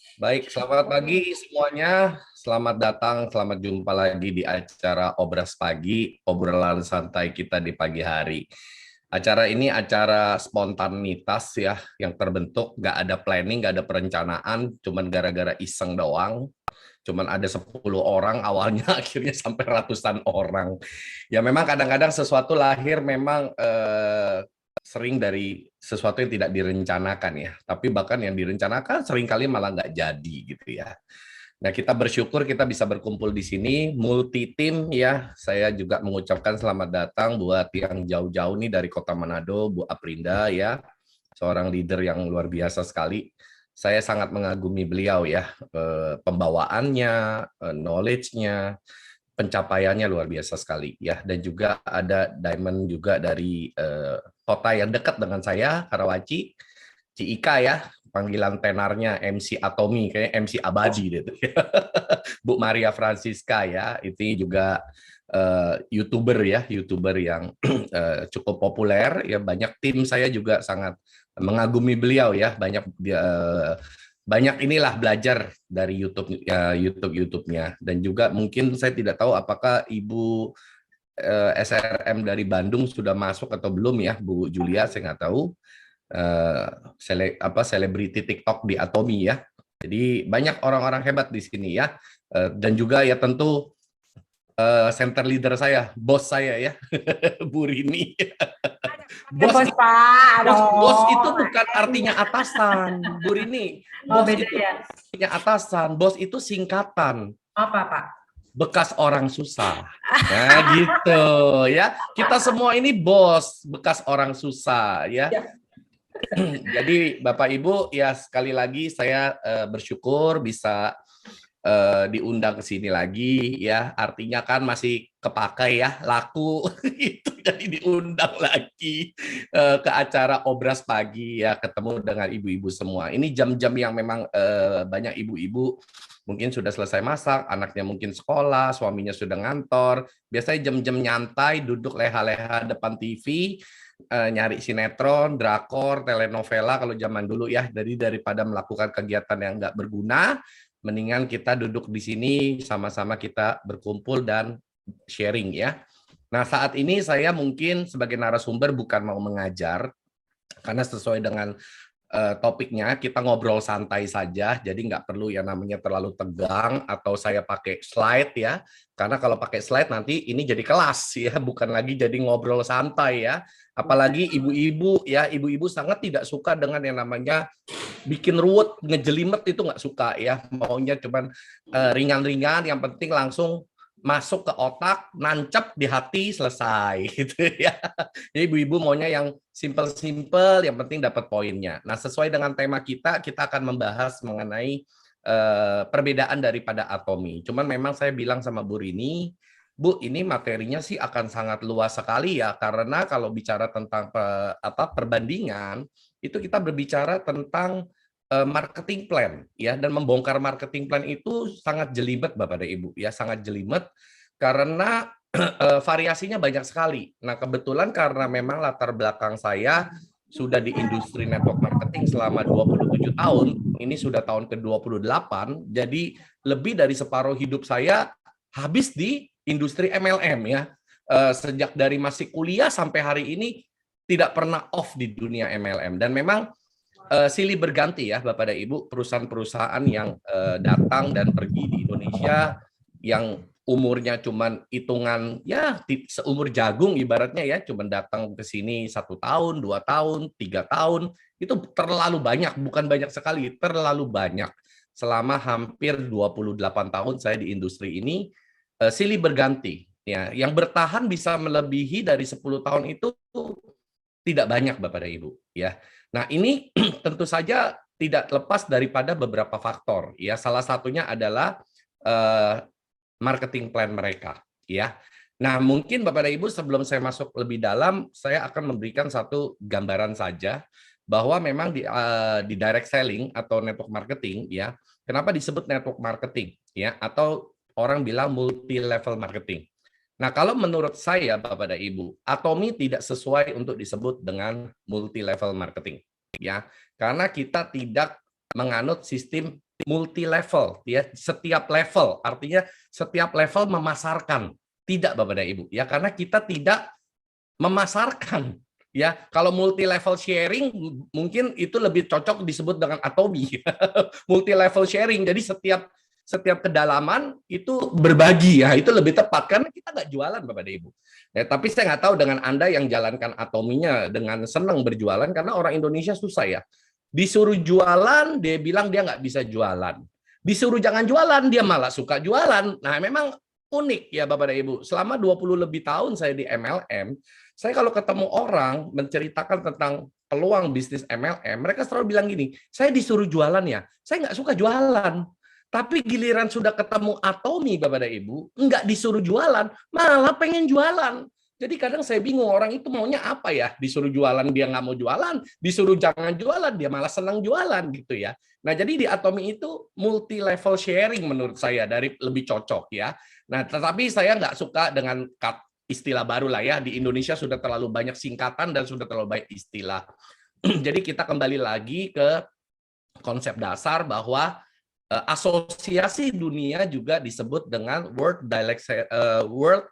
Baik, selamat pagi semuanya. Selamat datang, selamat jumpa lagi di acara Obras Pagi, obrolan santai kita di pagi hari. Acara ini acara spontanitas ya, yang terbentuk, nggak ada planning, nggak ada perencanaan, cuman gara-gara iseng doang. Cuman ada 10 orang awalnya, akhirnya sampai ratusan orang. Ya memang kadang-kadang sesuatu lahir memang sering dari sesuatu yang tidak direncanakan ya. Tapi bahkan yang direncanakan seringkali malah nggak jadi gitu ya. Nah, kita bersyukur kita bisa berkumpul di sini multi tim ya. Saya juga mengucapkan selamat datang buat yang jauh-jauh nih dari Kota Manado, Bu Aprinda ya, seorang leader yang luar biasa sekali. Saya sangat mengagumi beliau ya, pembawaannya, knowledge-nya, pencapaiannya luar biasa sekali ya. Dan juga ada Diamond juga dari kota yang dekat dengan saya, Karawaci, Cika ya, panggilan tenarnya MC Atomi, kayak MC Abadi gitu. Bu Maria Francisca ya, itu juga YouTuber ya, YouTuber yang cukup populer ya. Banyak tim saya juga sangat mengagumi beliau ya, banyak inilah belajar dari YouTube-nya. Dan juga mungkin saya tidak tahu apakah Ibu SRM dari Bandung sudah masuk atau belum ya, Bu Julia, saya nggak tahu. Selebriti TikTok di Atomi ya. Jadi banyak orang-orang hebat di sini ya. Dan juga ya tentu center leader saya, bos saya ya, Bu Rini. Ya Bos bos Pak, bos itu aduh. bukan artinya atasan, Bu Rini. Oh Bos beda itu ya. artinya atasan, bos itu singkatan Apa Pak? bekas orang susah. Nah, gitu ya. Kita semua ini bos bekas orang susah ya. Ya. Jadi Bapak Ibu ya, sekali lagi saya bersyukur bisa diundang ke sini lagi ya. Artinya kan masih kepakai ya, laku itu, jadi diundang lagi ke acara Obras Pagi ya, ketemu dengan ibu-ibu semua. Ini jam-jam yang memang banyak ibu-ibu mungkin sudah selesai masak, anaknya mungkin sekolah, suaminya sudah ngantor. Biasanya jam-jam nyantai, duduk leha-leha depan TV, nyari sinetron, drakor, telenovela kalau zaman dulu ya. Jadi daripada melakukan kegiatan yang nggak berguna, mendingan kita duduk di sini sama-sama kita berkumpul dan sharing ya. Nah, saat ini saya mungkin sebagai narasumber bukan mau mengajar, karena sesuai dengan topiknya kita ngobrol santai saja, jadi nggak perlu yang namanya terlalu tegang atau saya pakai slide ya, karena kalau pakai slide nanti ini jadi kelas ya, bukan lagi jadi ngobrol santai ya. Apalagi ibu-ibu ya, ibu-ibu sangat tidak suka dengan yang namanya bikin ruwet, ngejelimet, itu nggak suka ya, maunya cuman ringan-ringan, yang penting langsung masuk ke otak, nancep di hati, selesai gitu ya. Jadi ibu-ibu maunya yang simple-simple, yang penting dapat poinnya. Nah, sesuai dengan tema kita akan membahas mengenai perbedaan daripada atomi. Cuman memang saya bilang sama Bu Rini, Bu, ini materinya sih akan sangat luas sekali ya, karena kalau bicara tentang perbandingan, itu kita berbicara tentang marketing plan ya, dan membongkar marketing plan itu sangat jelimet Bapak dan Ibu ya, sangat jelimet karena variasinya banyak sekali. Nah, kebetulan karena memang latar belakang saya sudah di industri network marketing selama 27 tahun, ini sudah tahun ke-28, jadi lebih dari separuh hidup saya habis di industri MLM ya. Sejak dari masih kuliah sampai hari ini tidak pernah off di dunia MLM, dan memang silih berganti ya Bapak dan Ibu, perusahaan-perusahaan yang datang dan pergi di Indonesia, yang umurnya cuman hitungan ya seumur jagung ibaratnya ya, cuman datang ke sini 1 tahun, 2 tahun, 3 tahun, itu terlalu banyak, bukan banyak sekali, terlalu banyak. Selama hampir 28 tahun saya di industri ini, silih berganti ya, yang bertahan bisa melebihi dari 10 tahun itu tidak banyak Bapak dan Ibu ya. Nah, ini tentu saja tidak lepas daripada beberapa faktor ya. Salah satunya adalah marketing plan mereka ya. Nah, mungkin Bapak dan Ibu, sebelum saya masuk lebih dalam, saya akan memberikan satu gambaran saja bahwa memang di direct selling atau network marketing ya. Kenapa disebut network marketing ya, atau orang bilang multi level marketing. Nah, kalau menurut saya Bapak dan Ibu, Atomi tidak sesuai untuk disebut dengan multi level marketing ya. Karena kita tidak menganut sistem multi level, ya, setiap level, artinya setiap level memasarkan. Tidak, Bapak dan Ibu, ya, karena kita tidak memasarkan, ya. Kalau multi level sharing mungkin itu lebih cocok disebut dengan Atomi. Multi level sharing, jadi setiap kedalaman itu berbagi, ya, itu lebih tepat karena kita nggak jualan, Bapak dan Ibu. Ya, tapi saya nggak tahu dengan Anda yang jalankan Atominya dengan senang berjualan, karena orang Indonesia susah, ya. Disuruh jualan, dia bilang dia nggak bisa jualan. Disuruh jangan jualan, dia malah suka jualan. Nah, memang unik, ya, Bapak dan Ibu. Selama 20 lebih tahun saya di MLM, saya kalau ketemu orang menceritakan tentang peluang bisnis MLM, mereka selalu bilang gini, saya disuruh jualan, ya, saya nggak suka jualan. Tapi giliran sudah ketemu Atomi, Bapak dan Ibu, nggak disuruh jualan, malah pengen jualan. Jadi kadang saya bingung, orang itu maunya apa, ya? Disuruh jualan dia nggak mau jualan, disuruh jangan jualan dia malah senang jualan, gitu, ya. Nah, jadi di Atomi itu multi level sharing menurut saya dari lebih cocok, ya. Nah, tetapi saya nggak suka dengan istilah baru lah, ya. Di Indonesia sudah terlalu banyak singkatan dan sudah terlalu banyak istilah. Jadi kita kembali lagi ke konsep dasar bahwa asosiasi dunia juga disebut dengan World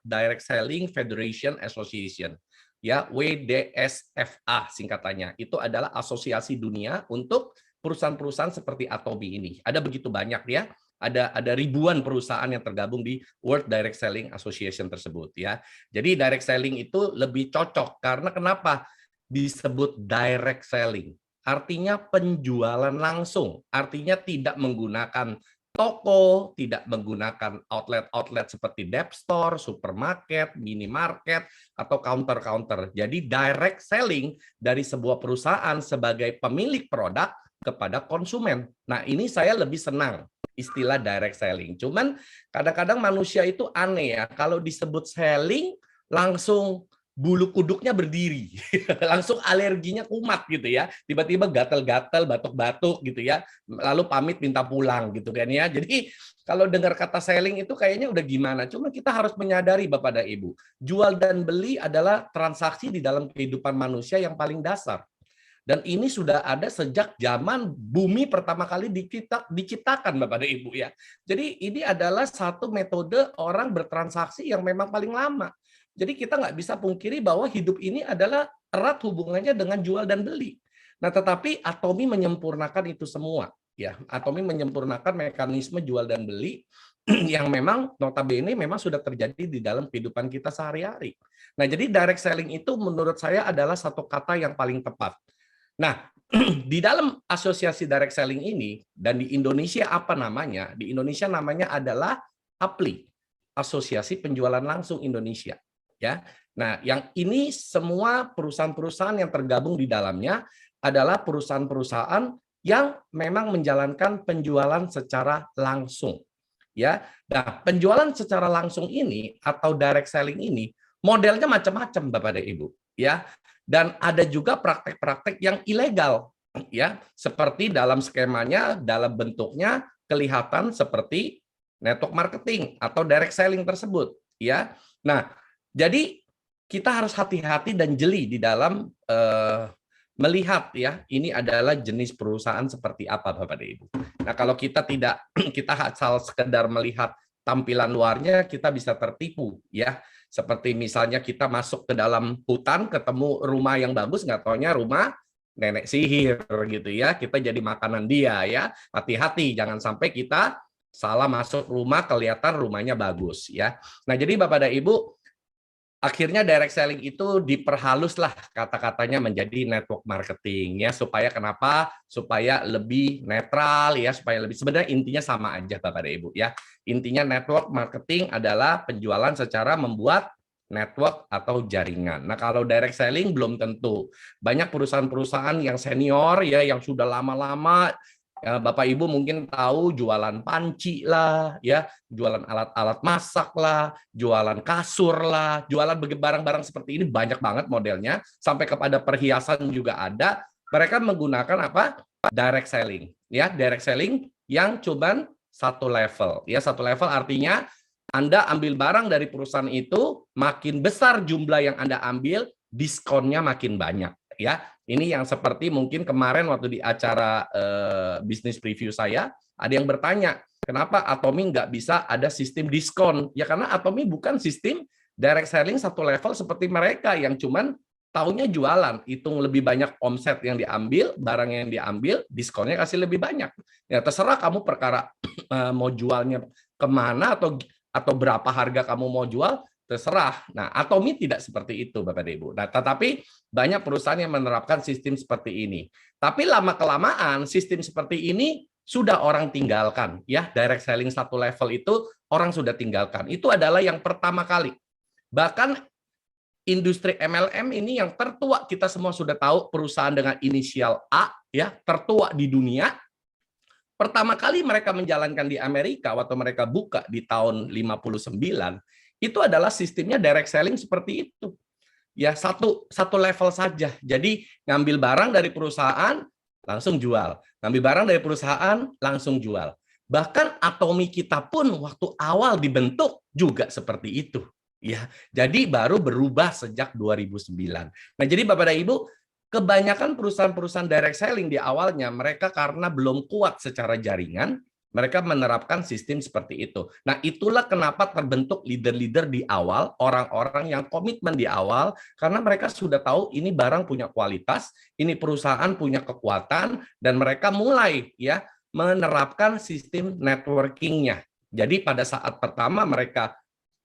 Direct Selling Federation Association, ya, WDSFA singkatannya. Itu adalah asosiasi dunia untuk perusahaan-perusahaan seperti Atomi ini. Ada begitu banyak, ya. Ada ribuan perusahaan yang tergabung di World Direct Selling Association tersebut, ya. Jadi direct selling itu lebih cocok karena kenapa disebut direct selling? Artinya penjualan langsung, artinya tidak menggunakan toko, tidak menggunakan outlet-outlet seperti dep store, supermarket, minimarket, atau counter-counter. Jadi direct selling dari sebuah perusahaan sebagai pemilik produk kepada konsumen. Nah, ini saya lebih senang istilah direct selling. Cuman kadang-kadang manusia itu aneh, ya, kalau disebut selling langsung bulu kuduknya berdiri, langsung alerginya kumat gitu, ya, tiba-tiba gatal-gatal, batuk-batuk gitu, ya, lalu pamit minta pulang gitu kan, ya. Jadi kalau dengar kata selling itu kayaknya udah gimana. Cuma kita harus menyadari, Bapak dan Ibu, jual dan beli adalah transaksi di dalam kehidupan manusia yang paling dasar. Dan ini sudah ada sejak zaman bumi pertama kali diciptakan, Bapak dan Ibu, ya. Jadi ini adalah satu metode orang bertransaksi yang memang paling lama. Jadi kita nggak bisa pungkiri bahwa hidup ini adalah erat hubungannya dengan jual dan beli. Nah, tetapi Atomi menyempurnakan itu semua, ya. Atomi menyempurnakan mekanisme jual dan beli yang memang notabene memang sudah terjadi di dalam kehidupan kita sehari-hari. Nah, jadi direct selling itu menurut saya adalah satu kata yang paling tepat. Nah, di dalam asosiasi direct selling ini, dan di Indonesia apa namanya? Di Indonesia namanya adalah APLI, Asosiasi Penjualan Langsung Indonesia. Ya, nah, yang ini semua perusahaan-perusahaan yang tergabung di dalamnya adalah perusahaan-perusahaan yang memang menjalankan penjualan secara langsung. Ya, nah, penjualan secara langsung ini atau direct selling ini modelnya macam-macam, Bapak dan Ibu. Ya, dan ada juga praktek-praktek yang ilegal, ya, seperti dalam skemanya, dalam bentuknya kelihatan seperti network marketing atau direct selling tersebut, ya. Nah, jadi kita harus hati-hati dan jeli di dalam melihat, ya, ini adalah jenis perusahaan seperti apa, Bapak dan Ibu. Nah, kalau kita tidak kita asal sekedar melihat tampilan luarnya, kita bisa tertipu, ya. Seperti misalnya kita masuk ke dalam hutan, ketemu rumah yang bagus, nggak taunya rumah nenek sihir gitu, ya. Kita jadi makanan dia, ya. Hati-hati, jangan sampai kita salah masuk rumah, kelihatan rumahnya bagus, ya. Nah, jadi Bapak dan Ibu, akhirnya direct selling itu diperhaluslah kata-katanya menjadi network marketing, ya, supaya kenapa? Supaya lebih netral, ya, supaya lebih, sebenarnya intinya sama aja, Bapak dan Ibu, ya. Intinya network marketing adalah penjualan secara membuat network atau jaringan. Nah, kalau direct selling belum tentu. Banyak perusahaan-perusahaan yang senior, ya, yang sudah lama-lama, Bapak Ibu mungkin tahu jualan panci lah, ya, jualan alat-alat masak lah, jualan kasur lah, jualan barang-barang seperti ini banyak banget modelnya, sampai kepada perhiasan juga ada. Mereka menggunakan apa? Direct selling, ya, direct selling yang cuman satu level, ya, satu level artinya Anda ambil barang dari perusahaan itu, makin besar jumlah yang Anda ambil, diskonnya makin banyak, ya. Ini yang seperti mungkin kemarin waktu di acara bisnis preview saya, Ada yang bertanya, kenapa Atomy nggak bisa ada sistem diskon? Ya karena Atomy bukan sistem direct selling satu level seperti mereka yang cuman taunya jualan, hitung lebih banyak omset yang diambil, barang yang diambil, diskonnya kasih lebih banyak. Ya terserah kamu perkara mau jualnya kemana atau berapa harga kamu mau jual, terserah. Nah, Atomy tidak seperti itu, Bapak dan Ibu. Nah, tetapi banyak perusahaan yang menerapkan sistem seperti ini. Tapi lama-kelamaan sistem seperti ini sudah orang tinggalkan. Ya, direct selling satu level itu orang sudah tinggalkan. Itu adalah yang pertama kali. Bahkan industri MLM ini yang tertua, kita semua sudah tahu perusahaan dengan inisial A, ya, tertua di dunia. Pertama kali mereka menjalankan di Amerika waktu mereka buka di tahun 59, itu adalah sistemnya direct selling seperti itu. Ya, satu level saja. Jadi ngambil barang dari perusahaan langsung jual. Ngambil barang dari perusahaan langsung jual. Bahkan Atomy kita pun waktu awal dibentuk juga seperti itu. Ya, jadi baru berubah sejak 2009. Nah, jadi Bapak dan Ibu, kebanyakan perusahaan-perusahaan direct selling di awalnya mereka karena belum kuat secara jaringan, mereka menerapkan sistem seperti itu. Nah, itulah kenapa terbentuk leader-leader di awal, orang-orang yang komitmen di awal, karena mereka sudah tahu ini barang punya kualitas, ini perusahaan punya kekuatan, dan mereka mulai ya menerapkan sistem networking-nya. Jadi pada saat pertama mereka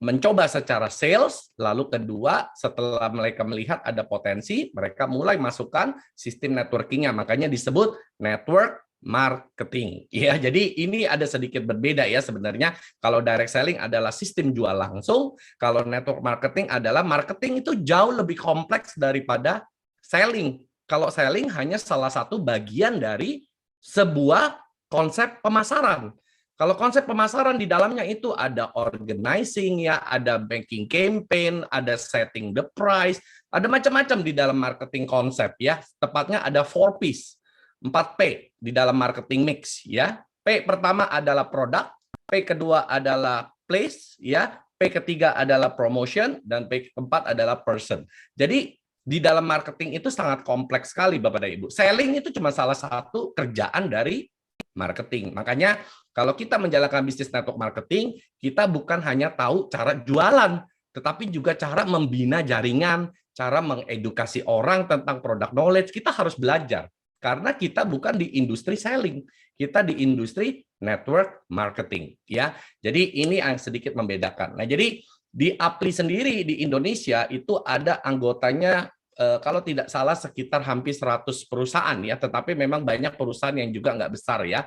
mencoba secara sales, lalu kedua setelah mereka melihat ada potensi, mereka mulai masukkan sistem networking-nya. Makanya disebut network marketing. Ya, jadi ini ada sedikit berbeda ya sebenarnya. Kalau direct selling adalah sistem jual langsung, kalau network marketing adalah marketing itu jauh lebih kompleks daripada selling. Kalau selling hanya salah satu bagian dari sebuah konsep pemasaran. Kalau konsep pemasaran di dalamnya itu ada organizing ya, ada banking campaign, ada setting the price, ada macam-macam di dalam marketing konsep ya. Tepatnya ada 4Ps, 4P di dalam marketing mix ya. P pertama adalah produk, P kedua adalah place ya, P ketiga adalah promotion, dan P keempat adalah person. Jadi di dalam marketing itu sangat kompleks sekali Bapak dan Ibu. Selling itu cuma salah satu kerjaan dari marketing. Makanya kalau kita menjalankan bisnis network marketing, kita bukan hanya tahu cara jualan, tetapi juga cara membina jaringan, cara mengedukasi orang tentang produk knowledge. Kita harus belajar. Karena kita bukan di industri selling, kita di industri network marketing. Ya, jadi ini yang sedikit membedakan. Nah, jadi di Apply sendiri di Indonesia itu ada anggotanya kalau tidak salah sekitar hampir 100 perusahaan ya, tetapi memang banyak perusahaan yang juga nggak besar ya.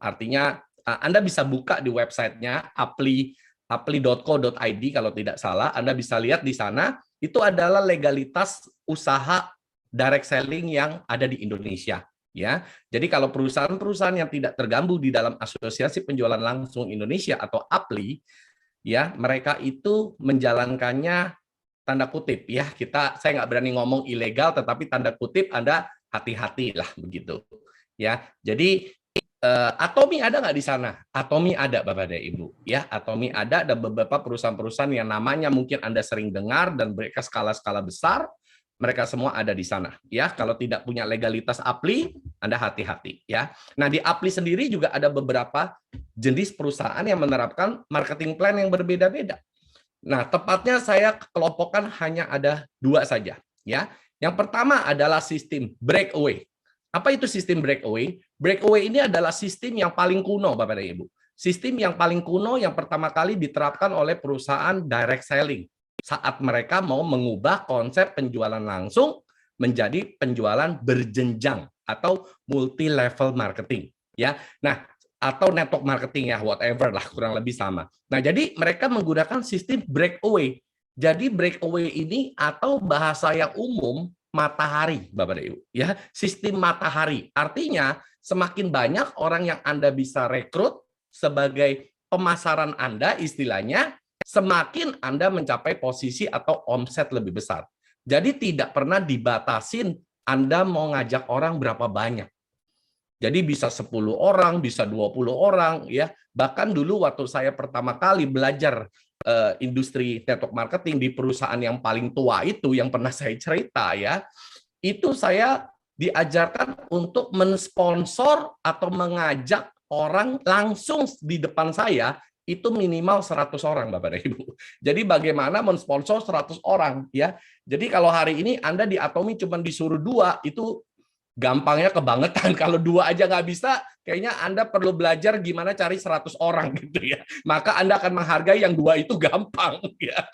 Artinya Anda bisa buka di websitenya apply.co.id kalau tidak salah, Anda bisa lihat di sana itu adalah legalitas usaha direct selling yang ada di Indonesia ya. Jadi kalau perusahaan-perusahaan yang tidak tergabung di dalam Asosiasi Penjualan Langsung Indonesia atau Apply ya, mereka itu menjalankannya tanda kutip ya, saya nggak berani ngomong ilegal, tetapi tanda kutip Anda hati-hati lah begitu ya. Jadi Atomy ada nggak di sana? Atomy ada Bapak dan Ibu ya. Atomy ada beberapa perusahaan-perusahaan yang namanya mungkin Anda sering dengar dan mereka skala-skala besar, mereka semua ada di sana ya. Kalau tidak punya legalitas Apply, Anda hati-hati ya. Nah, di Apply sendiri juga ada beberapa jenis perusahaan yang menerapkan marketing plan yang berbeda-beda. Nah, tepatnya saya kelompokkan hanya ada 2 saja ya. Yang pertama adalah sistem breakaway. Apa itu sistem breakaway? Breakaway ini adalah sistem yang paling kuno Bapak dan Ibu. Sistem yang paling kuno yang pertama kali diterapkan oleh perusahaan direct selling saat mereka mau mengubah konsep penjualan langsung menjadi penjualan berjenjang atau multi level marketing ya. Nah, atau network marketing ya, whatever lah, kurang lebih sama. Nah, jadi mereka menggunakan sistem breakaway. Jadi breakaway ini atau bahasa yang umum matahari, Bapak dan Ibu. Ya, sistem matahari. Artinya semakin banyak orang yang Anda bisa rekrut sebagai pemasaran Anda istilahnya, semakin Anda mencapai posisi atau omset lebih besar. Jadi tidak pernah dibatasin Anda mau ngajak orang berapa banyak. Jadi bisa 10 orang, bisa 20 orang ya. Bahkan dulu waktu saya pertama kali belajar industri network marketing di perusahaan yang paling tua itu yang pernah saya cerita ya. Itu saya diajarkan untuk mensponsor atau mengajak orang langsung di depan saya itu minimal 100 orang Bapak dan Ibu. Jadi bagaimana mensponsor 100 orang ya. Jadi kalau hari ini Anda di Atomi cuma disuruh 2 itu gampangnya kebangetan. Kalau 2 aja nggak bisa, kayaknya Anda perlu belajar gimana cari 100 orang gitu ya. Maka Anda akan menghargai yang 2 itu gampang ya.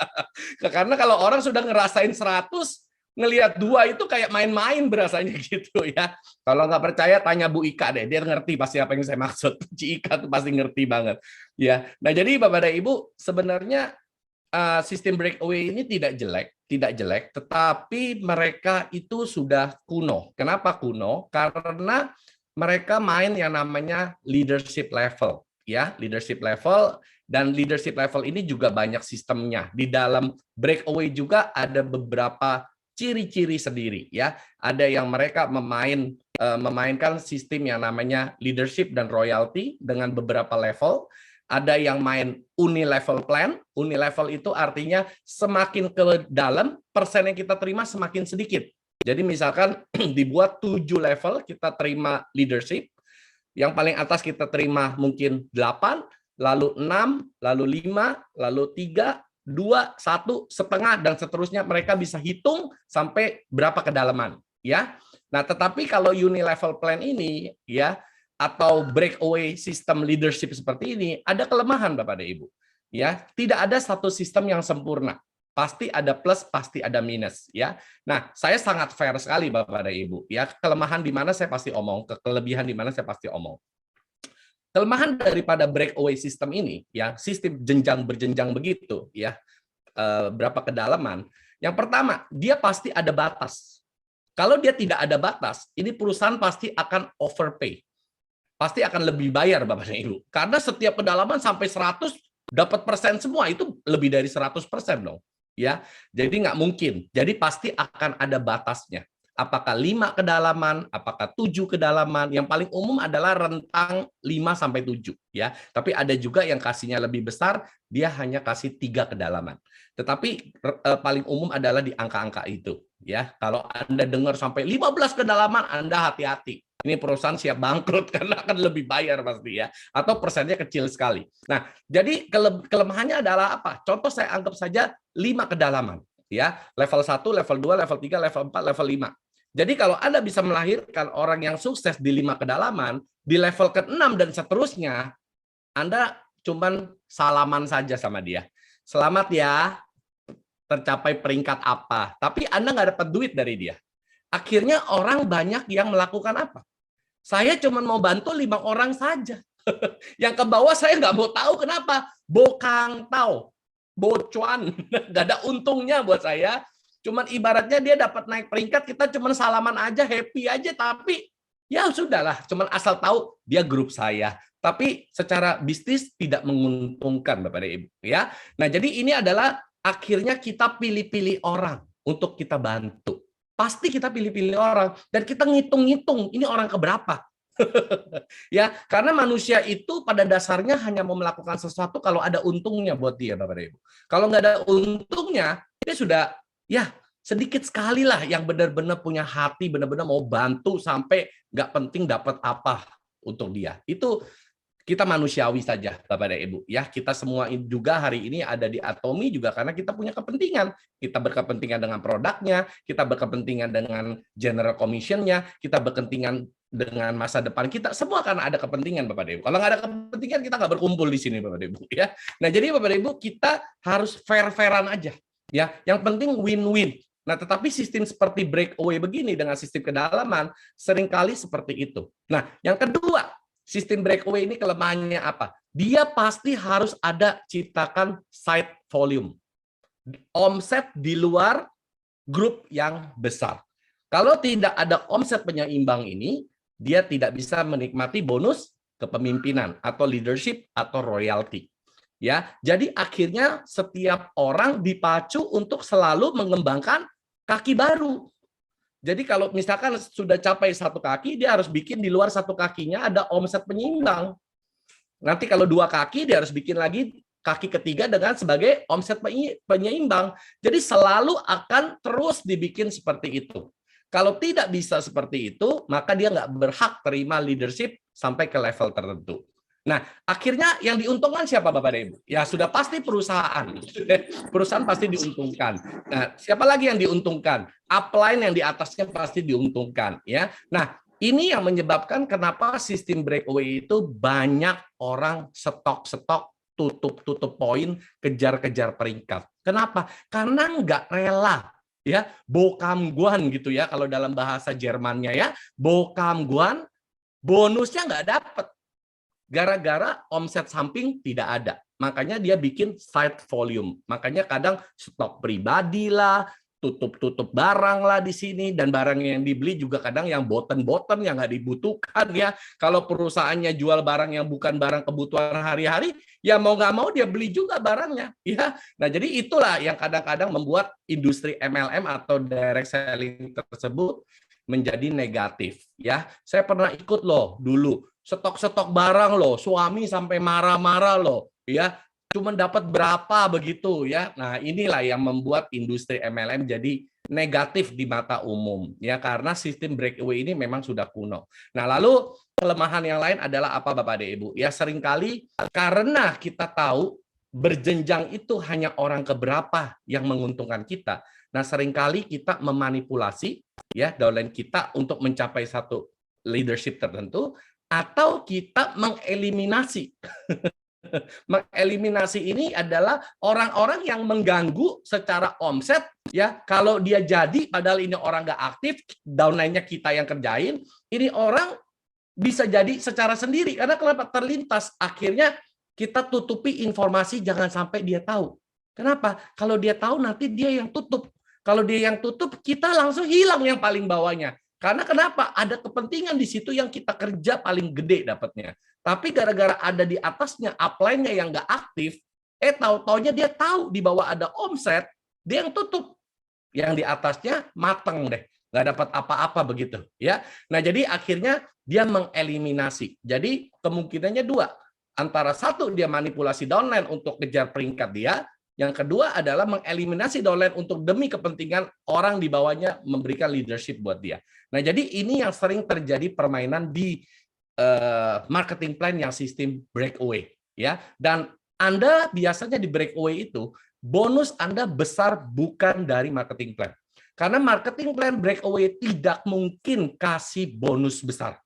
Karena kalau orang sudah ngerasain 100, ngelihat 2 itu kayak main-main berasanya gitu ya. Kalau nggak percaya tanya Bu Ika deh, dia ngerti pasti apa yang saya maksud. Ci Ika tuh pasti ngerti banget ya. Nah jadi Bapak dan Ibu sebenarnya sistem breakaway ini tidak jelek, tetapi mereka itu sudah kuno. Kenapa kuno? Karena mereka main yang namanya leadership level ya, leadership level. Dan leadership level ini juga banyak sistemnya. Di dalam breakaway juga ada beberapa ciri-ciri sendiri ya. Ada yang mereka memainkan sistem yang namanya leadership dan royalty dengan beberapa level. Ada yang main unilevel plan. Unilevel itu artinya semakin ke dalam persen yang kita terima semakin sedikit. Jadi misalkan dibuat 7 level kita terima leadership. Yang paling atas kita terima mungkin 8, lalu 6, lalu 5, lalu 3, 2, 1, setengah, dan seterusnya. Mereka bisa hitung sampai berapa kedalaman ya. Nah tetapi kalau unilevel plan ini ya, atau breakaway sistem leadership seperti ini, ada kelemahan Bapak dan Ibu ya. Tidak ada satu sistem yang sempurna, pasti ada plus, pasti ada minus ya. Nah saya sangat fair sekali Bapak dan Ibu ya. Kelemahan di mana saya pasti omong, kelebihan di mana saya pasti omong. Kelemahan daripada breakaway sistem ini ya, sistem jenjang berjenjang begitu ya, berapa kedalaman. Yang pertama, dia pasti ada batas. Kalau dia tidak ada batas, ini perusahaan pasti akan overpay. Pasti akan lebih bayar Bapak dan Ibu. Karena setiap kedalaman sampai 100 dapat persen semua, itu lebih dari 100% dong. Ya, jadi nggak mungkin. Jadi pasti akan ada batasnya. Apakah 5 kedalaman, apakah 7 kedalaman, yang paling umum adalah rentang 5 sampai 7 ya. Tapi ada juga yang kasihnya lebih besar, dia hanya kasih 3 kedalaman. Tetapi paling umum adalah di angka-angka itu ya. Kalau Anda dengar sampai 15 kedalaman, Anda hati-hati. Ini perusahaan siap bangkrut karena akan lebih bayar pasti ya. Atau persennya kecil sekali. Nah, jadi kelemahannya adalah apa? Contoh saya anggap saja 5 kedalaman ya. Level 1, level 2, level 3, level 4, level 5. Jadi kalau Anda bisa melahirkan orang yang sukses di 5 kedalaman, di level ke-6 dan seterusnya, Anda cuman salaman saja sama dia. Selamat ya, tercapai peringkat apa. Tapi Anda nggak dapat duit dari dia. Akhirnya orang banyak yang melakukan apa? Saya cuma mau bantu 5 orang saja. Yang ke bawah saya nggak mau tahu kenapa. Bokang tahu, bocuan, nggak ada untungnya buat saya. Cuman ibaratnya dia dapat naik peringkat, kita cuman salaman aja, happy aja, tapi ya sudahlah, cuman asal tahu dia grup saya. Tapi secara bisnis tidak menguntungkan Bapak dan Ibu ya. Nah, jadi ini adalah akhirnya kita pilih-pilih orang untuk kita bantu. Pasti kita pilih-pilih orang dan kita ngitung-ngitung ini orang keberapa. Ya, karena manusia itu pada dasarnya hanya mau melakukan sesuatu kalau ada untungnya buat dia Bapak dan Ibu. Kalau nggak ada untungnya, dia sudah ya sedikit sekali lah yang benar-benar punya hati, benar-benar mau bantu sampai nggak penting dapat apa untuk dia. Itu kita manusiawi saja Bapak dan Ibu ya. Kita semua juga hari ini ada di Atomi juga karena kita punya kepentingan. Kita berkepentingan dengan produknya, kita berkepentingan dengan general commission-nya, kita berkepentingan dengan masa depan kita. Semua karena ada kepentingan Bapak dan Ibu. Kalau nggak ada kepentingan kita nggak berkumpul di sini Bapak dan Ibu ya. Nah, jadi Bapak dan Ibu kita harus fair-fairan aja. Ya, yang penting win-win. Nah, tetapi sistem seperti breakaway begini dengan sistem kedalaman seringkali seperti itu. Nah, yang kedua, sistem breakaway ini kelemahannya apa? Dia pasti harus ada ciptakan side volume. Omset di luar grup yang besar. Kalau tidak ada omset penyeimbang ini, dia tidak bisa menikmati bonus kepemimpinan atau leadership atau royalty. Ya, jadi akhirnya setiap orang dipacu untuk selalu mengembangkan kaki baru. Jadi kalau misalkan sudah capai 1 kaki, dia harus bikin di luar 1 kakinya ada omset penyeimbang. Nanti kalau 2 kaki, dia harus bikin lagi kaki ketiga dengan sebagai omset penyeimbang. Jadi selalu akan terus dibikin seperti itu. Kalau tidak bisa seperti itu, maka dia nggak berhak terima leadership sampai ke level tertentu. Nah, akhirnya yang diuntungkan siapa Bapak dan Ibu? Ya sudah pasti perusahaan. Perusahaan pasti diuntungkan. Nah, siapa lagi yang diuntungkan? Upline yang di atasnya pasti diuntungkan, ya. Nah, ini yang menyebabkan kenapa sistem breakaway itu banyak orang stok-stok, tutup-tutup poin, kejar-kejar peringkat. Kenapa? Karena nggak rela, ya, bokamguan gitu ya, kalau dalam bahasa Jermannya ya, bokamguan, bonusnya nggak dapet. Gara-gara omset samping tidak ada. Makanya dia bikin side volume. Makanya kadang stok pribadi lah, tutup-tutup barang lah di sini, dan barang yang dibeli juga kadang yang boten-boten yang nggak dibutuhkan ya. Kalau perusahaannya jual barang yang bukan barang kebutuhan hari-hari, ya mau nggak mau dia beli juga barangnya ya. Nah, jadi itulah yang kadang-kadang membuat industri MLM atau direct selling tersebut menjadi negatif ya. Saya pernah ikut loh dulu stok-stok barang loh, suami sampai marah-marah loh ya, cuma dapat berapa begitu ya. Nah, inilah yang membuat industri MLM jadi negatif di mata umum ya, karena sistem breakaway ini memang sudah kuno. Nah, lalu kelemahan yang lain adalah apa Bapak dan Ibu? Ya seringkali karena kita tahu berjenjang itu hanya orang keberapa yang menguntungkan kita. Nah, seringkali kita memanipulasi ya downline kita untuk mencapai satu leadership tertentu, atau kita mengeliminasi. Mengeliminasi ini adalah orang-orang yang mengganggu secara omset ya. Kalau dia jadi padahal ini orang nggak aktif, downline-nya kita yang kerjain, ini orang bisa jadi secara sendiri karena kenapa terlintas. Akhirnya kita tutupi informasi, jangan sampai dia tahu. Kenapa? Kalau dia tahu nanti dia yang tutup. Kalau dia yang tutup, kita langsung hilang yang paling bawahnya. Karena kenapa? Ada kepentingan di situ yang kita kerja paling gede dapatnya. Tapi gara-gara ada di atasnya, upline-nya yang nggak aktif, tahu-taunya dia tahu di bawah ada omset, dia yang tutup. Yang di atasnya mateng deh, nggak dapat apa-apa begitu ya. Nah, jadi akhirnya dia mengeliminasi. Jadi kemungkinannya dua. Antara satu dia manipulasi downline untuk kejar peringkat dia, yang kedua adalah mengeliminasi downline untuk demi kepentingan orang di bawahnya memberikan leadership buat dia. Nah, jadi ini yang sering terjadi permainan di marketing plan yang sistem breakaway ya. Dan Anda biasanya di breakaway itu bonus Anda besar bukan dari marketing plan. Karena marketing plan breakaway tidak mungkin kasih bonus besar.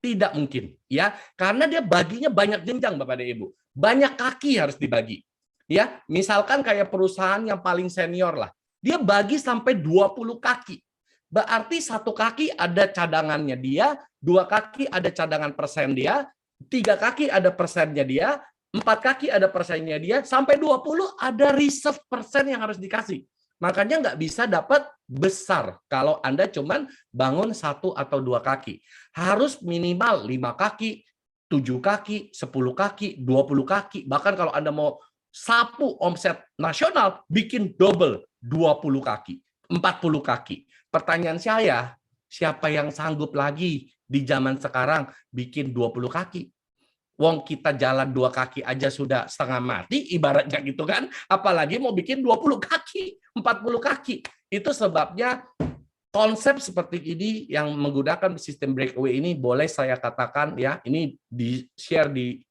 Tidak mungkin ya, karena dia baginya banyak jenjang Bapak dan Ibu. Banyak kaki harus dibagi. Ya, misalkan kayak perusahaan yang paling senior lah, dia bagi sampai 20 kaki. Berarti satu kaki ada cadangannya dia, 2 kaki ada cadangan persen dia, 3 kaki ada persennya dia, 4 kaki ada persennya dia, sampai 20 ada reserve persen yang harus dikasih. Makanya nggak bisa dapat besar kalau Anda cuman bangun 1 atau 2 kaki. Harus minimal 5 kaki, 7 kaki, 10 kaki, 20 kaki. Bahkan kalau Anda mau sapu omset nasional, bikin double 20 kaki, 40 kaki. Pertanyaan saya, siapa yang sanggup lagi di zaman sekarang bikin 20 kaki? Wong kita jalan 2 kaki aja sudah setengah mati, ibaratnya gitu kan. Apalagi mau bikin 20 kaki, 40 kaki. Itu sebabnya konsep seperti ini yang menggunakan sistem breakaway ini boleh saya katakan ya, ini di-share di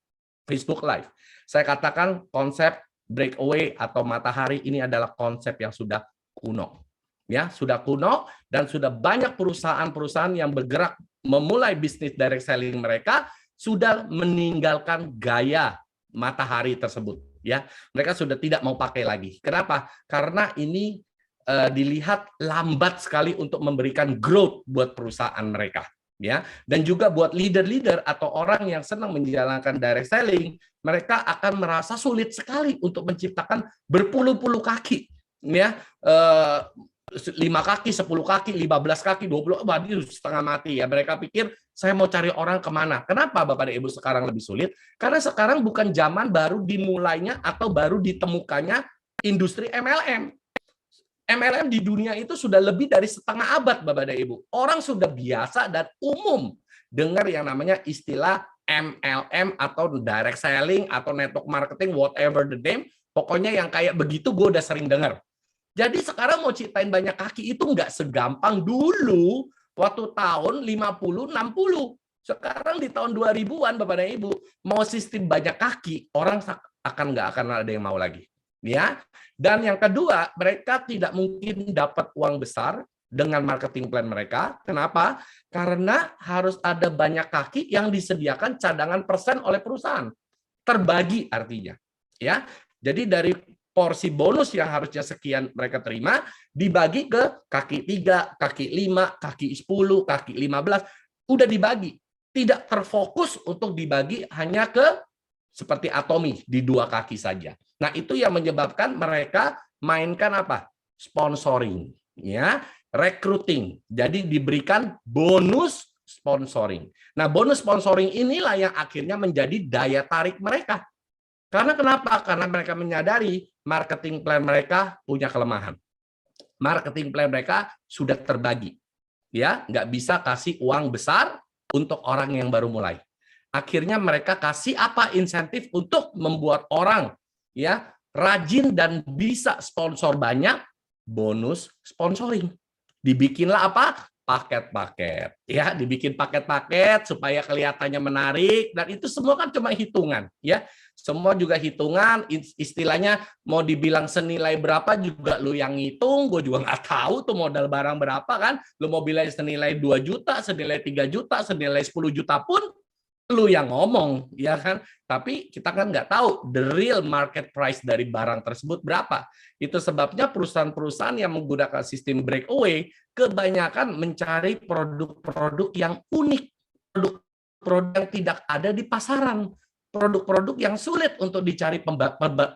Facebook Live. Saya katakan konsep breakaway atau matahari ini adalah konsep yang sudah kuno. Ya, sudah kuno dan sudah banyak perusahaan-perusahaan yang bergerak memulai bisnis direct selling mereka sudah meninggalkan gaya matahari tersebut, ya. Mereka sudah tidak mau pakai lagi. Kenapa? Karena ini dilihat lambat sekali untuk memberikan growth buat perusahaan mereka. Ya, dan juga buat leader-leader atau orang yang senang menjalankan direct selling, mereka akan merasa sulit sekali untuk menciptakan berpuluh-puluh kaki, ya, 5 kaki, 10 kaki, 15 kaki, 20, waduh setengah mati ya. Mereka pikir saya mau cari orang kemana? Kenapa Bapak dan Ibu sekarang lebih sulit? Karena sekarang bukan zaman baru dimulainya atau baru ditemukannya industri MLM. MLM di dunia itu sudah lebih dari setengah abad, Bapak dan Ibu. Orang sudah biasa dan umum dengar yang namanya istilah MLM atau direct selling atau network marketing, whatever the name. Pokoknya yang kayak begitu gue udah sering dengar. Jadi sekarang mau ciptain banyak kaki itu nggak segampang dulu waktu tahun 50-60. Sekarang di tahun 2000-an Bapak dan Ibu, mau sistem banyak kaki, orang nggak akan ada yang mau lagi. Ya. Dan yang kedua, mereka tidak mungkin dapat uang besar dengan marketing plan mereka. Kenapa? Karena harus ada banyak kaki yang disediakan cadangan persen oleh perusahaan. Terbagi artinya. Ya. Jadi dari porsi bonus yang harusnya sekian mereka terima, dibagi ke kaki 3, kaki 5, kaki 10, kaki 15, udah dibagi. Tidak terfokus untuk dibagi hanya ke seperti Atomi di 2 kaki saja. Nah, itu yang menyebabkan mereka mainkan apa? Sponsoring, ya, recruiting. Jadi diberikan bonus sponsoring. Nah, bonus sponsoring inilah yang akhirnya menjadi daya tarik mereka. Karena kenapa? Karena mereka menyadari marketing plan mereka punya kelemahan. Marketing plan mereka sudah terbagi. Ya, nggak bisa kasih uang besar untuk orang yang baru mulai. Akhirnya mereka kasih apa insentif untuk membuat orang ya rajin dan bisa sponsor banyak, bonus sponsoring. Dibikinlah apa? Paket-paket. Ya, dibikin paket-paket supaya kelihatannya menarik, dan itu semua kan cuma hitungan, ya. Semua juga hitungan, istilahnya mau dibilang senilai berapa juga lu yang ngitung, gue juga nggak tahu tuh modal barang berapa kan. Lu mau bilang senilai 2 juta, senilai 3 juta, senilai 10 juta pun lu yang ngomong, ya kan? Tapi kita kan nggak tahu the real market price dari barang tersebut berapa. Itu sebabnya perusahaan-perusahaan yang menggunakan sistem breakaway kebanyakan mencari produk-produk yang unik, produk-produk yang tidak ada di pasaran, produk-produk yang sulit untuk dicari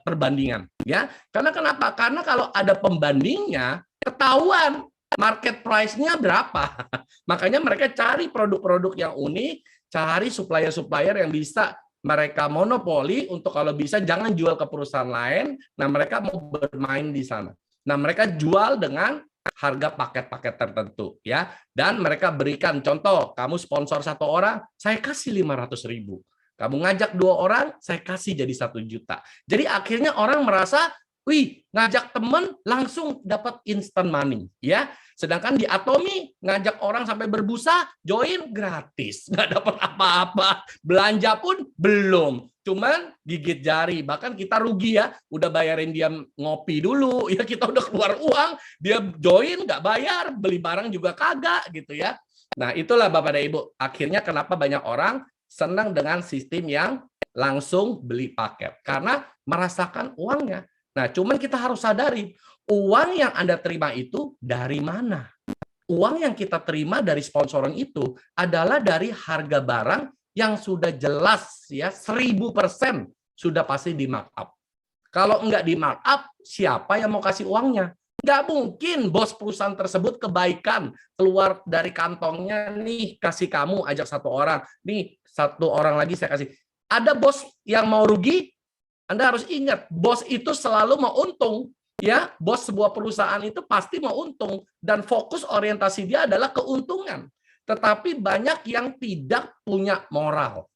perbandingan, ya. Karena kenapa? Karena kalau ada pembandingnya, ketahuan market price-nya berapa. Makanya mereka cari produk-produk yang unik, cari supplier-supplier yang bisa mereka monopoli untuk kalau bisa jangan jual ke perusahaan lain. Nah, mereka mau bermain di sana. Nah, mereka jual dengan harga paket-paket tertentu, ya. Dan mereka berikan contoh, kamu sponsor 1 orang, saya kasih 500.000. Kamu ngajak 2 orang, saya kasih jadi 1 juta. Jadi akhirnya orang merasa, wih, ngajak temen langsung dapat instant money, ya. Sedangkan di Atomi ngajak orang sampai berbusa, join gratis, nggak dapat apa-apa, belanja pun belum, cuman gigit jari. Bahkan kita rugi ya, udah bayarin dia ngopi dulu, ya kita udah keluar uang, dia join nggak bayar, beli barang juga kagak gitu ya. Nah itulah Bapak dan Ibu, akhirnya kenapa banyak orang senang dengan sistem yang langsung beli paket, karena merasakan uangnya. Nah cuman kita harus sadari, uang yang Anda terima itu dari mana? Uang yang kita terima dari sponsoring itu adalah dari harga barang yang sudah jelas ya 1000% sudah pasti di markup. Kalau enggak di markup, siapa yang mau kasih uangnya? Nggak mungkin bos perusahaan tersebut kebaikan keluar dari kantongnya, nih kasih kamu ajak 1 orang, nih 1 orang lagi saya kasih. Ada bos yang mau rugi? Anda harus ingat, bos itu selalu mau untung. Ya, bos sebuah perusahaan itu pasti mau untung dan fokus orientasi dia adalah keuntungan. Tetapi banyak yang tidak punya moral.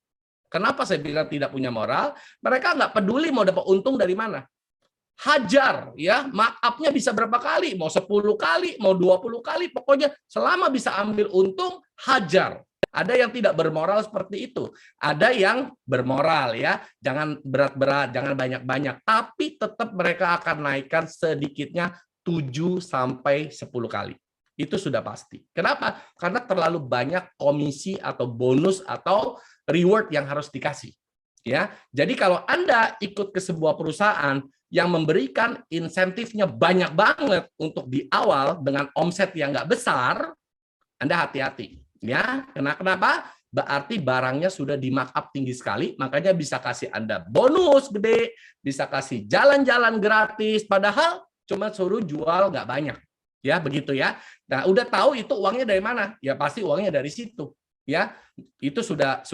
Kenapa saya bilang tidak punya moral? Mereka nggak peduli mau dapat untung dari mana. Hajar, ya, markup-nya bisa berapa kali, mau 10 kali, mau 20 kali, pokoknya selama bisa ambil untung, hajar. Ada yang tidak bermoral seperti itu. Ada yang bermoral ya, jangan berat-berat, jangan banyak-banyak, tapi tetap mereka akan naikkan sedikitnya 7 sampai 10 kali. Itu sudah pasti. Kenapa? Karena terlalu banyak komisi atau bonus atau reward yang harus dikasih. Ya. Jadi kalau Anda ikut ke sebuah perusahaan yang memberikan insentifnya banyak banget untuk di awal dengan omset yang nggak besar, Anda hati-hati. Ya, kenapa? Berarti barangnya sudah di markup tinggi sekali, makanya bisa kasih Anda bonus gede, bisa kasih jalan-jalan gratis, padahal cuma suruh jual nggak banyak. Ya, begitu ya. Nah, udah tahu itu uangnya dari mana? Ya pasti uangnya dari situ. Ya, itu sudah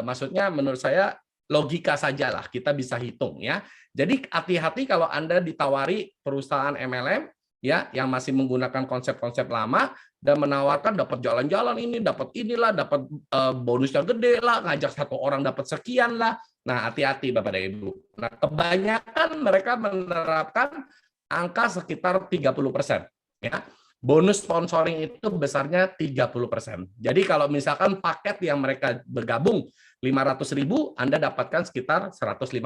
maksudnya menurut saya logika sajalah, kita bisa hitung ya. Jadi hati-hati kalau Anda ditawari perusahaan MLM ya yang masih menggunakan konsep-konsep lama dan menawarkan dapat jalan-jalan ini, dapat inilah, dapat bonusnya gede lah, ngajak 1 orang dapat sekian lah. Nah, hati-hati Bapak dan Ibu. Nah, kebanyakan mereka menerapkan angka sekitar 30%. Ya. bonus sponsoring itu besarnya 30%. Jadi kalau misalkan paket yang mereka bergabung 500.000, Anda dapatkan sekitar 150.000.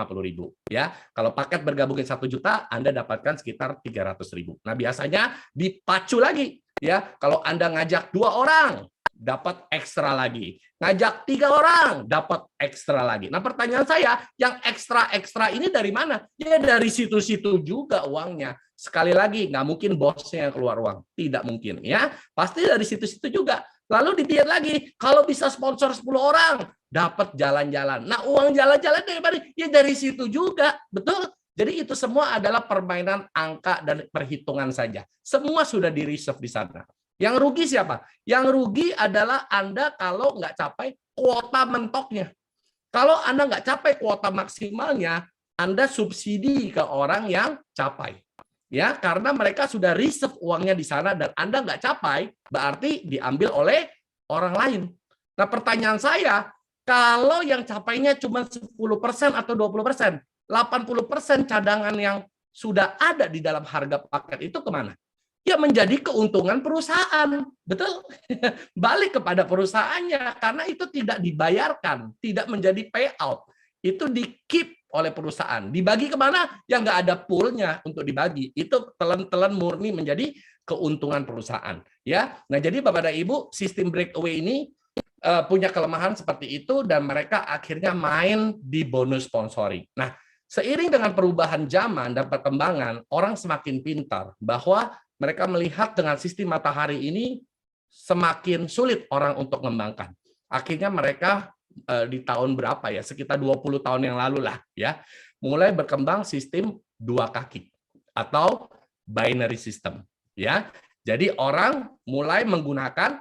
Ya, kalau paket bergabungin 1 juta, Anda dapatkan sekitar 300.000. Nah, biasanya dipacu lagi. Ya, kalau Anda ngajak 2 orang, dapat ekstra lagi. Ngajak 3 orang, dapat ekstra lagi. Nah, pertanyaan saya, yang ekstra-ekstra ini dari mana? Ya, dari situ-situ juga uangnya. Sekali lagi, nggak mungkin bosnya yang keluar uang. Tidak mungkin. Ya, pasti dari situ-situ juga. Lalu dilihat lagi, kalau bisa sponsor 10 orang, dapat jalan-jalan. Nah, uang jalan-jalan dari mana? Ya, dari situ juga. Betul? Jadi itu semua adalah permainan angka dan perhitungan saja. Semua sudah di-reserve di sana. Yang rugi siapa? Yang rugi adalah Anda kalau nggak capai kuota mentoknya. Kalau Anda nggak capai kuota maksimalnya, Anda subsidi ke orang yang capai. Ya, karena mereka sudah reserve uangnya di sana dan Anda nggak capai, berarti diambil oleh orang lain. Nah, pertanyaan saya, kalau yang capainya cuma 10% atau 20%, 80% cadangan yang sudah ada di dalam harga paket itu kemana? Ya menjadi keuntungan perusahaan. Betul? Balik kepada perusahaannya, karena itu tidak dibayarkan, tidak menjadi payout. Itu di-keep oleh perusahaan. Dibagi kemana? Ya nggak ada poolnya untuk dibagi. Itu telan-telan murni menjadi keuntungan perusahaan. Ya, nah jadi Bapak dan Ibu, sistem breakaway ini punya kelemahan seperti itu dan mereka akhirnya main di bonus sponsoring. Nah, seiring dengan perubahan zaman dan perkembangan, orang semakin pintar bahwa mereka melihat dengan sistem matahari ini semakin sulit orang untuk mengembangkan. Akhirnya mereka di tahun berapa ya, sekitar 20 tahun yang lalu lah ya, mulai berkembang sistem 2 kaki atau binary system ya. Jadi orang mulai menggunakan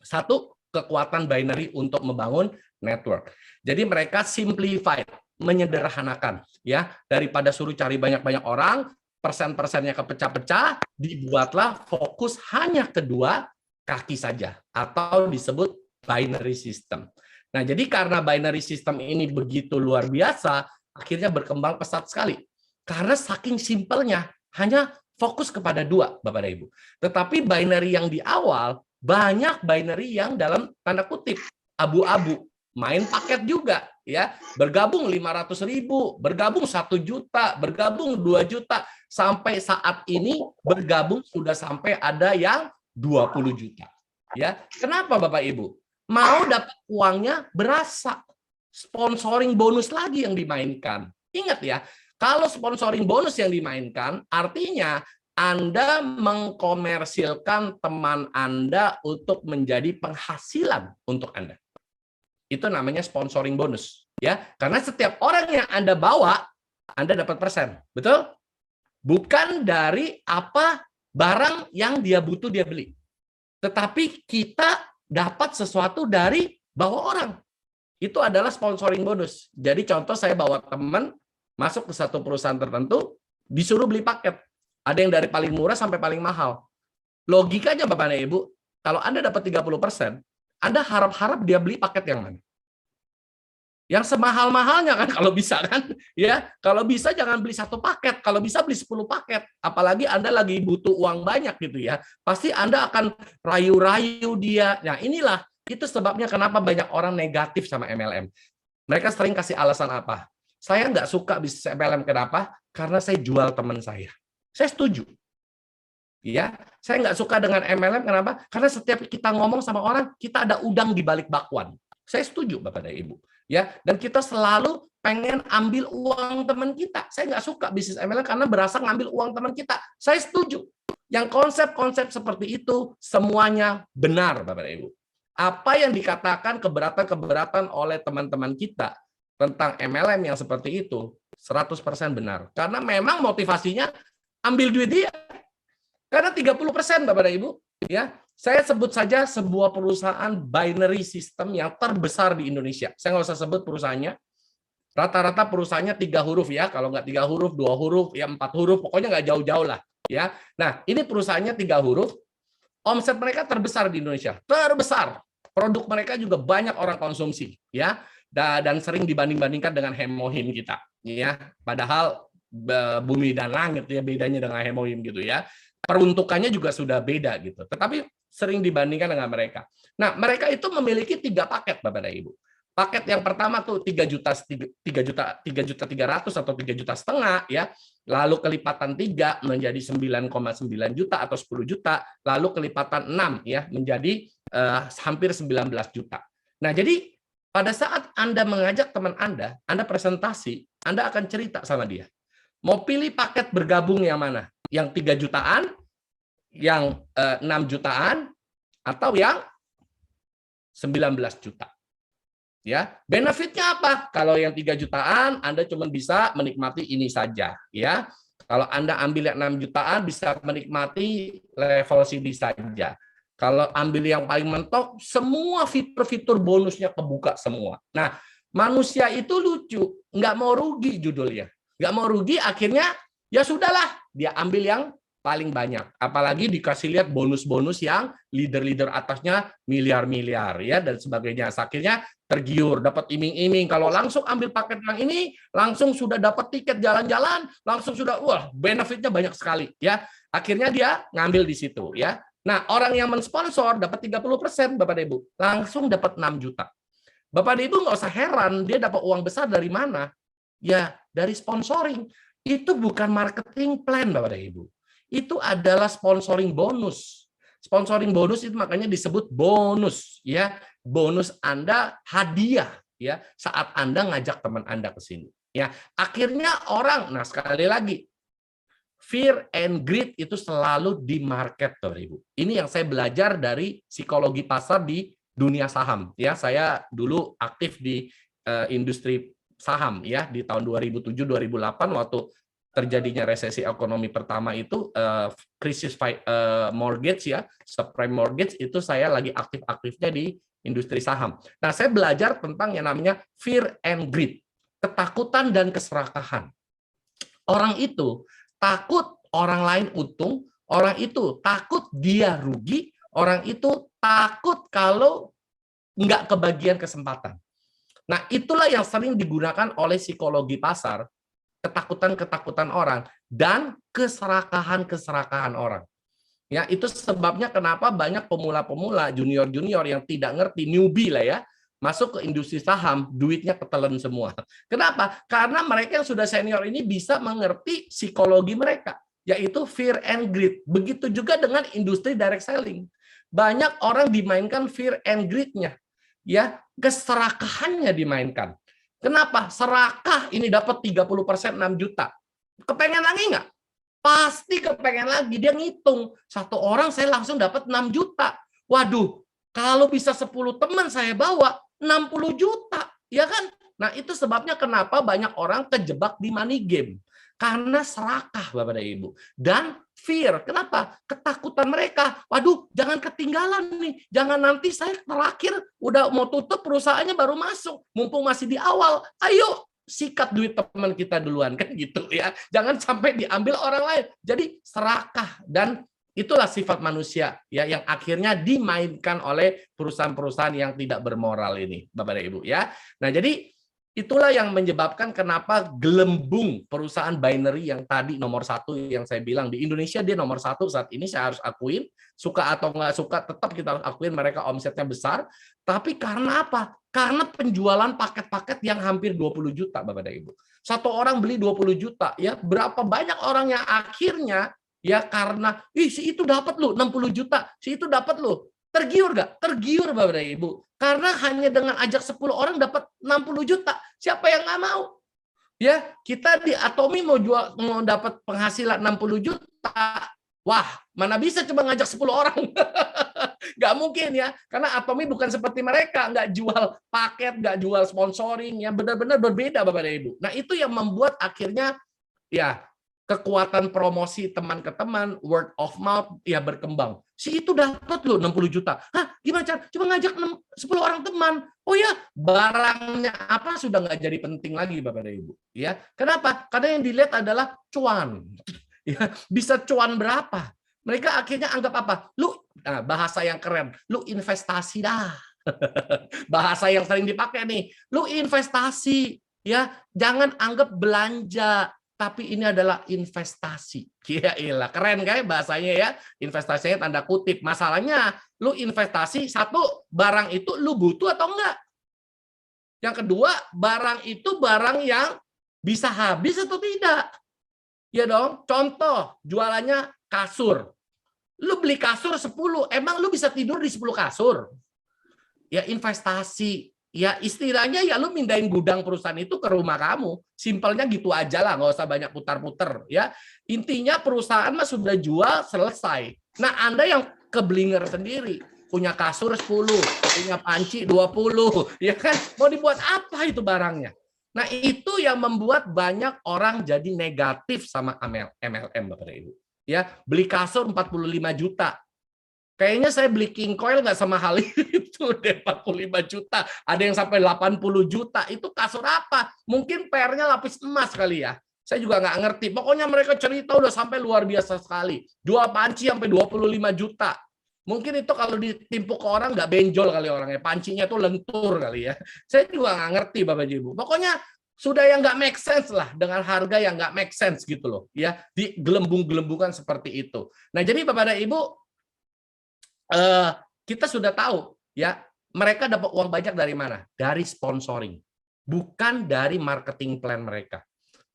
satu kekuatan binary untuk membangun network. Jadi mereka simplified, menyederhanakan ya, daripada suruh cari banyak-banyak orang, persen-persennya kepecah-pecah, dibuatlah fokus hanya kedua kaki saja atau disebut binary system. Nah, jadi karena binary system ini begitu luar biasa, akhirnya berkembang pesat sekali. Karena saking simpelnya, hanya fokus kepada 2, Bapak dan Ibu. Tetapi binary yang di awal, banyak binary yang dalam tanda kutip abu-abu. Main paket juga, ya. Bergabung 500.000, bergabung 1 juta, bergabung 2 juta. Sampai saat ini bergabung sudah sampai ada yang 20 juta. Ya, kenapa Bapak Ibu? Mau dapat uangnya berasa. Sponsoring bonus lagi yang dimainkan. Ingat ya, kalau sponsoring bonus yang dimainkan, artinya Anda mengkomersilkan teman Anda untuk menjadi penghasilan untuk Anda. Itu namanya sponsoring bonus. Ya, karena setiap orang yang Anda bawa, Anda dapat persen. Betul? Bukan dari apa barang yang dia butuh dia beli. Tetapi kita dapat sesuatu dari bawa orang. Itu adalah sponsoring bonus. Jadi contoh saya bawa teman masuk ke satu perusahaan tertentu, disuruh beli paket. Ada yang dari paling murah sampai paling mahal. Logikanya Bapak dan Ibu, kalau Anda dapat 30%, Anda harap-harap dia beli paket yang mana? Yang semahal-mahalnya kan kalau bisa kan, ya. Kalau bisa jangan beli 1 paket, kalau bisa beli 10 paket. Apalagi Anda lagi butuh uang banyak gitu ya. Pasti Anda akan rayu-rayu dia. Nah, inilah itu sebabnya kenapa banyak orang negatif sama MLM. Mereka sering kasih alasan apa? Saya nggak suka bisnis MLM, kenapa? Karena saya jual teman saya. Saya setuju. Ya, saya nggak suka dengan MLM, kenapa? Karena setiap kita ngomong sama orang, kita ada udang di balik bakwan. Saya setuju Bapak dan Ibu. Ya, dan kita selalu pengen ambil uang teman kita. Saya nggak suka bisnis MLM karena berasa ngambil uang teman kita. Saya setuju. Yang konsep-konsep seperti itu semuanya benar Bapak dan Ibu. Apa yang dikatakan keberatan-keberatan oleh teman-teman kita tentang MLM yang seperti itu 100% benar. Karena memang motivasinya ambil duit dia. Karena 30% Bapak dan Ibu, ya. Saya sebut saja sebuah perusahaan binary system yang terbesar di Indonesia. Saya nggak usah sebut perusahaannya. Rata-rata perusahaannya 3 huruf ya. Kalau nggak 3 huruf, 2 huruf, ya 4 huruf. Pokoknya nggak jauh-jauh lah. Ya. Nah, ini perusahaannya 3 huruf. Omset mereka terbesar di Indonesia. Terbesar. Produk mereka juga banyak orang konsumsi. Ya. Dan sering dibanding-bandingkan dengan Hemohim kita. Ya. Padahal bumi dan langit ya bedanya dengan Hemohim gitu ya. peruntukannya juga sudah beda gitu. Tetapi sering dibandingkan dengan mereka. Nah, mereka itu memiliki 3 paket, Bapak dan Ibu. Paket yang pertama tuh 3.300.000 atau 3,5 juta ya. Lalu kelipatan 3 menjadi 9,9 juta atau 10 juta, lalu kelipatan 6 ya menjadi hampir 19 juta. Nah, jadi pada saat Anda mengajak teman Anda presentasi, Anda akan cerita sama dia. Mau pilih paket bergabung yang mana? Yang 3 jutaan, yang 6 jutaan, atau yang 19 juta. Ya, benefitnya apa? Kalau yang 3 jutaan, Anda cuma bisa menikmati ini saja. Ya, kalau Anda ambil yang 6 jutaan, bisa menikmati level CD saja. Kalau ambil yang paling mentok, semua fitur-fitur bonusnya kebuka semua. Nah, manusia itu lucu, nggak mau rugi judulnya. Nggak mau rugi, akhirnya ya sudahlah, dia ambil yang paling banyak. Apalagi dikasih lihat bonus-bonus yang leader-leader atasnya miliar-miliar ya dan sebagainya. Akhirnya tergiur, dapat iming-iming. Kalau langsung ambil paket yang ini, langsung sudah dapat tiket jalan-jalan, langsung sudah wah, benefitnya banyak sekali ya. Akhirnya dia ngambil di situ ya. Nah, orang yang mensponsor dapat 30%, Bapak Ibu. Langsung dapat 6 juta. Bapak Ibu nggak usah heran, dia dapat uang besar dari mana? Ya, dari sponsoring. Itu bukan marketing plan, Bapak Ibu. Itu adalah sponsoring bonus. Sponsoring bonus itu makanya disebut bonus ya. Bonus Anda hadiah ya saat Anda ngajak teman Anda ke sini. Ya, akhirnya orang, nah sekali lagi fear and greed itu selalu di market, Bapak Ibu. Ini yang saya belajar dari psikologi pasar di dunia saham ya. Saya dulu aktif di industri saham ya di tahun 2007-2008 waktu terjadinya resesi ekonomi pertama itu krisis mortgage ya, subprime mortgage itu saya lagi aktif-aktifnya di industri saham. Nah, saya belajar tentang yang namanya fear and greed, ketakutan dan keserakahan. Orang itu takut orang lain untung, orang itu takut dia rugi, orang itu takut kalau nggak kebagian kesempatan. Nah, itulah yang sering digunakan oleh psikologi pasar, ketakutan-ketakutan orang dan keserakahan-keserakahan orang. Ya, itu sebabnya kenapa banyak pemula-pemula, junior-junior yang tidak ngerti, newbie lah ya, masuk ke industri saham, duitnya ketelan semua. Kenapa? Karena mereka yang sudah senior ini bisa mengerti psikologi mereka, yaitu fear and greed. Begitu juga dengan industri direct selling. Banyak orang dimainkan fear and greed-nya. Ya, keserakahannya dimainkan. Kenapa? Serakah ini dapat 30% 6 juta. Kepengen lagi nggak? Pasti kepengen lagi. Dia ngitung. Satu orang saya langsung dapat 6 juta. Waduh, kalau bisa 10 teman saya bawa, 60 juta. Ya kan? Nah, itu sebabnya kenapa banyak orang terjebak di money game. Karena serakah, Bapak dan Ibu. Dan fear. Kenapa? Ketakutan mereka. Waduh, jangan ketinggalan nih. Jangan nanti saya terakhir udah mau tutup perusahaannya baru masuk. Mumpung masih di awal. Ayo sikat duit teman kita duluan kan gitu ya. Jangan sampai diambil orang lain. Jadi serakah dan itulah sifat manusia ya yang akhirnya dimainkan oleh perusahaan-perusahaan yang tidak bermoral ini, Bapak dan Ibu ya. Nah, jadi itulah yang menyebabkan kenapa gelembung perusahaan binary yang tadi nomor 1 yang saya bilang di Indonesia dia nomor 1 saat ini, saya harus akuin, suka atau nggak suka tetap kita harus akuin mereka omsetnya besar. Tapi karena apa? Karena penjualan paket-paket yang hampir 20 juta, Bapak dan Ibu. Satu orang beli 20 juta, ya berapa banyak orang yang akhirnya ya karena si itu dapat lu 60 juta, si itu dapat lu. Tergiur nggak? Tergiur, Bapak dan Ibu. Karena hanya dengan ajak 10 orang dapat 60 juta. Siapa yang nggak mau? Ya, kita di Atomi mau dapat penghasilan 60 juta. Wah, mana bisa cuma ngajak 10 orang. Nggak mungkin ya. Karena Atomi bukan seperti mereka. Nggak jual paket, nggak jual sponsoring. Ya, benar-benar berbeda, Bapak dan Ibu. Nah, itu yang membuat akhirnya ya kekuatan promosi teman ke teman, word of mouth ya berkembang. Si itu dapat loh 60 juta. Hah, gimana cara? Cuma ngajak 10 orang teman. Oh ya, barangnya apa sudah nggak jadi penting lagi, Bapak dan Ibu. Ya, kenapa? Karena yang dilihat adalah cuan. Ya, bisa cuan berapa? Mereka akhirnya anggap apa? Lu bahasa yang keren, lu investasi dah. Bahasa yang sering dipakai nih. Lu investasi, ya. Jangan anggap belanja. tapi ini adalah investasi. Gila, keren kayak bahasanya ya. Investasinya tanda kutip. Masalahnya, lu investasi, satu, barang itu lu butuh atau enggak? Yang kedua, barang itu barang yang bisa habis atau tidak? Ya dong, contoh, jualannya kasur. Lu beli kasur 10, emang lu bisa tidur di 10 kasur? Ya investasi. Ya istilahnya ya lu mindahin gudang perusahaan itu ke rumah kamu. Simpelnya gitu aja lah, nggak usah banyak putar-putar ya. Intinya perusahaan mah sudah jual selesai. Nah, Anda yang keblinger sendiri, punya kasur 10, punya panci 20, ya kan? Mau dibuat apa itu barangnya? Nah, itu yang membuat banyak orang jadi negatif sama MLM Bapak dan Ibu. Ya, beli kasur 45 juta. Kayaknya saya beli king coil nggak sama hal itu deh, 45 juta. Ada yang sampai 80 juta. Itu kasur apa? Mungkin PR-nya lapis emas kali ya. Saya juga nggak ngerti. Pokoknya mereka cerita udah sampai luar biasa sekali. Jual panci sampai 25 juta. Mungkin itu kalau ditimpu ke orang nggak benjol kali orangnya. Pancinya tuh lentur kali ya. Saya juga nggak ngerti Bapak Ibu. Pokoknya sudah yang nggak make sense lah. Dengan harga yang nggak make sense gitu loh. Ya, digelembung-gelembungkan seperti itu. Nah jadi Bapak dan Ibu, kita sudah tahu ya, mereka dapat uang banyak dari mana? Dari sponsoring, bukan dari marketing plan mereka.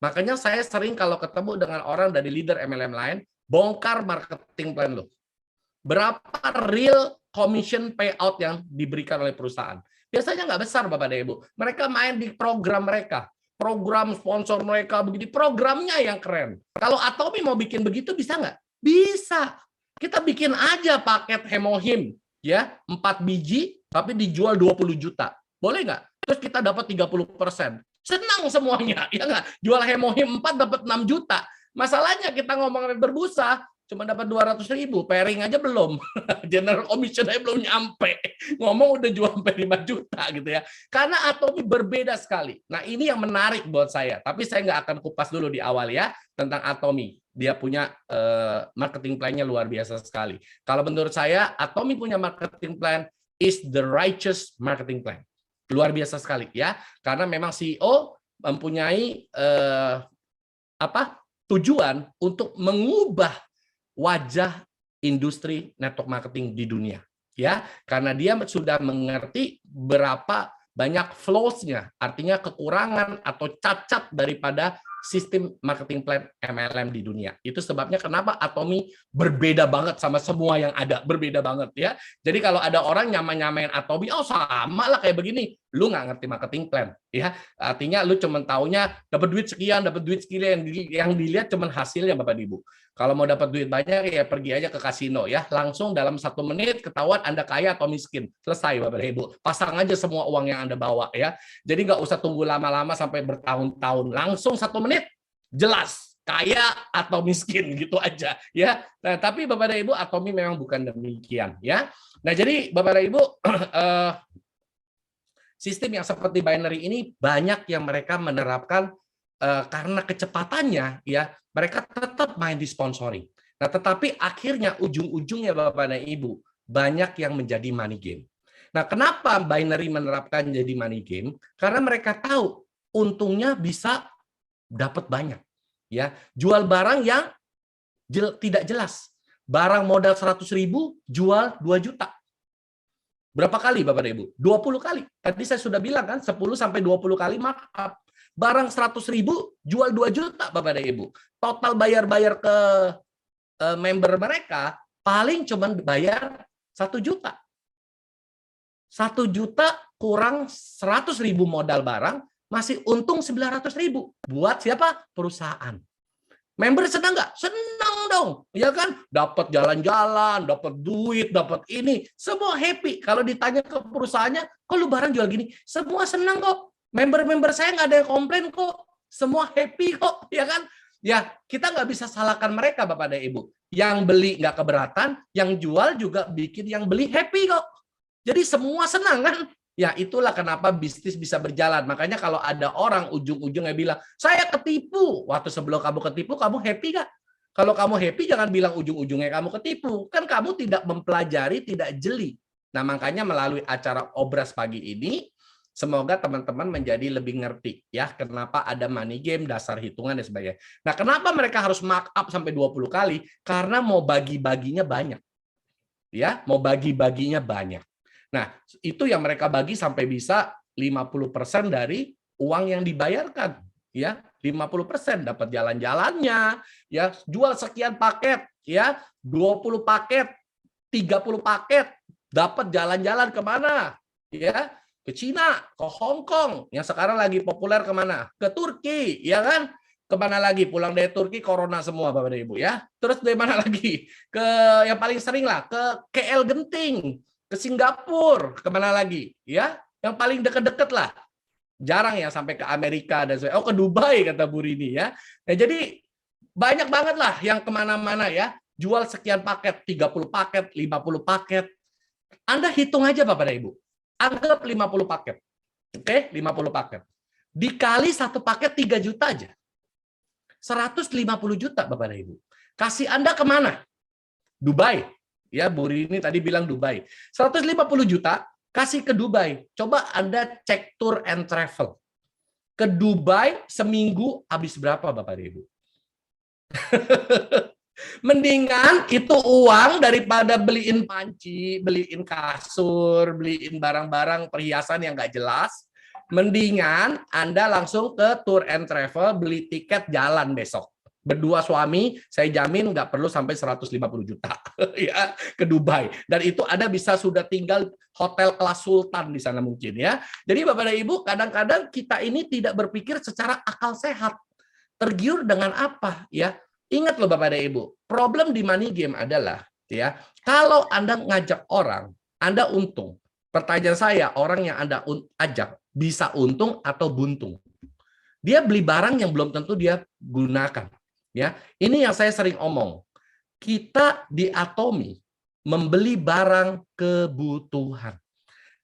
Makanya saya sering kalau ketemu dengan orang dari leader MLM lain, bongkar marketing plan lo. Berapa real commission payout yang diberikan oleh perusahaan? Biasanya nggak besar Bapak dan Ibu. Mereka main di program mereka, program sponsor mereka begini, programnya yang keren. Kalau Atomy mau bikin begitu bisa nggak? Bisa. Kita bikin aja paket Hemohim ya, 4 biji tapi dijual 20 juta. Boleh nggak? Terus kita dapat 30%. Senang semuanya, ya nggak? Jual Hemohim 4 dapat 6 juta. Masalahnya kita ngomong berbusa cuma dapat 200.000, pairing aja belum. General commission aja belum nyampe. Ngomong udah jual sampai 5 juta gitu ya. Karena Atomy berbeda sekali. Nah, ini yang menarik buat saya. Tapi saya nggak akan kupas dulu di awal ya tentang Atomy. Dia punya marketing plan-nya luar biasa sekali. Kalau menurut saya, Atomy punya marketing plan is the righteous marketing plan. Luar biasa sekali ya. Karena memang CEO mempunyai tujuan untuk mengubah wajah industri network marketing di dunia. Ya, karena dia sudah mengerti berapa banyak flaws-nya, artinya kekurangan atau cacat daripada sistem marketing plan MLM di dunia. Itu sebabnya kenapa Atomy berbeda banget sama semua yang ada, berbeda banget ya. Jadi kalau ada orang nyamain Atomy, oh sama lah kayak begini, lu nggak ngerti marketing plan ya. Artinya lu cuma taunya dapat duit sekian yang dilihat cuma hasilnya Bapak Ibu. Kalau mau dapat duit banyak ya pergi aja ke kasino ya, langsung dalam 1 menit ketahuan Anda kaya atau miskin, selesai Bapak Ibu. Pasang aja semua uang yang Anda bawa ya. Jadi nggak usah tunggu lama-lama sampai bertahun-tahun, langsung 1 menit jelas kaya atau miskin gitu aja ya. Nah tapi Bapak dan Ibu, Atomy memang bukan demikian ya. Nah jadi Bapak dan Ibu, sistem yang seperti binary ini banyak yang mereka menerapkan karena kecepatannya ya, mereka tetap main di sponsoring. Nah, tetapi akhirnya ujung-ujungnya Bapak dan Ibu banyak yang menjadi money game. Nah, kenapa binary menerapkan jadi money game? Karena mereka tahu untungnya bisa dapat banyak. Ya, jual barang yang tidak jelas. Barang modal 100.000 jual 2 juta. Berapa kali Bapak dan Ibu? 20 kali. Tadi saya sudah bilang kan 10 sampai 20 kali markup. Barang 100.000 jual 2 juta Bapak dan Ibu. Total bayar-bayar ke member mereka paling cuma bayar 1 juta. 1 juta kurang 100.000 modal barang, masih untung 900.000. Buat siapa? Perusahaan. Member senang nggak? Senang dong, ya kan? Dapat jalan-jalan, dapat duit, dapat ini, semua happy. Kalau ditanya ke perusahaannya, kok lu barang jual gini? Semua senang kok. Member-member saya nggak ada yang komplain kok, semua happy kok, ya kan? Ya kita nggak bisa salahkan mereka Bapak dan Ibu. Yang beli nggak keberatan, yang jual juga bikin yang beli happy kok. Jadi semua senang kan? Ya itulah kenapa bisnis bisa berjalan. Makanya kalau ada orang ujung-ujungnya bilang, saya ketipu. Waktu sebelum kamu ketipu, kamu happy nggak? Kalau kamu happy, jangan bilang ujung-ujungnya kamu ketipu. Kan kamu tidak mempelajari, tidak jeli. Nah makanya melalui acara Obras pagi ini, Semoga teman-teman menjadi lebih ngerti ya kenapa ada money game, dasar hitungan dan sebagainya. Nah, kenapa mereka harus markup sampai 20 kali? Karena mau bagi-baginya banyak. Ya, mau bagi-baginya banyak. Nah, itu yang mereka bagi sampai bisa 50% dari uang yang dibayarkan, ya. 50% dapat jalan-jalannya, ya, jual sekian paket, ya, 20 paket, 30 paket, dapat jalan-jalan kemana? Ya, ke Cina, ke Hong Kong, yang sekarang lagi populer kemana? Ke Turki, ya kan? Kemana lagi? Pulang dari Turki, corona semua, Bapak dan Ibu, ya. Terus dari mana lagi? Ke yang paling sering lah, ke KL Genting, ke Singapura, kemana lagi? Ya, yang paling deket-deket lah. Jarang ya sampai ke Amerika dan sebagainya. Oh, ke Dubai, kata Bu Rini, ya. Nah, jadi banyak banget lah yang kemana-mana ya. Jual sekian paket, 30 paket, 50 paket. Anda hitung aja, Bapak dan Ibu. Anggap 50 paket. Oke, 50 paket. Dikali satu paket 3 juta aja. 150 juta, Bapak dan Ibu. Kasih Anda kemana? Dubai. Ya, Bu Rini tadi bilang Dubai. 150 juta, kasih ke Dubai. Coba Anda cek tour and travel. Ke Dubai seminggu habis berapa, Bapak dan Ibu? Mendingan itu uang daripada beliin panci, beliin kasur, beliin barang-barang perhiasan yang nggak jelas. Mendingan Anda langsung ke tour and travel, beli tiket jalan besok. Berdua suami, saya jamin nggak perlu sampai 150 juta ya ke Dubai. Dan itu Anda bisa sudah tinggal hotel kelas sultan di sana mungkin ya. Jadi Bapak dan Ibu, kadang-kadang kita ini tidak berpikir secara akal sehat. Tergiur dengan apa ya? Ingat loh Bapak dan Ibu, problem di money game adalah ya, kalau Anda ngajak orang, Anda untung. Pertanyaan saya, orang yang Anda ajak bisa untung atau buntung? Dia beli barang yang belum tentu dia gunakan. Ya, ini yang saya sering omong. Kita di Atomi membeli barang kebutuhan.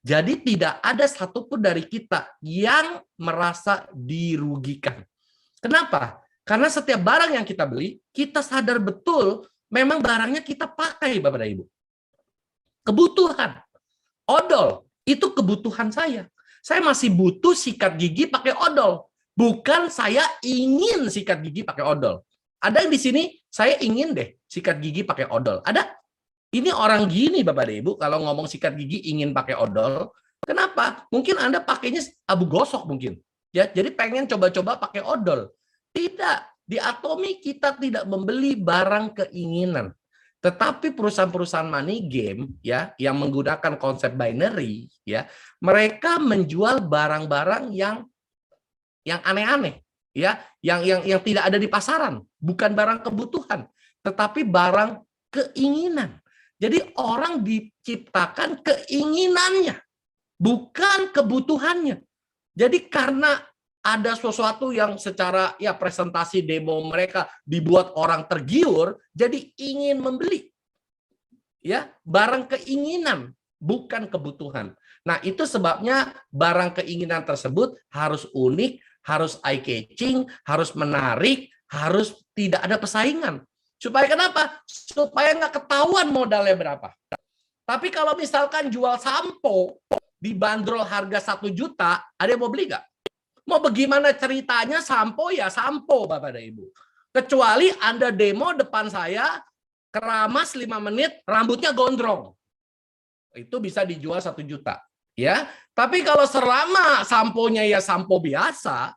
Jadi tidak ada satupun dari kita yang merasa dirugikan. Kenapa? Karena setiap barang yang kita beli, kita sadar betul memang barangnya kita pakai, Bapak dan Ibu. Kebutuhan. Odol, itu kebutuhan saya. Saya masih butuh sikat gigi pakai odol. Bukan saya ingin sikat gigi pakai odol. Ada yang di sini, saya ingin deh sikat gigi pakai odol. Ada? Ini orang gini, Bapak dan Ibu, kalau ngomong sikat gigi ingin pakai odol. Kenapa? Mungkin Anda pakainya abu gosok mungkin. Ya, jadi pengen coba-coba pakai odol. Tidak, di Atomi kita tidak membeli barang keinginan. Tetapi perusahaan-perusahaan money game ya yang menggunakan konsep binary ya, mereka menjual barang-barang yang aneh-aneh ya, yang tidak ada di pasaran, bukan barang kebutuhan, tetapi barang keinginan. Jadi orang diciptakan keinginannya, bukan kebutuhannya. Jadi karena ada sesuatu yang secara ya presentasi demo mereka dibuat orang tergiur, jadi ingin membeli. Ya, barang keinginan, bukan kebutuhan. Nah, itu sebabnya barang keinginan tersebut harus unik, harus eye-catching, harus menarik, harus tidak ada persaingan. Supaya kenapa? Supaya nggak ketahuan modalnya berapa. Tapi kalau misalkan jual sampo, dibanderol harga 1 juta, ada yang mau beli nggak? Mau bagaimana ceritanya sampo ya sampo, Bapak dan Ibu. Kecuali Anda demo depan saya, keramas 5 menit, rambutnya gondrong. Itu bisa dijual 1 juta. Ya, tapi kalau selama samponya ya sampo biasa,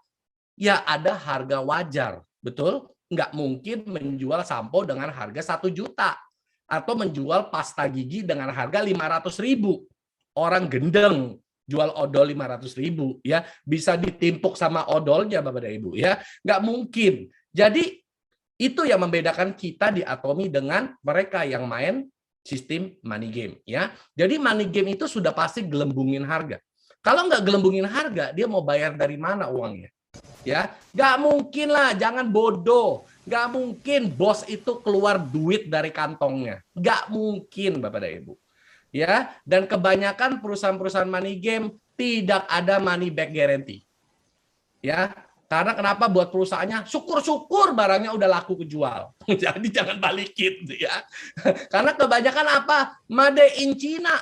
ya ada harga wajar. Betul? Nggak mungkin menjual sampo dengan harga 1 juta. Atau menjual pasta gigi dengan harga 500.000. Orang gendeng jual odol 500.000 ya, bisa ditimpuk sama odolnya Bapak dan Ibu ya, nggak mungkin. Jadi itu yang membedakan kita di Atomi dengan mereka yang main sistem money game ya. Jadi money game itu sudah pasti gelembungin harga. Kalau nggak gelembungin harga, dia mau bayar dari mana uangnya? Ya, nggak mungkin lah, jangan bodoh. Nggak mungkin bos itu keluar duit dari kantongnya. Nggak mungkin Bapak dan Ibu. Ya, dan kebanyakan perusahaan-perusahaan money game tidak ada money back guarantee. Ya, karena kenapa? Buat perusahaannya syukur-syukur barangnya udah laku kejual. Jadi jangan balikin ya. Karena kebanyakan apa? Made in China.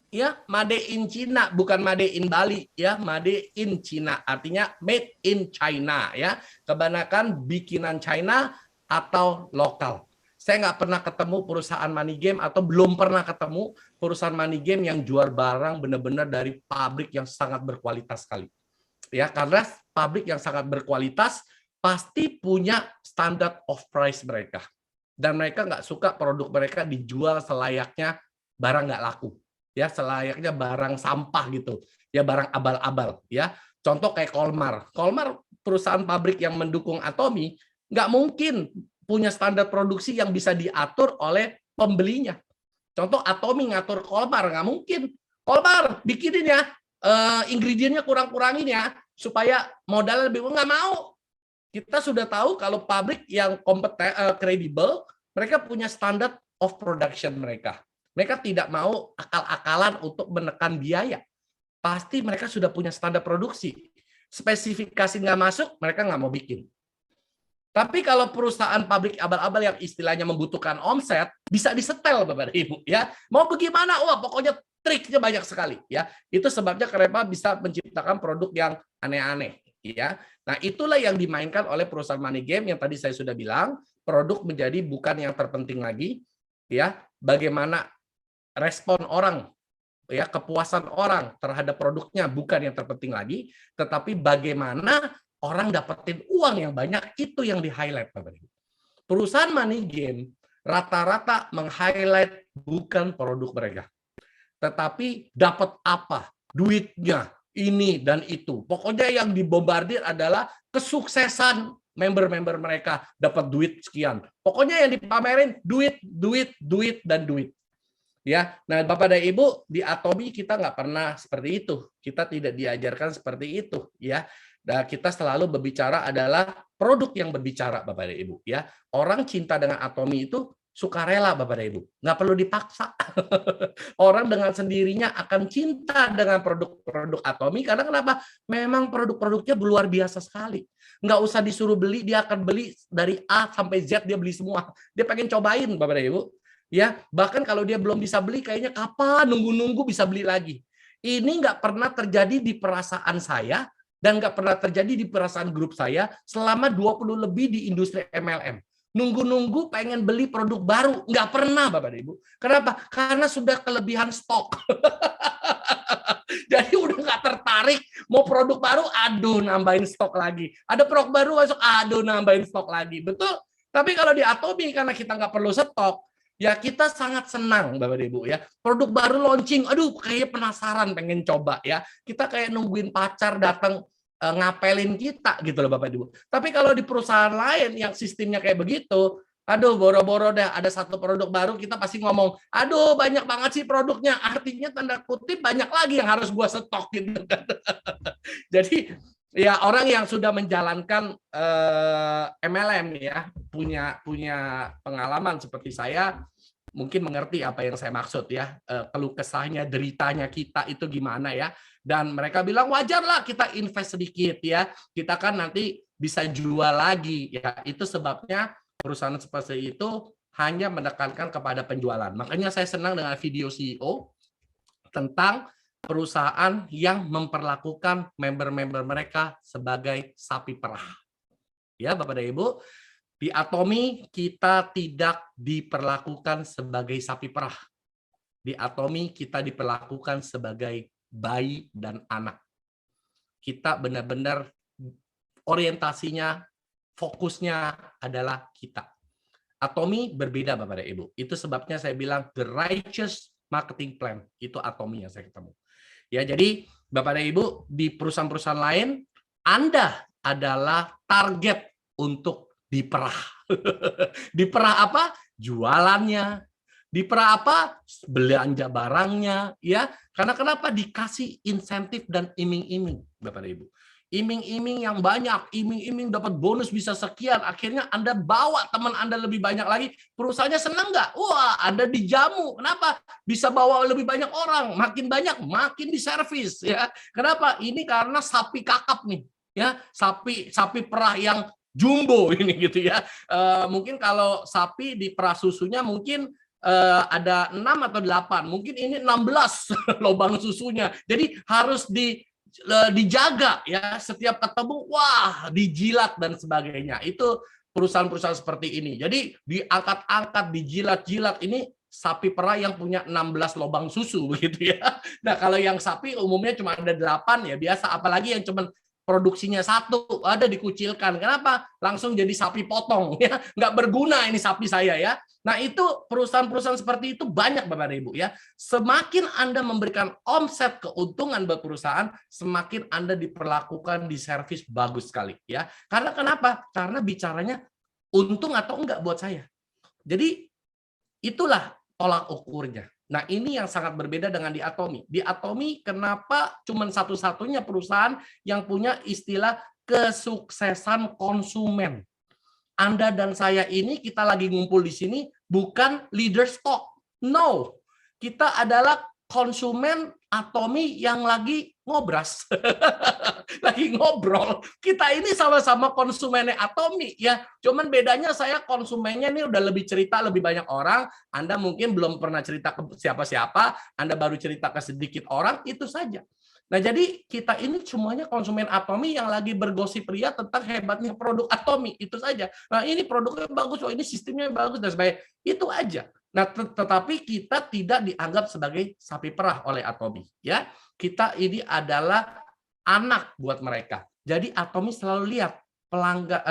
Ya, made in China, bukan made in Bali, ya, made in China, artinya made in China, ya, kebanyakan bikinan China atau lokal. Saya nggak pernah ketemu perusahaan money game atau belum pernah ketemu perusahaan money game yang jual barang benar-benar dari pabrik yang sangat berkualitas sekali. Ya, karena pabrik yang sangat berkualitas pasti punya standard of price mereka. Dan mereka nggak suka produk mereka dijual selayaknya barang nggak laku, ya selayaknya barang sampah gitu, ya barang abal-abal, ya. Contoh kayak Kolmar perusahaan pabrik yang mendukung Atomy nggak mungkin punya standar produksi yang bisa diatur oleh pembelinya. Contoh Atomy ngatur Kolmar nggak mungkin. Kolmar bikinin ya, ingredientnya kurang-kurangin ya supaya modal lebih, nggak mau. Kita sudah tahu kalau pabrik yang kompeten, kredibel, mereka punya standard of production mereka. Mereka tidak mau akal-akalan untuk menekan biaya. Pasti mereka sudah punya standar produksi. Spesifikasi nggak masuk, mereka nggak mau bikin. Tapi kalau perusahaan pabrik abal-abal yang istilahnya membutuhkan omset, bisa disetel Bapak Ibu, ya. Mau bagaimana? Wah, pokoknya triknya banyak sekali, ya. Itu sebabnya kenapa bisa menciptakan produk yang aneh-aneh, ya. Nah, itulah yang dimainkan oleh perusahaan money game yang tadi saya sudah bilang, produk menjadi bukan yang terpenting lagi, ya. Bagaimana respon orang, ya, kepuasan orang terhadap produknya bukan yang terpenting lagi, tetapi bagaimana orang dapetin uang yang banyak, itu yang di-highlight Bapak Ibu. Perusahaan money game rata-rata meng-highlight bukan produk mereka, tetapi dapat apa, duitnya, ini dan itu. Pokoknya yang dibombardir adalah kesuksesan member-member mereka dapat duit sekian. Pokoknya yang dipamerin duit, duit, duit, dan duit. Ya, nah Bapak dan Ibu, di Atomy kita nggak pernah seperti itu. Kita tidak diajarkan seperti itu, ya. Nah, kita selalu berbicara adalah produk yang berbicara, Bapak dan Ibu, ya. Orang cinta dengan Atomy itu sukarela, Bapak dan Ibu, nggak perlu dipaksa. Orang dengan sendirinya akan cinta dengan produk-produk Atomy karena kenapa? Memang produk-produknya luar biasa sekali. Nggak usah disuruh beli, dia akan beli dari A sampai Z, dia beli semua. Dia pengen cobain, Bapak dan Ibu. Ya, bahkan kalau dia belum bisa beli, kayaknya kapan nunggu-nunggu bisa beli lagi. Ini nggak pernah terjadi di perasaan saya dan nggak pernah terjadi di perasaan grup saya selama 20 lebih di industri MLM. Nunggu-nunggu pengen beli produk baru, nggak pernah Bapak Ibu. Kenapa? Karena sudah kelebihan stok. Jadi udah nggak tertarik mau produk baru, aduh nambahin stok lagi. Ada produk baru masuk, aduh nambahin stok lagi. Betul? Tapi kalau di Atomy karena kita nggak perlu stok, ya kita sangat senang Bapak Ibu ya. Produk baru launching, aduh kayak penasaran pengen coba ya. Kita kayak nungguin pacar datang ngapelin kita gitu loh Bapak Ibu. Tapi kalau di perusahaan lain yang sistemnya kayak begitu, aduh boro-boro deh ada satu produk baru kita pasti ngomong, aduh banyak banget sih produknya. Artinya tanda kutip banyak lagi yang harus gua stok gitu kan. Jadi ya orang yang sudah menjalankan MLM ya punya pengalaman seperti saya mungkin mengerti apa yang saya maksud ya, keluh kesahnya, deritanya kita itu gimana ya, dan mereka bilang wajar lah kita invest sedikit ya, kita kan nanti bisa jual lagi ya, itu sebabnya perusahaan seperti itu hanya menekankan kepada penjualan. Makanya saya senang dengan video CEO tentang perusahaan yang memperlakukan member-member mereka sebagai sapi perah. Ya, Bapak dan Ibu, di Atomy kita tidak diperlakukan sebagai sapi perah. Di Atomy kita diperlakukan sebagai bayi dan anak. Kita benar-benar orientasinya, fokusnya adalah kita. Atomy berbeda Bapak dan Ibu. Itu sebabnya saya bilang the righteous marketing plan itu Atomy yang saya ketemu. Ya, jadi Bapak dan Ibu di perusahaan-perusahaan lain Anda adalah target untuk diperah. Diperah apa? Jualannya. Diperah apa? Belanja barangnya, ya. Karena kenapa? Dikasih insentif dan iming-iming, Bapak dan Ibu. Iming-iming yang banyak, iming-iming dapat bonus bisa sekian, akhirnya Anda bawa teman Anda lebih banyak lagi, perusahaannya senang nggak? Wah, Anda dijamu, kenapa? Bisa bawa lebih banyak orang, makin banyak, makin diservis, ya. Kenapa? Ini karena sapi kakap nih, ya, sapi perah yang jumbo ini gitu ya. Mungkin kalau sapi di perah susunya mungkin ada 6 atau 8, mungkin ini 16 lubang susunya. Jadi harus dijaga ya, setiap ketemu wah dijilat dan sebagainya. Itu perusahaan-perusahaan seperti ini. Jadi diangkat-angkat, dijilat-jilat, ini sapi perah yang punya 16 lubang susu begitu ya. Nah, kalau yang sapi umumnya cuma ada 8 ya biasa, apalagi yang cuma produksinya 1 ada dikucilkan. Kenapa? Langsung jadi sapi potong ya, nggak berguna ini sapi saya ya. Nah, itu perusahaan-perusahaan seperti itu banyak Bapak dan Ibu ya. Semakin Anda memberikan omset keuntungan buat perusahaan, semakin Anda diperlakukan di servis bagus sekali ya. Karena kenapa? Karena bicaranya untung atau enggak buat saya. Jadi itulah tolak ukurnya. Nah, ini yang sangat berbeda dengan di Atomy. Di Atomy, kenapa cuma satu-satunya perusahaan yang punya istilah kesuksesan konsumen? Anda dan saya ini, kita lagi ngumpul di sini, bukan leader stock. No. Kita adalah konsumen Atomy yang lagi ngobras. Lagi ngobrol. Kita ini sama-sama konsumennya Atomy ya. Cuman bedanya saya konsumennya ini udah lebih cerita lebih banyak orang. Anda mungkin belum pernah cerita ke siapa-siapa, Anda baru cerita ke sedikit orang, itu saja. Nah, jadi kita ini semuanya konsumen Atomy yang lagi bergosip ria tentang hebatnya produk Atomy, itu saja. Nah, ini produknya bagus, oh ini sistemnya bagus dan sebagainya. Itu aja. Nah, tetapi kita tidak dianggap sebagai sapi perah oleh Atomy, ya. Kita ini adalah anak buat mereka. Jadi Atomy selalu lihat pelanggan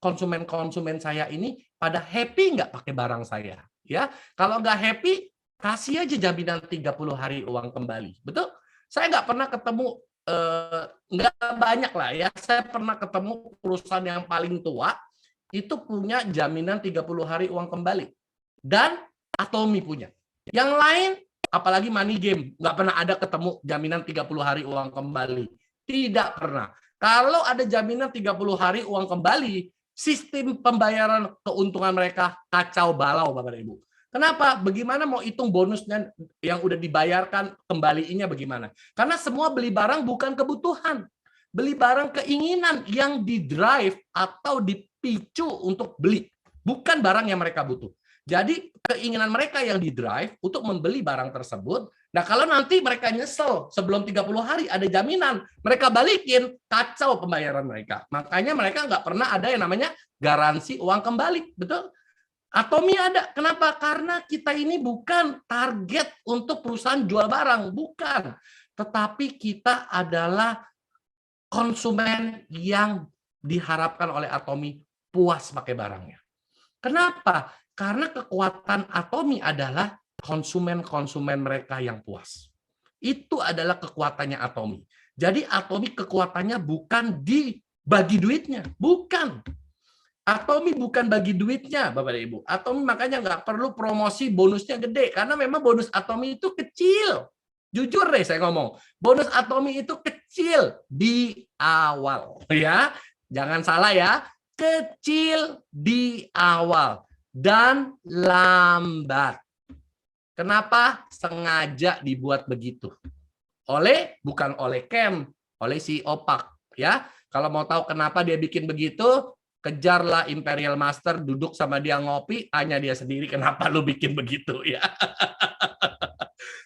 konsumen-konsumen saya ini pada happy nggak pakai barang saya, ya. Kalau nggak happy, kasih aja jaminan 30 hari uang kembali. Betul? Saya nggak pernah ketemu, nggak banyak lah ya, saya pernah ketemu perusahaan yang paling tua, itu punya jaminan 30 hari uang kembali. Dan Atomy punya. Yang lain, apalagi Money Game, nggak pernah ada ketemu jaminan 30 hari uang kembali. Tidak pernah. Kalau ada jaminan 30 hari uang kembali, sistem pembayaran keuntungan mereka kacau balau, Bapak dan Ibu. Kenapa? Bagaimana mau hitung bonusnya yang udah dibayarkan, kembaliinnya bagaimana? Karena semua beli barang bukan kebutuhan. Beli barang keinginan yang didrive atau dipicu untuk beli. Bukan barang yang mereka butuh. Jadi keinginan mereka yang didrive untuk membeli barang tersebut. Nah, kalau nanti mereka nyesel sebelum 30 hari ada jaminan, mereka balikin, kacau pembayaran mereka. Makanya mereka nggak pernah ada yang namanya garansi uang kembali. Betul? Atomy ada. Kenapa? Karena kita ini bukan target untuk perusahaan jual barang. Bukan. Tetapi kita adalah konsumen yang diharapkan oleh Atomy puas pakai barangnya. Kenapa? Karena kekuatan Atomy adalah konsumen-konsumen mereka yang puas. Itu adalah kekuatannya Atomy. Jadi Atomy kekuatannya bukan di bagi duitnya. Bukan. Atomy bukan bagi duitnya, Bapak dan Ibu. Atomy makanya nggak perlu promosi bonusnya gede. Karena memang bonus Atomy itu kecil. Jujur deh saya ngomong. Bonus Atomy itu kecil di awal. Ya, jangan salah ya. Kecil di awal. Dan lambat. Kenapa? Sengaja dibuat begitu. Bukan oleh Kem, oleh si Opak. Ya, kalau mau tahu kenapa dia bikin begitu, kejarlah Imperial Master, duduk sama dia ngopi, tanya dia sendiri kenapa lu bikin begitu ya.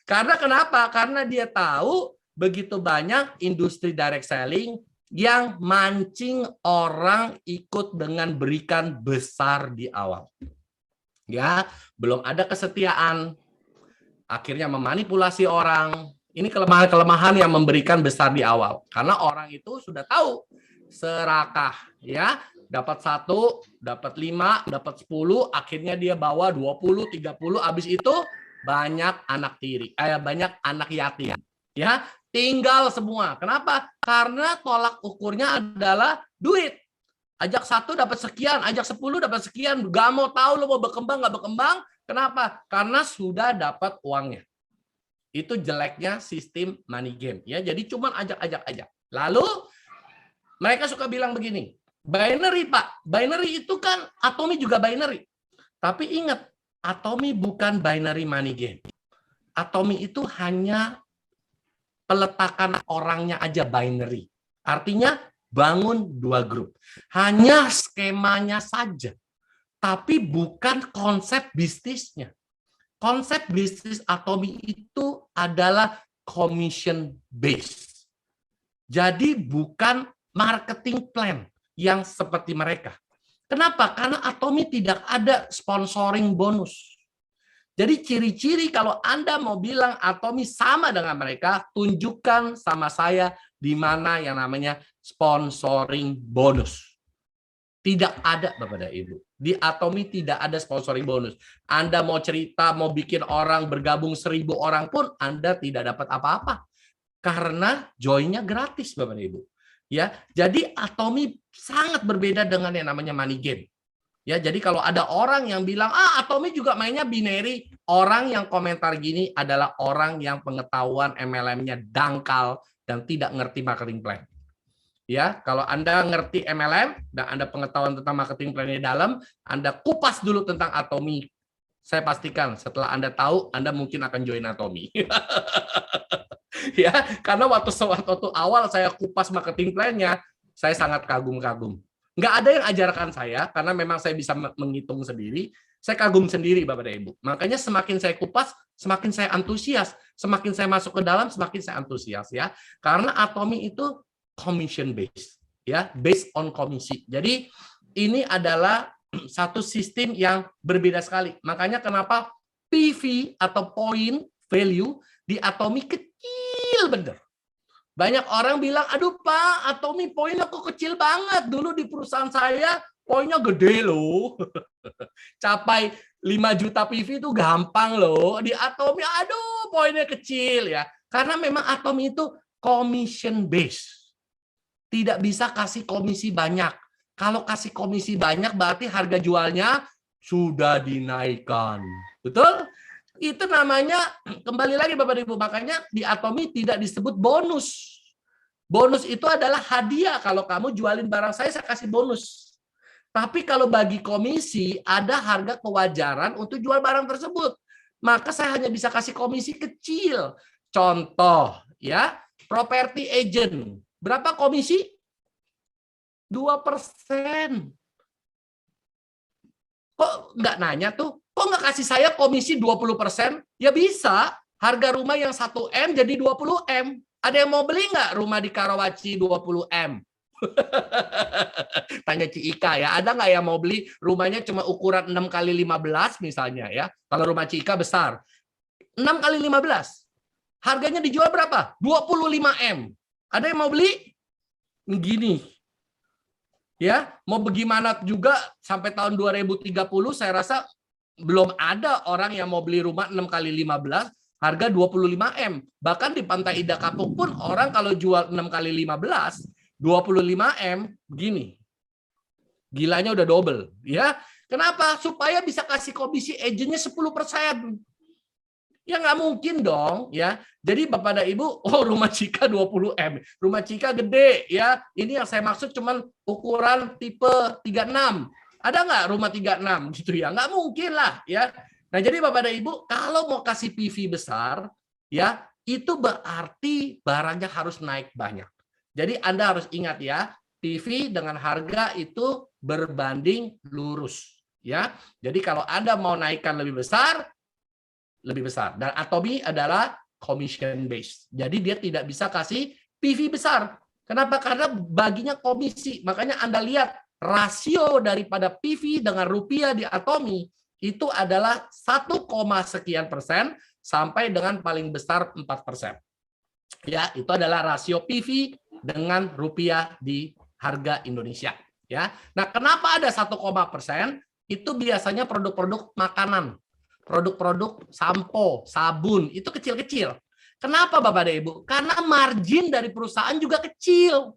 Karena kenapa? Karena dia tahu begitu banyak industri direct selling yang mancing orang ikut dengan berikan besar di awal. Ya, belum ada kesetiaan, akhirnya memanipulasi orang. Ini kelemahan-kelemahan yang memberikan besar di awal. Karena orang itu sudah tahu serakah, ya. Dapat 1, dapat 5, dapat 10, akhirnya dia bawa 20, 30, habis itu banyak anak tiri, banyak anak yatim. Ya, tinggal semua. Kenapa? Karena tolak ukurnya adalah duit. Ajak 1 dapat sekian, ajak 10 dapat sekian. Gak mau tahu lo mau berkembang nggak berkembang. Kenapa? Karena sudah dapat uangnya. Itu jeleknya sistem money game. Ya, jadi cuma ajak-ajak aja. Lalu mereka suka bilang begini, binary Pak. Binary itu kan Atomy juga binary. Tapi ingat, Atomy bukan binary money game. Atomy itu hanya peletakan orangnya aja binary. Artinya bangun 2 grup. Hanya skemanya saja. Tapi bukan konsep bisnisnya. konsep bisnis Atomi itu adalah commission based. Jadi bukan marketing plan yang seperti mereka. Kenapa? Karena Atomi tidak ada sponsoring bonus. Jadi ciri-ciri kalau Anda mau bilang Atomi sama dengan mereka, tunjukkan sama saya di mana yang namanya sponsoring bonus. Tidak ada, Bapak dan Ibu. Di Atomi tidak ada sponsoring bonus. Anda mau cerita, mau bikin orang bergabung 1.000 orang pun, Anda tidak dapat apa-apa. Karena join-nya gratis, Bapak dan Ibu. Ya, jadi Atomi sangat berbeda dengan yang namanya money game. Ya, jadi kalau ada orang yang bilang, Atomi juga mainnya binary, orang yang komentar gini adalah orang yang pengetahuan MLM-nya dangkal dan tidak ngerti marketing plan. Ya, kalau Anda ngerti MLM dan Anda pengetahuan tentang marketing plan-nya dalam, Anda kupas dulu tentang Atomi. Saya pastikan setelah Anda tahu, Anda mungkin akan join Atomi. Ya, karena waktu awal saya kupas marketing plan-nya, saya sangat kagum-kagum. Nggak ada yang ajarkan saya, karena memang saya bisa menghitung sendiri, saya kagum sendiri, Bapak dan Ibu. Makanya semakin saya kupas, semakin saya antusias. Semakin saya masuk ke dalam, semakin saya antusias. Ya, karena Atomi itu commission based, ya, based on komisi. Jadi ini adalah satu sistem yang berbeda sekali. Makanya kenapa PV atau point value di Atomi kecil bener. Banyak orang bilang, aduh Pak, Atomi poinnya kok kecil banget. Dulu di perusahaan saya poinnya gede loh. Capai 5 juta PV itu gampang loh. Di Atomi, aduh poinnya kecil ya. Karena memang Atomi itu commission based. Tidak bisa kasih komisi banyak. Kalau kasih komisi banyak berarti harga jualnya sudah dinaikkan. Betul? Itu namanya, kembali lagi Bapak Ibu, makanya di Atomi tidak disebut bonus. Bonus itu adalah hadiah. Kalau kamu jualin barang saya kasih bonus. Tapi kalau bagi komisi, ada harga kewajaran untuk jual barang tersebut. Maka saya hanya bisa kasih komisi kecil. Contoh, ya, property agent. Berapa komisi? 2%. Kok nggak nanya tuh? Kok nggak kasih saya komisi 20%? Ya bisa. Harga rumah yang 1M jadi 20M. Ada yang mau beli nggak rumah di Karawaci 20M? Tanya Ci Ika ya. Ada nggak yang mau beli rumahnya cuma ukuran 6 kali 15 misalnya ya. Kalau rumah Ci Ika besar. 6 kali 15. Harganya dijual berapa? 25M. Ada yang mau beli? Gini. Ya, mau bagaimana juga sampai tahun 2030 saya rasa belum ada orang yang mau beli rumah 6 kali 15 harga 25M. Bahkan di Pantai Indah Kapuk pun orang kalau jual 6 kali 15 25M begini. Gilanya udah double, ya. Kenapa? Supaya bisa kasih komisi agentnya 10%. Ya nggak mungkin dong, ya. Jadi Bapak dan Ibu, rumah Cika 20M. Rumah Cika gede, ya. Ini yang saya maksud cuman ukuran tipe 36. Ada nggak rumah 36 gitu ya? Nggak mungkin lah, ya. Nah, jadi Bapak dan Ibu, kalau mau kasih PV besar, ya, itu berarti barangnya harus naik banyak. Jadi Anda harus ingat ya, PV dengan harga itu berbanding lurus, ya. Jadi kalau Anda mau naikkan lebih besar. Dan Atomi adalah commission based. Jadi dia tidak bisa kasih PV besar. Kenapa? Karena baginya komisi. Makanya Anda lihat rasio daripada PV dengan rupiah di Atomi itu adalah 1, sekian persen sampai dengan paling besar 4%. Ya, itu adalah rasio PV dengan rupiah di harga Indonesia. Ya. Nah, kenapa ada 1%? Itu biasanya produk-produk makanan. Produk-produk sampo, sabun, itu kecil-kecil. Kenapa Bapak dan Ibu? Karena margin dari perusahaan juga kecil.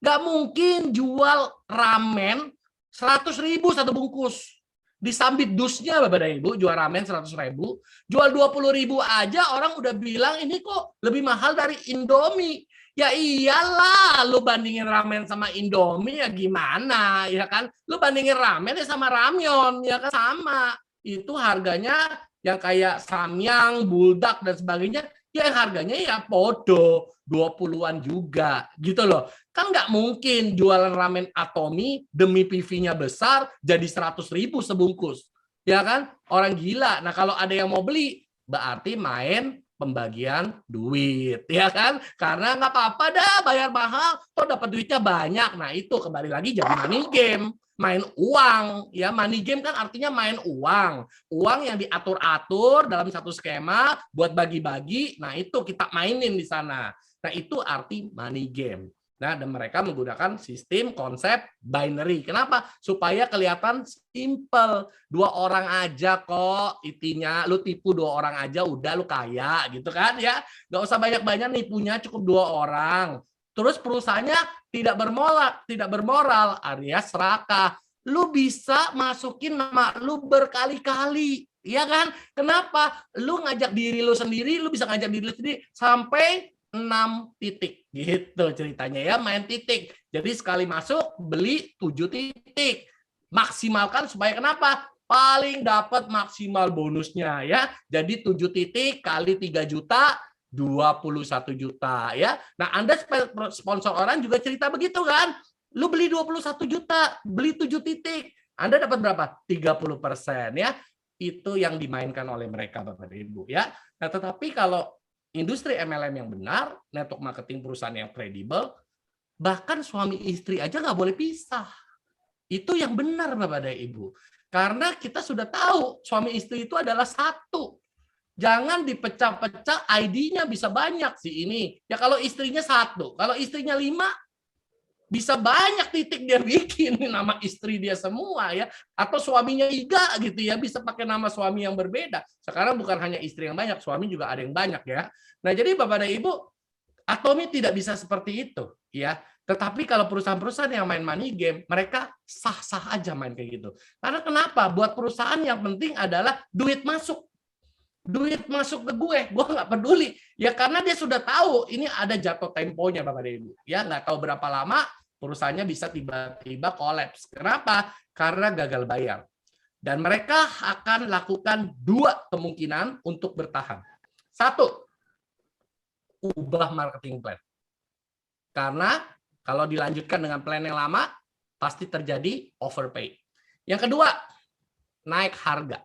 Nggak mungkin jual ramen 100.000 satu bungkus. Disambit dusnya Bapak dan Ibu, jual ramen 100.000. Jual 20.000 aja orang udah bilang ini kok lebih mahal dari Indomie. Ya iyalah, lu bandingin ramen sama Indomie ya gimana, ya kan? Lu bandingin ramen ya sama ramyeon, ya kan sama. Itu harganya yang kayak samyang, buldak dan sebagainya, ya harganya ya podo 20-an juga gitu loh. Kan nggak mungkin jualan ramen Atomi demi PV-nya besar jadi 100.000 sebungkus. ya kan? Orang gila. Nah, kalau ada yang mau beli, berarti main pembagian duit, ya kan? Karena nggak apa-apa dah bayar mahal, toh dapat duitnya banyak. Nah, itu kembali lagi jadi money game. Main uang, ya money game kan artinya main uang. Uang yang diatur-atur dalam satu skema buat bagi-bagi. Nah, itu kita mainin di sana. Nah, itu arti money game. Nah, dan mereka menggunakan sistem konsep binary. Kenapa? Supaya kelihatan simple. 2 orang aja kok intinya. Lu tipu 2 orang aja udah lu kaya gitu kan ya. Nggak usah banyak-banyak nipunya, cukup 2 orang. Terus perusahaannya tidak bermoral alias serakah. Lu bisa masukin nama lu berkali-kali. Iya kan? Kenapa? Lu ngajak diri lu sendiri, lu bisa ngajak diri lu sendiri sampai 6 titik gitu ceritanya ya, main titik. Jadi sekali masuk beli 7 titik. Maksimalkan supaya kenapa? Paling dapat maksimal bonusnya ya. Jadi 7 titik kali 3 juta 21 juta ya. Nah, Anda sponsor orang juga cerita begitu kan? Lu beli 21 juta, beli 7 titik. Anda dapat berapa? 30% ya. Itu yang dimainkan oleh mereka Bapak dan Ibu ya. Nah, tetapi kalau industri MLM yang benar, network marketing perusahaan yang kredibel, bahkan suami istri aja nggak boleh pisah. Itu yang benar Bapak dan Ibu. Karena kita sudah tahu suami istri itu adalah satu. Jangan dipecah-pecah, ID-nya bisa banyak sih ini. Ya kalau istrinya 1, kalau istrinya 5, bisa banyak titik dia bikin nama istri dia semua ya. Atau suaminya 3 gitu ya, bisa pakai nama suami yang berbeda. Sekarang bukan hanya istri yang banyak, suami juga ada yang banyak ya. Nah jadi Bapak dan Ibu, Atomi tidak bisa seperti itu ya. Tetapi kalau perusahaan-perusahaan yang main money game, mereka sah-sah aja main kayak gitu. Karena kenapa? Buat perusahaan yang penting adalah duit masuk. Duit masuk ke gue nggak peduli. Ya karena dia sudah tahu ini ada jatuh temponya Bapak dan Ibu. Ya nggak tahu berapa lama perusahaannya bisa tiba-tiba kolaps. Kenapa? Karena gagal bayar. Dan mereka akan lakukan 2 kemungkinan untuk bertahan. 1, ubah marketing plan. Karena kalau dilanjutkan dengan plan yang lama, pasti terjadi overpay. Yang kedua, naik harga.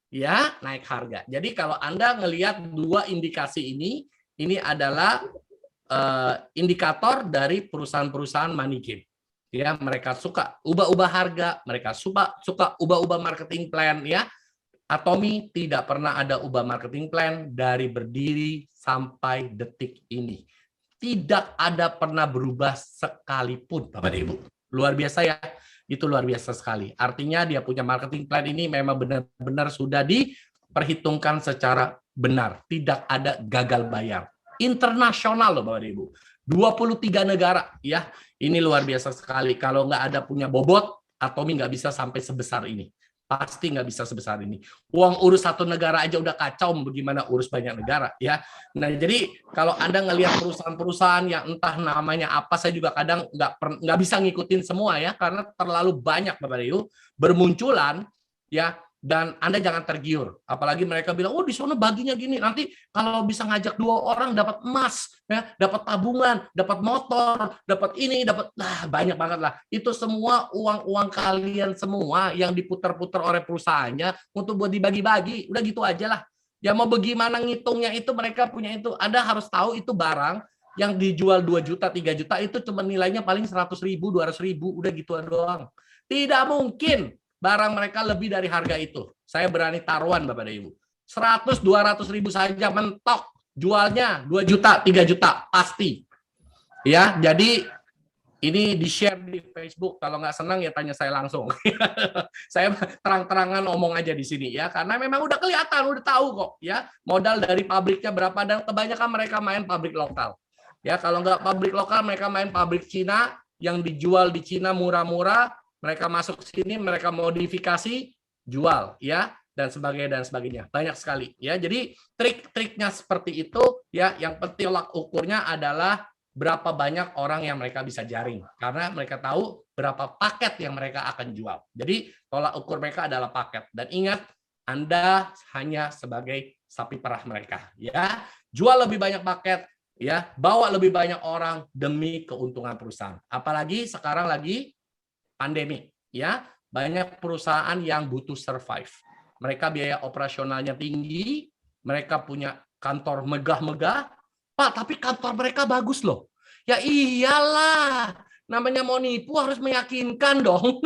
Ya, naik harga. Jadi kalau Anda ngelihat 2 indikasi ini adalah indikator dari perusahaan-perusahaan money game. Ya, mereka suka ubah-ubah harga, mereka suka ubah-ubah marketing plan ya. Atomi tidak pernah ada ubah marketing plan dari berdiri sampai detik ini. Tidak ada pernah berubah sekalipun, Bapak dan Ibu. Luar biasa ya. Itu luar biasa sekali. Artinya dia punya marketing plan ini memang benar-benar sudah diperhitungkan secara benar. Tidak ada gagal bayar. Internasional loh Bapak Ibu. 23 negara ya. Ini luar biasa sekali. Kalau nggak ada punya bobot, Atomi nggak bisa sampai sebesar ini. Pasti nggak bisa sebesar ini. Uang urus 1 negara aja udah kacau, bagaimana urus banyak negara ya. Nah jadi kalau Anda ngelihat perusahaan-perusahaan yang entah namanya apa, saya juga kadang nggak bisa ngikutin semua ya, karena terlalu banyak Bapak Ibu bermunculan ya. Dan Anda jangan tergiur, apalagi mereka bilang, oh di sana baginya gini, nanti kalau bisa ngajak 2 orang dapat emas, ya, dapat tabungan, dapat motor, dapat ini, dapat banyak banget lah. Itu semua uang-uang kalian semua yang diputar-putar oleh perusahaannya untuk buat dibagi-bagi, udah gitu aja lah. Ya mau bagaimana ngitungnya itu mereka punya itu. Anda harus tahu itu barang yang dijual 2 juta, 3 juta itu cuma nilainya paling 100.000, 200.000, udah gitu doang. Tidak mungkin barang mereka lebih dari harga itu. Saya berani taruhan Bapak dan Ibu. 100-200.000 saja mentok jualnya 2 juta, 3 juta pasti. Ya, jadi ini di-share di Facebook. Kalau nggak senang ya tanya saya langsung. Saya terang-terangan ngomong aja di sini ya, karena memang udah kelihatan, udah tahu kok ya. Modal dari pabriknya berapa, dan kebanyakan mereka main pabrik lokal. Ya, kalau nggak pabrik lokal mereka main pabrik Cina yang dijual di Cina murah-murah. Mereka masuk sini, mereka modifikasi, jual, ya, dan sebagainya. Banyak sekali, ya. Jadi trik-triknya seperti itu, ya. Yang penting tolak ukurnya adalah berapa banyak orang yang mereka bisa jaring, karena mereka tahu berapa paket yang mereka akan jual. Jadi tolak ukur mereka adalah paket. Dan ingat, Anda hanya sebagai sapi perah mereka, ya. Jual lebih banyak paket, ya. Bawa lebih banyak orang demi keuntungan perusahaan. Apalagi sekarang lagi pandemi, ya, banyak perusahaan yang butuh survive. Mereka biaya operasionalnya tinggi, mereka punya kantor megah-megah, Pak, tapi kantor mereka bagus loh. Ya iyalah, namanya mau nipu harus meyakinkan dong.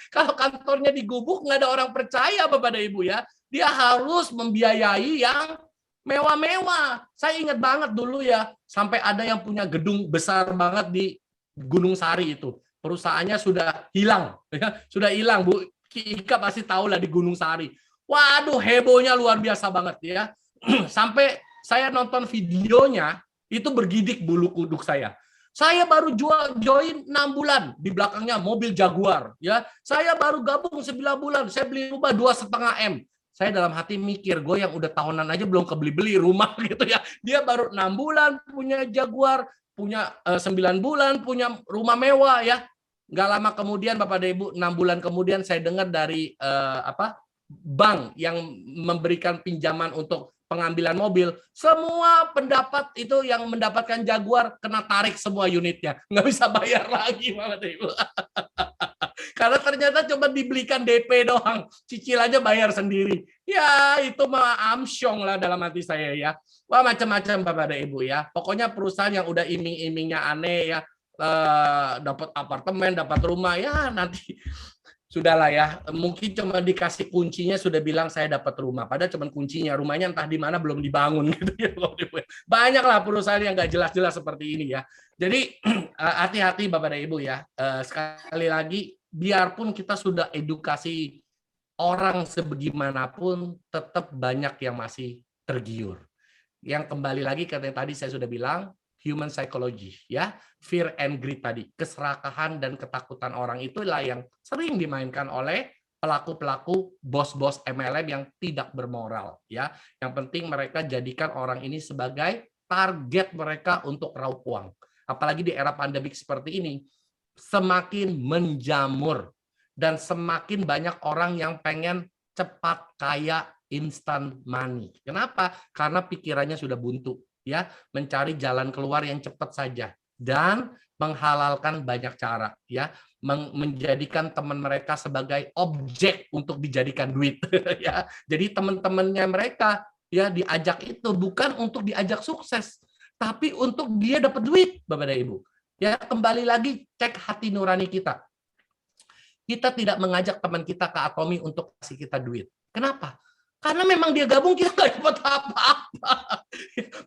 Kalau kantornya digubuk, nggak ada orang percaya, Bapak dan Ibu ya. Dia harus membiayai yang mewah-mewah. Saya ingat banget dulu ya, sampai ada yang punya gedung besar banget di Gunung Sari itu. Perusahaannya sudah hilang, ya. Sudah hilang, Bu. Ki Ika pasti tahu lah di Gunung Sari. Waduh, hebohnya luar biasa banget ya. Sampai saya nonton videonya, itu bergidik bulu kuduk saya. Saya baru join 6 bulan, di belakangnya mobil Jaguar. Ya, saya baru gabung 9 bulan, saya beli rumah 2,5 M. Saya dalam hati mikir, gue yang udah tahunan aja belum kebeli-beli rumah gitu ya. Dia baru 6 bulan punya Jaguar, punya 9 bulan punya rumah mewah ya. Nggak lama kemudian, Bapak dan Ibu, 6 bulan kemudian saya dengar dari bank yang memberikan pinjaman untuk pengambilan mobil, semua pendapat itu yang mendapatkan Jaguar kena tarik semua unitnya, nggak bisa bayar lagi, Bapak dan Ibu. Karena ternyata cuma dibelikan DP doang, cicilannya bayar sendiri. Ya itu mah amsyong lah dalam hati saya ya. Wah macam-macam Bapak dan Ibu ya. Pokoknya perusahaan yang udah iming-imingnya aneh ya, dapat apartemen, dapat rumah ya nanti. Sudahlah ya, mungkin cuma dikasih kuncinya sudah bilang saya dapat rumah. Padahal cuma kuncinya, rumahnya entah di mana belum dibangun gitu ya. Banyaklah perusahaan yang nggak jelas-jelas seperti ini ya. Jadi hati-hati Bapak dan Ibu ya. Sekali lagi, biarpun kita sudah edukasi orang sebagaimanapun, tetap banyak yang masih tergiur. Yang kembali lagi ke tadi saya sudah bilang, human psychology ya, fear and greed tadi, keserakahan dan ketakutan orang itulah yang sering dimainkan oleh pelaku-pelaku bos-bos MLM yang tidak bermoral ya. Yang penting mereka jadikan orang ini sebagai target mereka untuk raup uang. Apalagi di era pandemik seperti ini, semakin menjamur dan semakin banyak orang yang pengen cepat kaya, instant money. Kenapa? Karena pikirannya sudah buntu. Ya, mencari jalan keluar yang cepat saja dan menghalalkan banyak cara ya, menjadikan teman mereka sebagai objek untuk dijadikan duit ya. Jadi teman-temannya mereka ya diajak itu bukan untuk diajak sukses, tapi untuk dia dapat duit, Bapak dan Ibu. Ya, kembali lagi cek hati nurani kita. Kita tidak mengajak teman kita ke Atomi untuk kasih kita duit. Kenapa? Karena memang dia gabung, kita nggak dapat apa-apa.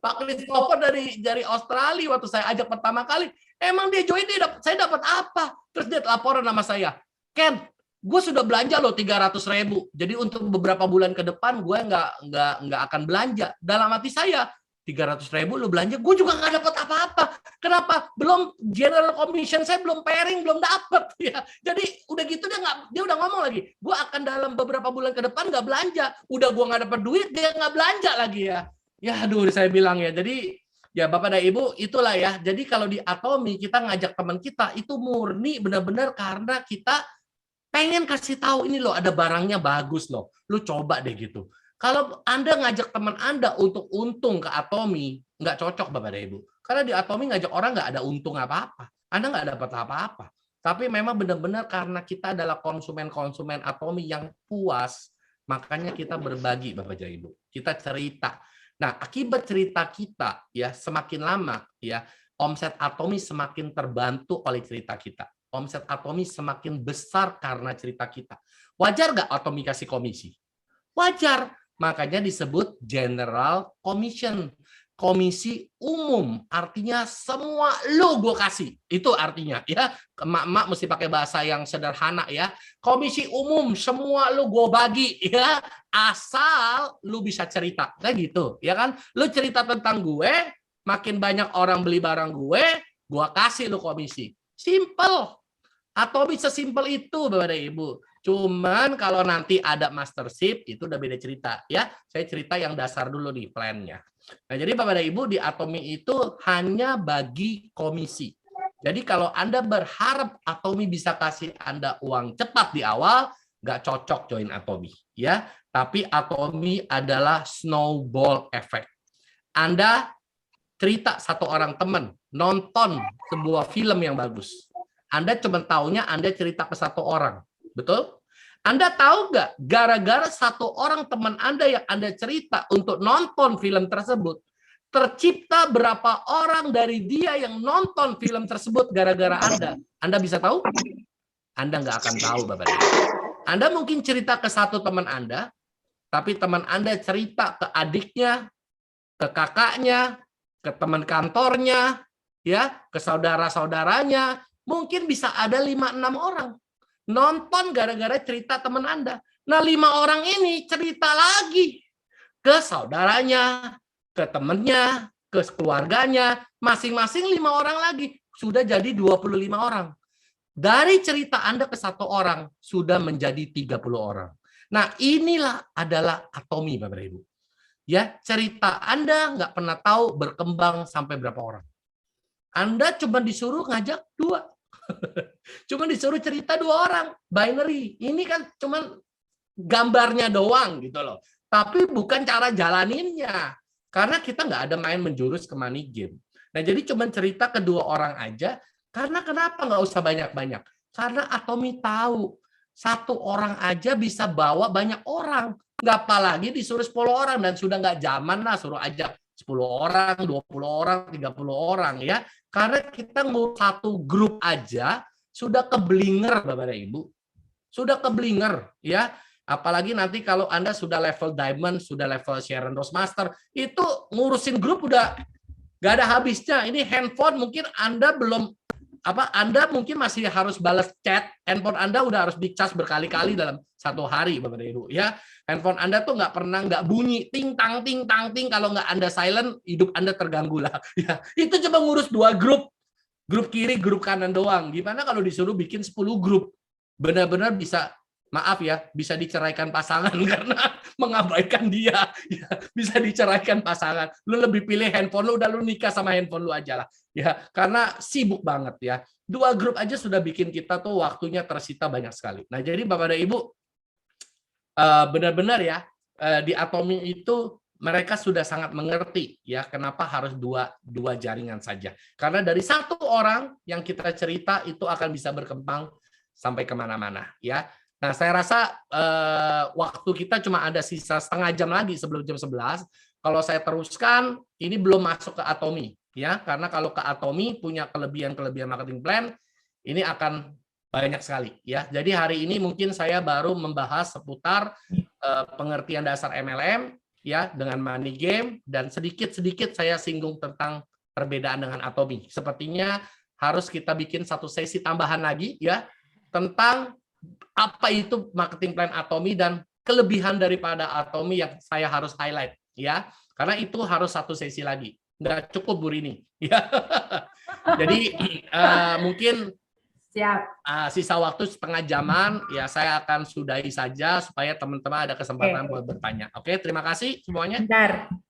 Pak Christopher dari Australia waktu saya ajak pertama kali, emang dia join, saya dapat apa? Terus dia laporan sama saya, Ken, gue sudah belanja loh 300.000. Jadi untuk beberapa bulan ke depan gue nggak akan belanja. Dalam hati saya, 300.000 lu belanja, gue juga nggak dapat apa-apa. Kenapa? Belum general commission saya belum pairing, belum dapat ya. Jadi udah gitu dia udah ngomong lagi, gue akan dalam beberapa bulan ke depan nggak belanja. Udah gue nggak dapat duit, dia nggak belanja lagi ya. Ya aduh, saya bilang ya. Jadi ya Bapak dan Ibu itulah ya. Jadi kalau di Atomi kita ngajak teman kita itu murni benar-benar karena kita pengen kasih tahu ini loh ada barangnya bagus loh. Lu coba deh gitu. Kalau Anda ngajak teman Anda untuk untung ke Atomi, nggak cocok Bapak dan Ibu. Karena di Atomi ngajak orang nggak ada untung apa-apa. Anda nggak dapat apa-apa. Tapi memang benar-benar karena kita adalah konsumen-konsumen Atomi yang puas, makanya kita berbagi Bapak dan Ibu. Kita cerita. Nah, akibat cerita kita ya semakin lama ya, omset Atomi semakin terbantu oleh cerita kita. Omset Atomi semakin besar karena cerita kita. Wajar nggak Atomi kasih komisi? Wajar. Makanya disebut general commission. Komisi umum. Artinya semua lu gue kasih. Itu artinya. Ya, emak-emak mesti pakai bahasa yang sederhana ya. Komisi umum. Semua lu gue bagi. Ya, asal lu bisa cerita. Kayak gitu. Ya kan? Lu cerita tentang gue. Makin banyak orang beli barang gue kasih lu komisi. Simple. Atau bisa simpel itu Bapak dan Ibu. Cuman kalau nanti ada mastership itu udah beda cerita ya. Saya cerita yang dasar dulu nih plannya. Nah, jadi Bapak dan Ibu di Atomi itu hanya bagi komisi. Jadi kalau Anda berharap Atomi bisa kasih Anda uang cepat di awal, nggak cocok join Atomi ya. Tapi Atomi adalah snowball effect. Anda cerita satu orang teman nonton sebuah film yang bagus. Anda cuma taunya Anda cerita ke satu orang. Betul? Anda tahu nggak, gara-gara satu orang teman Anda yang Anda cerita untuk nonton film tersebut, tercipta berapa orang dari dia yang nonton film tersebut gara-gara Anda? Anda bisa tahu? Anda nggak akan tahu, Bapak Ibu. Anda mungkin cerita ke satu teman Anda, tapi teman Anda cerita ke adiknya, ke kakaknya, ke teman kantornya, ya, ke saudara-saudaranya, mungkin bisa ada 5-6 orang nonton gara-gara cerita teman Anda. Nah, 5 orang ini cerita lagi ke saudaranya, ke temannya, ke keluarganya, masing-masing 5 orang lagi. Sudah jadi 25 orang. Dari cerita Anda ke satu orang, sudah menjadi 30 orang. Nah, inilah adalah atomi, Bapak Ibu. Ya, cerita Anda nggak pernah tahu berkembang sampai berapa orang. Anda cuma disuruh ngajak 2. Cuma disuruh cerita 2 orang, binary. Ini kan cuma gambarnya doang gitu loh. Tapi bukan cara jalaninnya. Karena kita nggak ada main menjurus ke money game. Nah, jadi cuma cerita ke 2 orang aja. Karena kenapa nggak usah banyak-banyak? Karena Atomi tahu, 1 orang aja bisa bawa banyak orang. Nggak apalagi disuruh 10 orang. Dan sudah nggak zaman lah suruh ajak 10 orang, 20 orang, 30 orang ya. Karena kita ngurus satu grup aja sudah keblinger, Bapak dan Ibu. Sudah keblinger ya. Apalagi nanti kalau Anda sudah level diamond, sudah level Sharon Rose Master, itu ngurusin grup udah nggak ada habisnya. Ini handphone mungkin Anda belum Anda mungkin masih harus balas chat, handphone Anda udah harus dicas berkali-kali dalam 1 hari, Bapak dan Ibu ya. Handphone Anda tuh nggak pernah nggak bunyi ting tang ting tang ting, kalau nggak Anda silent, hidup Anda terganggu lah ya. Itu cuma ngurus 2 grup kiri, grup kanan doang. Gimana kalau disuruh bikin 10 grup? Benar-benar bisa, maaf ya, bisa diceraikan pasangan karena mengabaikan dia. Ya, bisa diceraikan pasangan. Lu lebih pilih handphone lu, udah lu nikah sama handphone lu aja lah. Ya, karena sibuk banget ya. 2 grup aja sudah bikin kita tuh waktunya tersita banyak sekali. Nah, jadi Bapak dan Ibu, benar-benar ya, di Atomi itu mereka sudah sangat mengerti ya kenapa harus dua jaringan saja. Karena dari 1 orang yang kita cerita itu akan bisa berkembang sampai kemana-mana ya. Nah, saya rasa waktu kita cuma ada sisa setengah jam lagi sebelum jam 11. Kalau saya teruskan, ini belum masuk ke Atomi ya, karena kalau ke Atomi punya kelebihan-kelebihan marketing plan, ini akan banyak sekali ya. Jadi hari ini mungkin saya baru membahas seputar pengertian dasar MLM ya dengan money game, dan sedikit-sedikit saya singgung tentang perbedaan dengan Atomi. Sepertinya harus kita bikin 1 sesi tambahan lagi ya tentang apa itu marketing plan Atomi dan kelebihan daripada Atomi yang saya harus highlight ya. Karena itu harus 1 sesi lagi. Nggak cukup Bu Rini ya. Jadi mungkin Siap. Sisa waktu setengah jaman ya, saya akan sudahi saja supaya teman-teman ada kesempatan buat bertanya. Oke, terima kasih semuanya.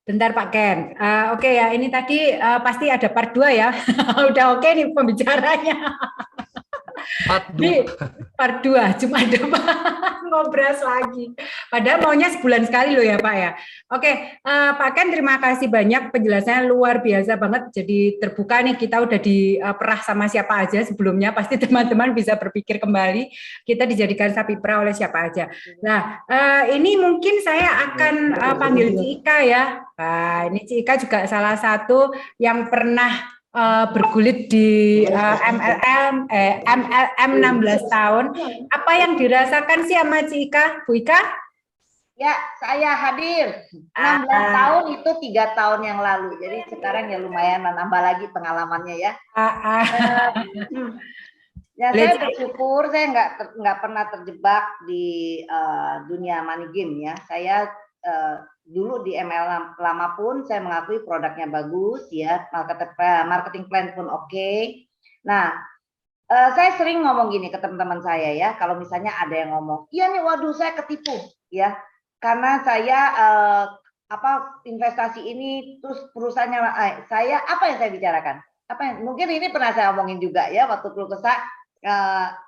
Bentar Pak Ken. Oke ya, ini tadi pasti ada part 2 ya. Udah oke nih pembicaranya. Part 2 cuma ada ngobras lagi. Padahal maunya sebulan sekali loh ya Pak ya. Oke, Pak Ken terima kasih banyak, penjelasannya luar biasa banget. Jadi terbuka nih, kita udah diperah sama siapa aja sebelumnya. Pasti teman-teman bisa berpikir kembali kita dijadikan sapi perah oleh siapa aja. Nah, ini mungkin saya akan panggil Cika ya. Nah, ini Cika juga salah satu yang pernah bergulit di MLM 16 tahun. Apa yang dirasakan sih sama Cika, Bu Ika? Ya, saya hadir 16 tahun itu 3 tahun yang lalu. Jadi sekarang ya lumayan menambah lagi pengalamannya ya. Ya, saya bersyukur saya nggak pernah terjebak di dunia money game ya. Saya dulu di ML lama pun saya mengakui produknya bagus ya, marketing plan pun oke. Nah, saya sering ngomong gini ke teman-teman saya ya, kalau misalnya ada yang ngomong, iya nih waduh saya ketipu ya, karena saya investasi ini terus perusahaannya saya apa yang saya bicarakan? Mungkin ini pernah saya omongin juga ya waktu keluh kesah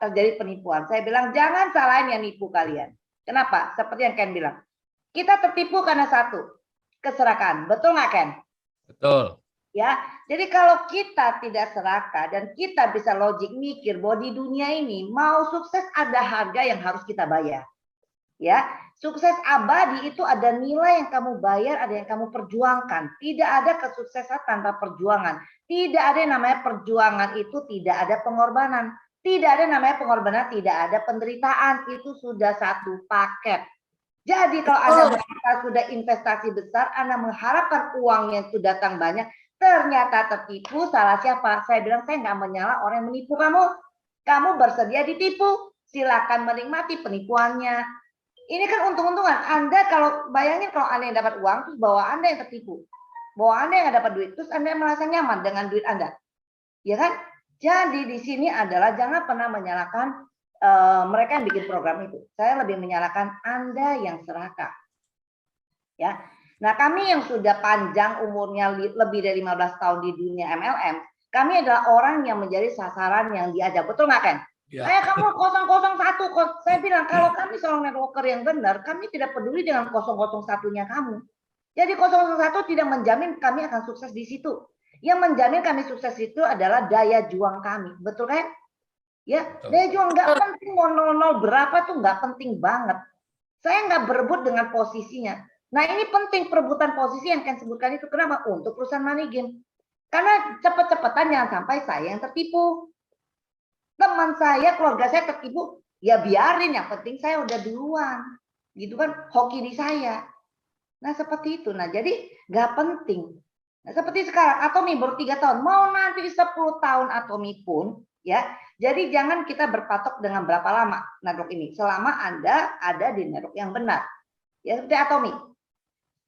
terjadi penipuan. Saya bilang jangan salahin yang nipu kalian. Kenapa? Seperti yang Ken bilang. Kita tertipu karena 1, keserakahan. Betul nggak, Ken? Betul. Ya, jadi kalau kita tidak serakah dan kita bisa logik mikir bahwa di dunia ini mau sukses ada harga yang harus kita bayar. Ya, sukses abadi itu ada nilai yang kamu bayar, ada yang kamu perjuangkan. Tidak ada kesuksesan tanpa perjuangan. Tidak ada yang namanya perjuangan itu tidak ada pengorbanan. Tidak ada namanya pengorbanan, tidak ada penderitaan. Itu sudah satu paket. Jadi kalau Anda sudah investasi besar, Anda mengharapkan uangnya itu datang banyak, ternyata tertipu, salah siapa? Saya bilang saya nggak menyala orang yang menipu kamu. Kamu bersedia ditipu, silakan menikmati penipuannya. Ini kan untung-untungan. Anda kalau bayangin kalau Anda yang dapat uang, terus bahwa Anda yang tertipu. Bahwa Anda yang dapat duit, terus Anda merasa nyaman dengan duit Anda. Ya kan? Jadi di sini adalah jangan pernah menyalahkan mereka yang bikin program itu. Saya lebih menyalahkan Anda yang serakah. Ya. Nah, kami yang sudah panjang umurnya lebih dari 15 tahun di dunia MLM, kami adalah orang yang menjadi sasaran yang diajak. Betul nggak, Ken? Ya. Kamu 001. Saya bilang, kalau kami seorang networker yang benar, kami tidak peduli dengan 001-nya kamu. Jadi 001 tidak menjamin kami akan sukses di situ. Yang menjamin kami sukses itu adalah daya juang kami. Betul kan? Ya, daya juang nggak penting mau 00 berapa tuh nggak penting banget. Saya nggak berebut dengan posisinya. Nah, ini penting perebutan posisi yang Ken sebutkan itu. Kenapa? Untuk perusahaan money game. Karena cepet-cepetan jangan sampai saya yang tertipu. Teman saya, keluarga saya tertipu, ya biarin. Yang penting saya udah duluan. Gitu kan, hoki di saya. Nah, seperti itu. Nah, jadi nggak penting. Nah, seperti sekarang, Atomi baru 3 tahun. Mau nanti 10 tahun Atomi pun, ya. Jadi jangan kita berpatok dengan berapa lama network ini. Selama Anda ada di network yang benar. Ya, seperti Atomi.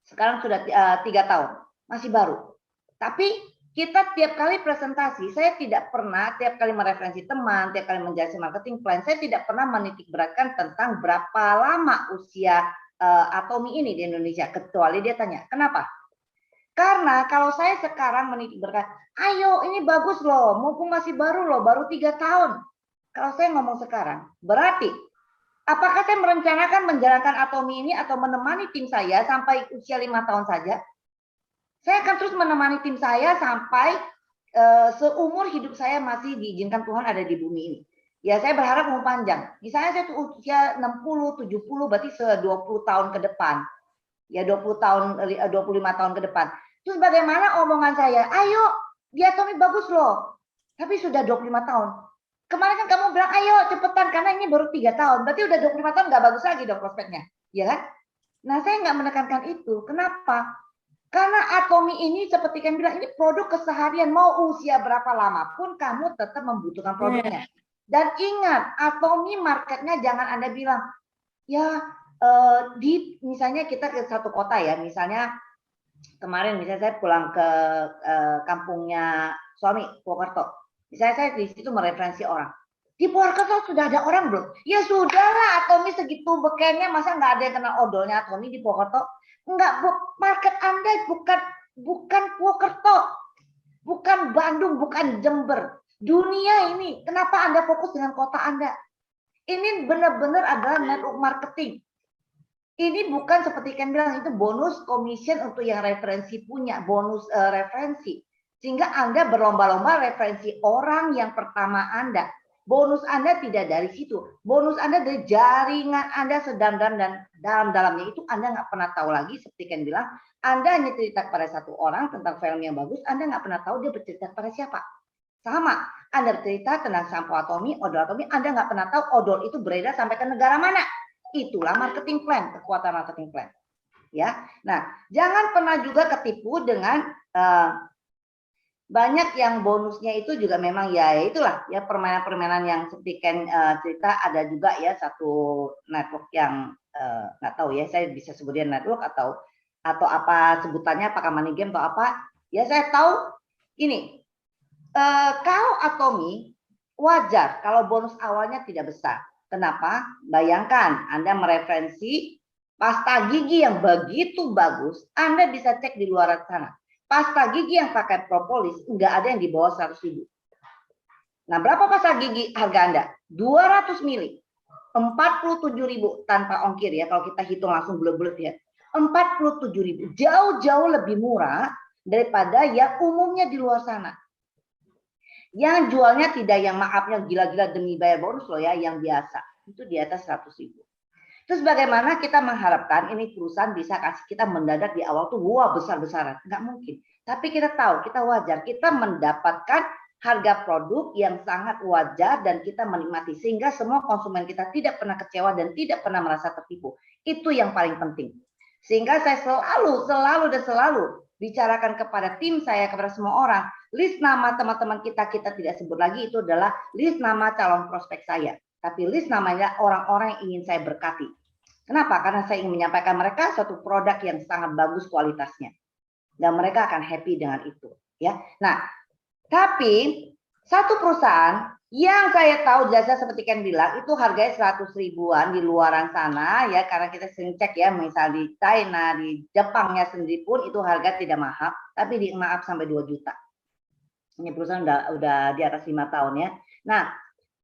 Sekarang sudah 3 tahun, masih baru. Tapi kita tiap kali presentasi, saya tidak pernah tiap kali mereferensi teman, tiap kali menjelaskan marketing plan, saya tidak pernah menitik beratkan tentang berapa lama usia Atomi ini di Indonesia. Kecuali dia tanya, kenapa? Karena kalau saya sekarang menitik beratkan, ayo ini bagus loh, mumpung masih baru loh, baru 3 tahun. Kalau saya ngomong sekarang, berarti apakah saya merencanakan menjalankan Atomi ini atau menemani tim saya sampai usia 5 tahun saja? Saya akan terus menemani tim saya sampai seumur hidup saya masih diizinkan Tuhan ada di bumi ini. Ya, saya berharap umur panjang. Misalnya saya tuh usia 60, 70, berarti 20 tahun ke depan. Ya, 20 tahun, 25 tahun ke depan. Terus bagaimana omongan saya? Ayo, di Atomi bagus loh. Tapi sudah 25 tahun. Kemarin kan kamu bilang, ayo cepetan, karena ini baru 3 tahun. Berarti udah 25 tahun nggak bagus lagi dong prospeknya. Ya kan? Nah, saya nggak menekankan itu. Kenapa? Karena Atomi ini seperti kan bilang, ini produk keseharian. Mau usia berapa lama pun kamu tetap membutuhkan produknya. Dan ingat, Atomi marketnya jangan Anda bilang, ya di misalnya kita ke satu kota ya. Misalnya kemarin misalnya saya pulang ke kampungnya suami, Purwokerto. Misalnya saya di situ mereferensi orang. Di Purwokerto sudah ada orang belum? Ya sudahlah, Atomi segitu bekennya, masa nggak ada yang kenal odolnya Atomi di Purwokerto? Enggak, market Anda bukan Purwokerto, bukan Bandung, bukan Jember. Dunia ini, kenapa Anda fokus dengan kota Anda? Ini benar-benar adalah network marketing. Ini bukan seperti Ken bilang, itu bonus commission untuk yang referensi punya, bonus referensi. Sehingga Anda berlomba-lomba referensi orang yang pertama Anda. Bonus Anda tidak dari situ. Bonus Anda dari jaringan Anda sedalam dan dalam-dalamnya itu Anda nggak pernah tahu lagi. Seperti Ken bilang, Anda hanya cerita kepada satu orang tentang film yang bagus, Anda nggak pernah tahu dia bercerita kepada siapa. Sama, Anda bercerita tentang sampo Atomi, odol Atomi, Anda nggak pernah tahu odol itu beredar sampai ke negara mana. Itulah marketing plan, kekuatan marketing plan. Ya, nah jangan pernah juga ketipu dengan banyak yang bonusnya itu juga memang ya itulah ya permainan-permainan yang seperti Ken cerita. Ada juga ya satu network yang nggak tahu ya, saya bisa sebutnya network atau apa sebutannya, apakah money game atau apa ya. Saya tahu ini kalau Atomi wajar kalau bonus awalnya tidak besar. Kenapa? Bayangkan Anda mereferensi pasta gigi yang begitu bagus, Anda bisa cek di luar sana. Pasta gigi yang pakai propolis enggak ada yang di bawah 100.000. Nah, berapa pasta gigi harga Anda? 200 mili. 47.000 tanpa ongkir ya, kalau kita hitung langsung bulat-bulat ya. 47.000. Jauh-jauh lebih murah daripada yang umumnya di luar sana. Yang jualnya tidak yang maafnya gila-gila demi bayar bonus loh ya, yang biasa. Itu di atas 100.000. Terus bagaimana kita mengharapkan ini perusahaan bisa kasih kita mendadak di awal tuh wah besar-besaran? Nggak mungkin. Tapi kita tahu, kita wajar, kita mendapatkan harga produk yang sangat wajar dan kita menikmati. Sehingga semua konsumen kita tidak pernah kecewa dan tidak pernah merasa tertipu. Itu yang paling penting. Sehingga saya selalu bicarakan kepada tim saya, kepada semua orang, list nama teman-teman kita tidak sebut lagi, itu adalah list nama calon prospek saya. Tapi list namanya orang-orang yang ingin saya berkati. Kenapa? Karena saya ingin menyampaikan mereka suatu produk yang sangat bagus kualitasnya. Dan mereka akan happy dengan itu. Ya. Nah, tapi satu perusahaan yang saya tahu jasa seperti Ken bilang itu harganya 100 ribuan di luaran sana ya, karena kita sering cek ya, misal di China, di Jepangnya sendiri pun itu harga tidak mahal, tapi di maaf sampai 2 juta. Ini perusahaan udah di atas 5 tahun ya. Nah,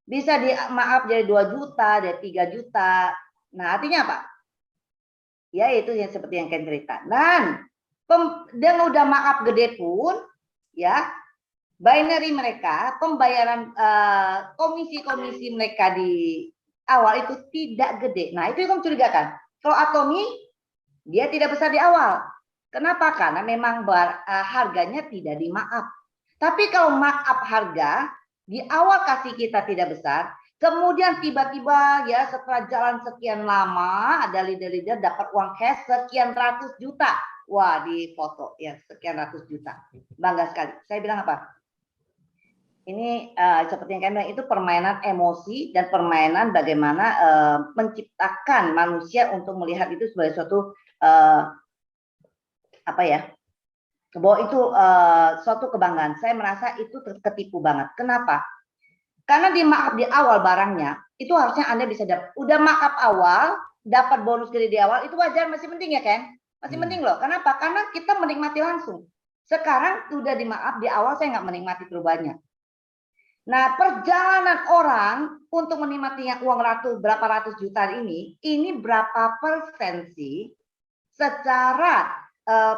bisa di maaf jadi 2 juta, dari 3 juta. Nah, artinya apa? Ya itu yang seperti yang Ken cerita. Dan udah maaf gede pun ya, binary mereka, pembayaran komisi-komisi mereka di awal itu tidak gede. Nah, itu yang mencurigakan. Kalau Atomy, dia tidak besar di awal. Kenapa? Karena memang harganya tidak dimaaf. Tapi kalau markup harga, di awal kasih kita tidak besar, kemudian tiba-tiba ya setelah jalan sekian lama, ada leader-leader dapat uang cash sekian ratus juta. Wah, di foto ya, sekian ratus juta. Bangga sekali. Saya bilang apa? Ini seperti yang kami bilang, itu permainan emosi dan permainan bagaimana menciptakan manusia untuk melihat itu sebagai suatu apa ya, bahwa itu suatu kebanggaan. Saya merasa itu ketipu banget. Kenapa? Karena di markup di awal barangnya itu harusnya Anda bisa dapat. Udah markup awal, dapat bonus gede di awal, itu wajar, masih penting ya Ken? Masih penting loh. Kenapa? Karena kita menikmati langsung. Sekarang udah di markup di awal, saya nggak menikmati perubahannya. Nah, perjalanan orang untuk menikmati yang uang berapa ratus juta ini berapa persen sih secara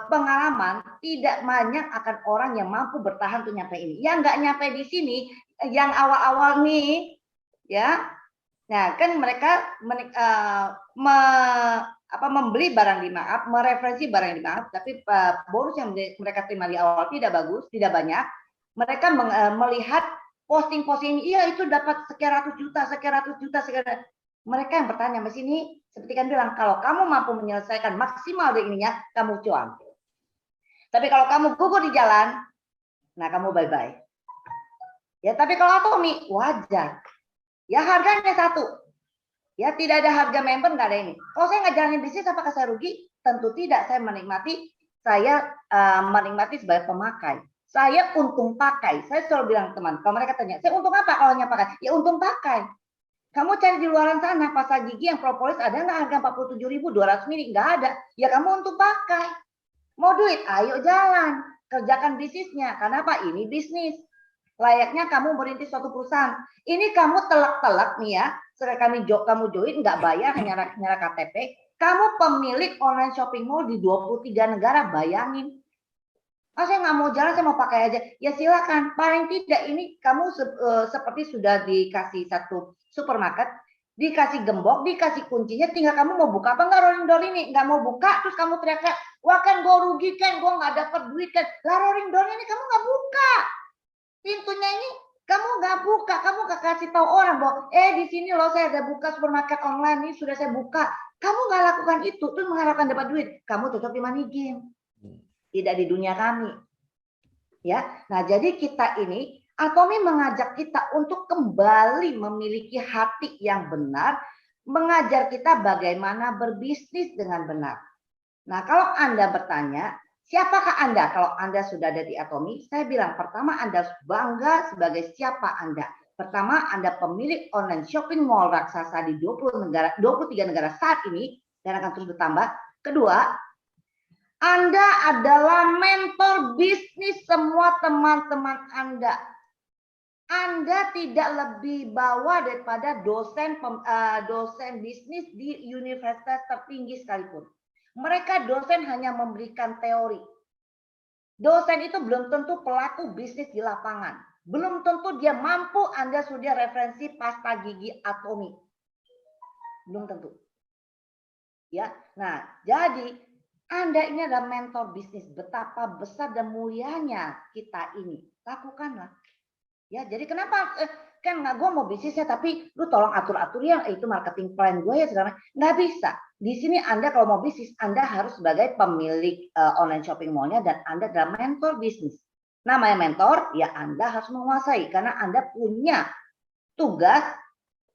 pengalaman tidak banyak akan orang yang mampu bertahan untuk nyampe ini. Yang nggak nyampe di sini, yang awal-awal nih, ya, nah kan mereka membeli barang di maaf, mereferensi barang di maaf, tapi bonus yang mereka terima di awal tidak bagus, tidak banyak. Mereka melihat posting-posting ini, iya itu dapat sekian ratus juta. Mereka yang bertanya di sini, seperti kan bilang, kalau kamu mampu menyelesaikan maksimal dari ininya, kamu cuan. Tapi kalau kamu gugur di jalan, nah kamu bye-bye. Ya, tapi kalau Atomy, wajar. Ya harganya satu. Ya tidak ada harga member, nggak ada ini. Kalau saya nggak jalanin bisnis, apakah saya rugi? Tentu tidak. Saya menikmati sebagai pemakai. Saya untung pakai. Saya selalu bilang teman, kalau mereka tanya, saya untung apa kalau hanya pakai? Ya untung pakai. Kamu cari di luaran sana, pasar gigi yang propolis ada nggak harga 47.200 mili? Nggak ada. Ya kamu untung pakai. Mau duit? Ayo jalan. Kerjakan bisnisnya. Karena apa? Ini bisnis. Layaknya kamu merintis suatu perusahaan. Ini kamu telak-telak nih ya. Sekarang kamu join nggak bayar, hanya KTP. Kamu pemilik online shopping mall di 23 negara, bayangin. Oh, saya nggak mau jalan, saya mau pakai aja. Ya silakan. Paling tidak ini kamu seperti sudah dikasih satu supermarket, dikasih gembok, dikasih kuncinya, tinggal kamu mau buka apa nggak rolling door ini. Nggak mau buka, terus kamu teriak, wah kan gue rugi kan, gue nggak dapat duit kan. Lah rolling door ini kamu nggak buka. Pintunya ini kamu nggak buka, kamu nggak kasih tahu orang bahwa di sini loh saya ada buka supermarket online ini sudah saya buka. Kamu nggak lakukan itu, terus mengharapkan dapat duit. Kamu tetap di money game. Tidak di dunia kami. Ya. Nah, jadi kita ini Atomy mengajak kita untuk kembali memiliki hati yang benar, mengajar kita bagaimana berbisnis dengan benar. Nah, kalau Anda bertanya, siapakah Anda? Kalau Anda sudah ada di Atomy, saya bilang pertama Anda harus bangga sebagai siapa Anda. Pertama, Anda pemilik online shopping mall raksasa di 23 negara saat ini dan akan terus bertambah. Kedua, Anda adalah mentor bisnis semua teman-teman Anda. Anda tidak lebih bawah daripada dosen bisnis di universitas tertinggi sekalipun. Mereka dosen hanya memberikan teori. Dosen itu belum tentu pelaku bisnis di lapangan. Belum tentu dia mampu Anda sudah referensi pasta gigi Atomy. Belum tentu. Ya. Nah, jadi Anda ini adalah mentor bisnis. Betapa besar dan mulianya kita ini. Lakukanlah. Ya, jadi kenapa kan gue mau bisnisnya tapi lu tolong atur-atur ya itu marketing plan gue ya sekarang nggak bisa. Di sini Anda kalau mau bisnis Anda harus sebagai pemilik online shopping mallnya dan Anda adalah mentor bisnis. Namanya mentor ya Anda harus menguasai karena Anda punya tugas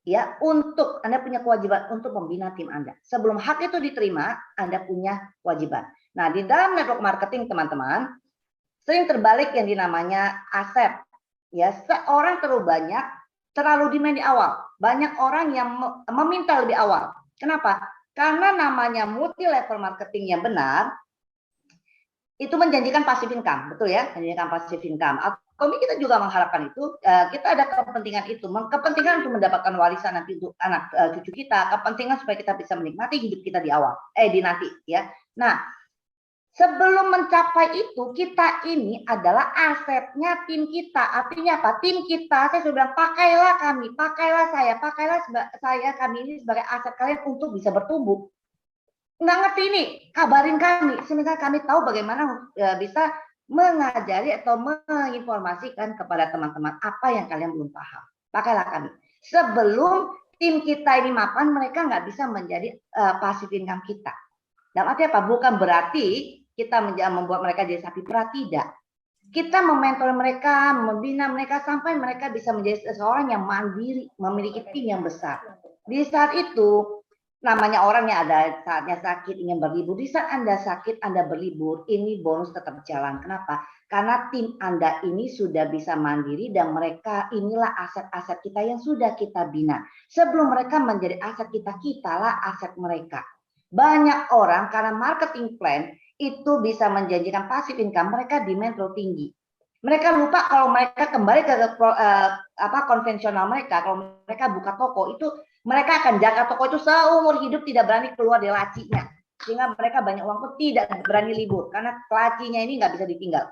ya untuk Anda punya kewajiban untuk membina tim Anda. Sebelum hak itu diterima Anda punya kewajiban. Nah di dalam network marketing teman-teman sering terbalik yang dinamanya aset. Ya, seorang terlalu demand di awal. Banyak orang yang meminta lebih awal. Kenapa? Karena namanya multi level marketing yang benar, itu menjanjikan passive income, betul ya? Menjanjikan passive income. Atau kita juga mengharapkan itu, kita ada kepentingan itu, kepentingan untuk mendapatkan warisan nanti untuk anak cucu kita, kepentingan supaya kita bisa menikmati hidup kita di awal, di nanti, ya. Nah, sebelum mencapai itu, kita ini adalah asetnya tim kita. Artinya apa? Tim kita, saya sudah bilang, pakailah kami, pakailah saya, kami ini sebagai aset kalian untuk bisa bertumbuh. Nggak ngerti ini, kabarin kami. Sementara kami tahu bagaimana bisa mengajari atau menginformasikan kepada teman-teman apa yang kalian belum paham. Pakailah kami. Sebelum tim kita ini mapan, mereka nggak bisa menjadi passive income kita. Dalam arti apa? Bukan berarti kita membuat mereka jadi sapi perah, tidak. Kita mementor mereka, membina mereka sampai mereka bisa menjadi seseorang yang mandiri, memiliki tim yang besar. Di saat itu, namanya orang yang ada saatnya sakit ingin berlibur. Di saat Anda sakit, Anda berlibur, ini bonus tetap jalan. Kenapa? Karena tim Anda ini sudah bisa mandiri dan mereka inilah aset-aset kita yang sudah kita bina. Sebelum mereka menjadi aset kita, kitalah aset mereka. Banyak orang karena marketing plan itu bisa menjanjikan passive income, mereka demand terlalu tinggi. Mereka lupa kalau mereka kembali ke konvensional mereka, kalau mereka buka toko itu mereka akan jaga toko itu seumur hidup, tidak berani keluar dari lacinya, sehingga mereka banyak uang pun tidak berani libur karena lacinya ini nggak bisa ditinggal.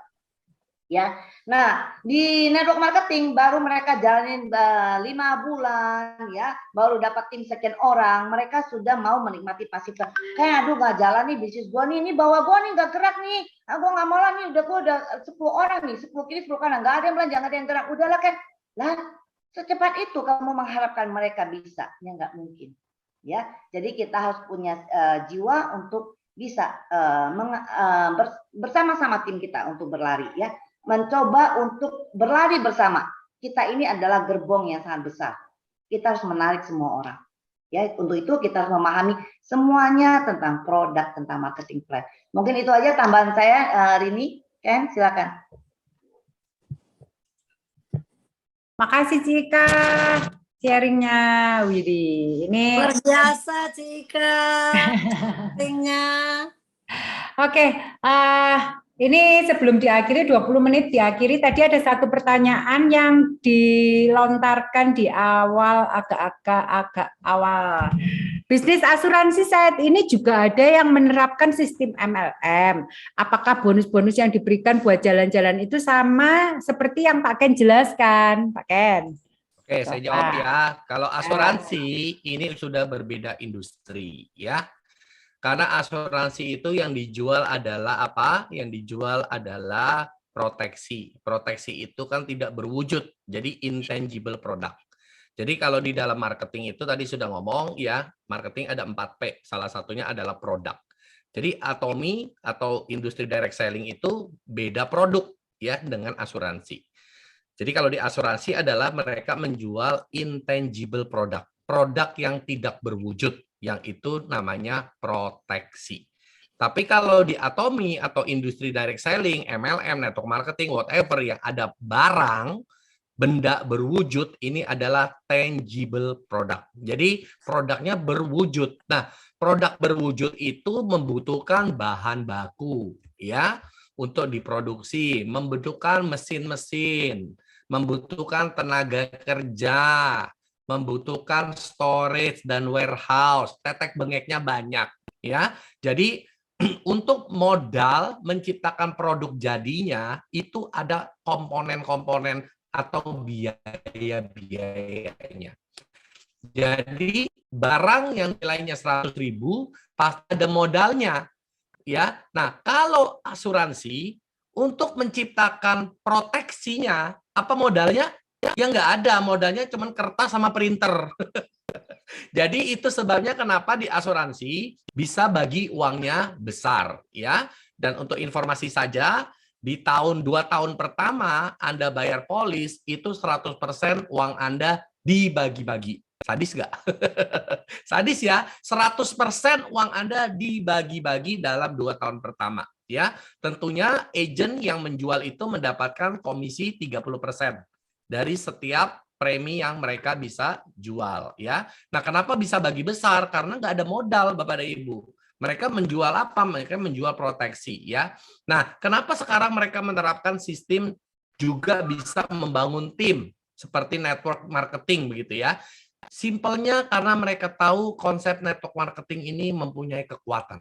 Ya, nah di network marketing baru mereka jalanin 5 bulan, ya, baru dapat tim sekian orang, mereka sudah mau menikmati pasif. Kayak aduh nggak jalan nih bisnis gua nih, ini bawa gua nih nggak gerak nih, gua nggak mau lah nih, gua udah 10 orang nih, 10 kiri 10 kanan, nggak ada yang belanja, nggak ada yang gerak, udahlah kan, lah secepat itu kamu mengharapkan mereka bisa, ya nggak mungkin, ya. Jadi kita harus punya jiwa untuk bisa bersama-sama tim kita untuk berlari, ya. Mencoba untuk berlari bersama. Kita ini adalah gerbong yang sangat besar. Kita harus menarik semua orang. Ya, untuk itu kita harus memahami semuanya tentang produk, tentang marketing plan. Mungkin itu aja tambahan saya hari ini. Ken, silakan. Makasih Cika sharingnya, Widi. Ini luar biasa Cika sharingnya. Oke, ini sebelum diakhiri 20 menit diakhiri, tadi ada satu pertanyaan yang dilontarkan di awal, agak awal. Bisnis asuransi saat ini juga ada yang menerapkan sistem MLM. Apakah bonus-bonus yang diberikan buat jalan-jalan itu sama seperti yang Pak Ken jelaskan, Pak Ken? Oke, saya jawab ya. Kalau asuransi ini sudah berbeda industri, ya. Karena asuransi itu yang dijual adalah apa? Yang dijual adalah proteksi. Proteksi itu kan tidak berwujud, jadi intangible product. Jadi kalau di dalam marketing itu tadi sudah ngomong ya, marketing ada 4P, salah satunya adalah produk. Jadi Atomy atau industri direct selling itu beda produk ya dengan asuransi. Jadi kalau di asuransi adalah mereka menjual intangible product, produk yang tidak berwujud, yang itu namanya proteksi. Tapi kalau di Atomy atau industri direct selling, MLM, network marketing, whatever yang ada barang, benda berwujud, ini adalah tangible product. Jadi produknya berwujud. Nah, produk berwujud itu membutuhkan bahan baku, ya, untuk diproduksi, membutuhkan mesin-mesin, membutuhkan tenaga kerja, membutuhkan storage dan warehouse, tetek bengeknya banyak, ya. Jadi untuk modal menciptakan produk jadinya itu ada komponen-komponen atau biaya-biayanya. Jadi barang yang nilainya 100.000 pasti ada modalnya, ya. Nah, kalau asuransi untuk menciptakan proteksinya, apa modalnya? Ya nggak ada, modalnya cuma kertas sama printer. Jadi itu sebabnya kenapa di asuransi bisa bagi uangnya besar, ya. Dan untuk informasi saja, di tahun 2 tahun pertama Anda bayar polis itu 100% uang Anda dibagi-bagi. Sadis nggak? Sadis ya, 100% uang Anda dibagi-bagi dalam 2 tahun pertama, ya. Tentunya agent yang menjual itu mendapatkan komisi 30% dari setiap premi yang mereka bisa jual, ya. Nah, kenapa bisa bagi besar? Karena nggak ada modal, Bapak dan Ibu. Mereka menjual apa? Mereka menjual proteksi, ya. Nah, kenapa sekarang mereka menerapkan sistem juga bisa membangun tim seperti network marketing begitu ya? Simpelnya karena mereka tahu konsep network marketing ini mempunyai kekuatan.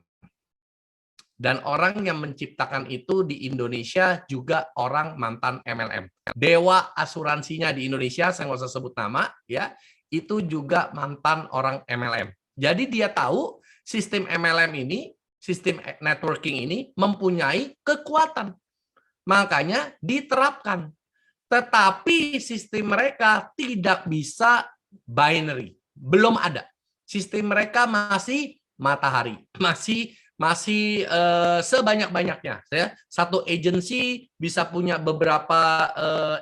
Dan orang yang menciptakan itu di Indonesia juga orang mantan MLM. Dewa asuransinya di Indonesia, saya nggak usah sebut nama, ya, itu juga mantan orang MLM. Jadi dia tahu sistem MLM ini, sistem networking ini mempunyai kekuatan. Makanya diterapkan. Tetapi sistem mereka tidak bisa binary. Belum ada. Sistem mereka masih matahari. Masih sebanyak-banyaknya, ya. Satu agensi bisa punya beberapa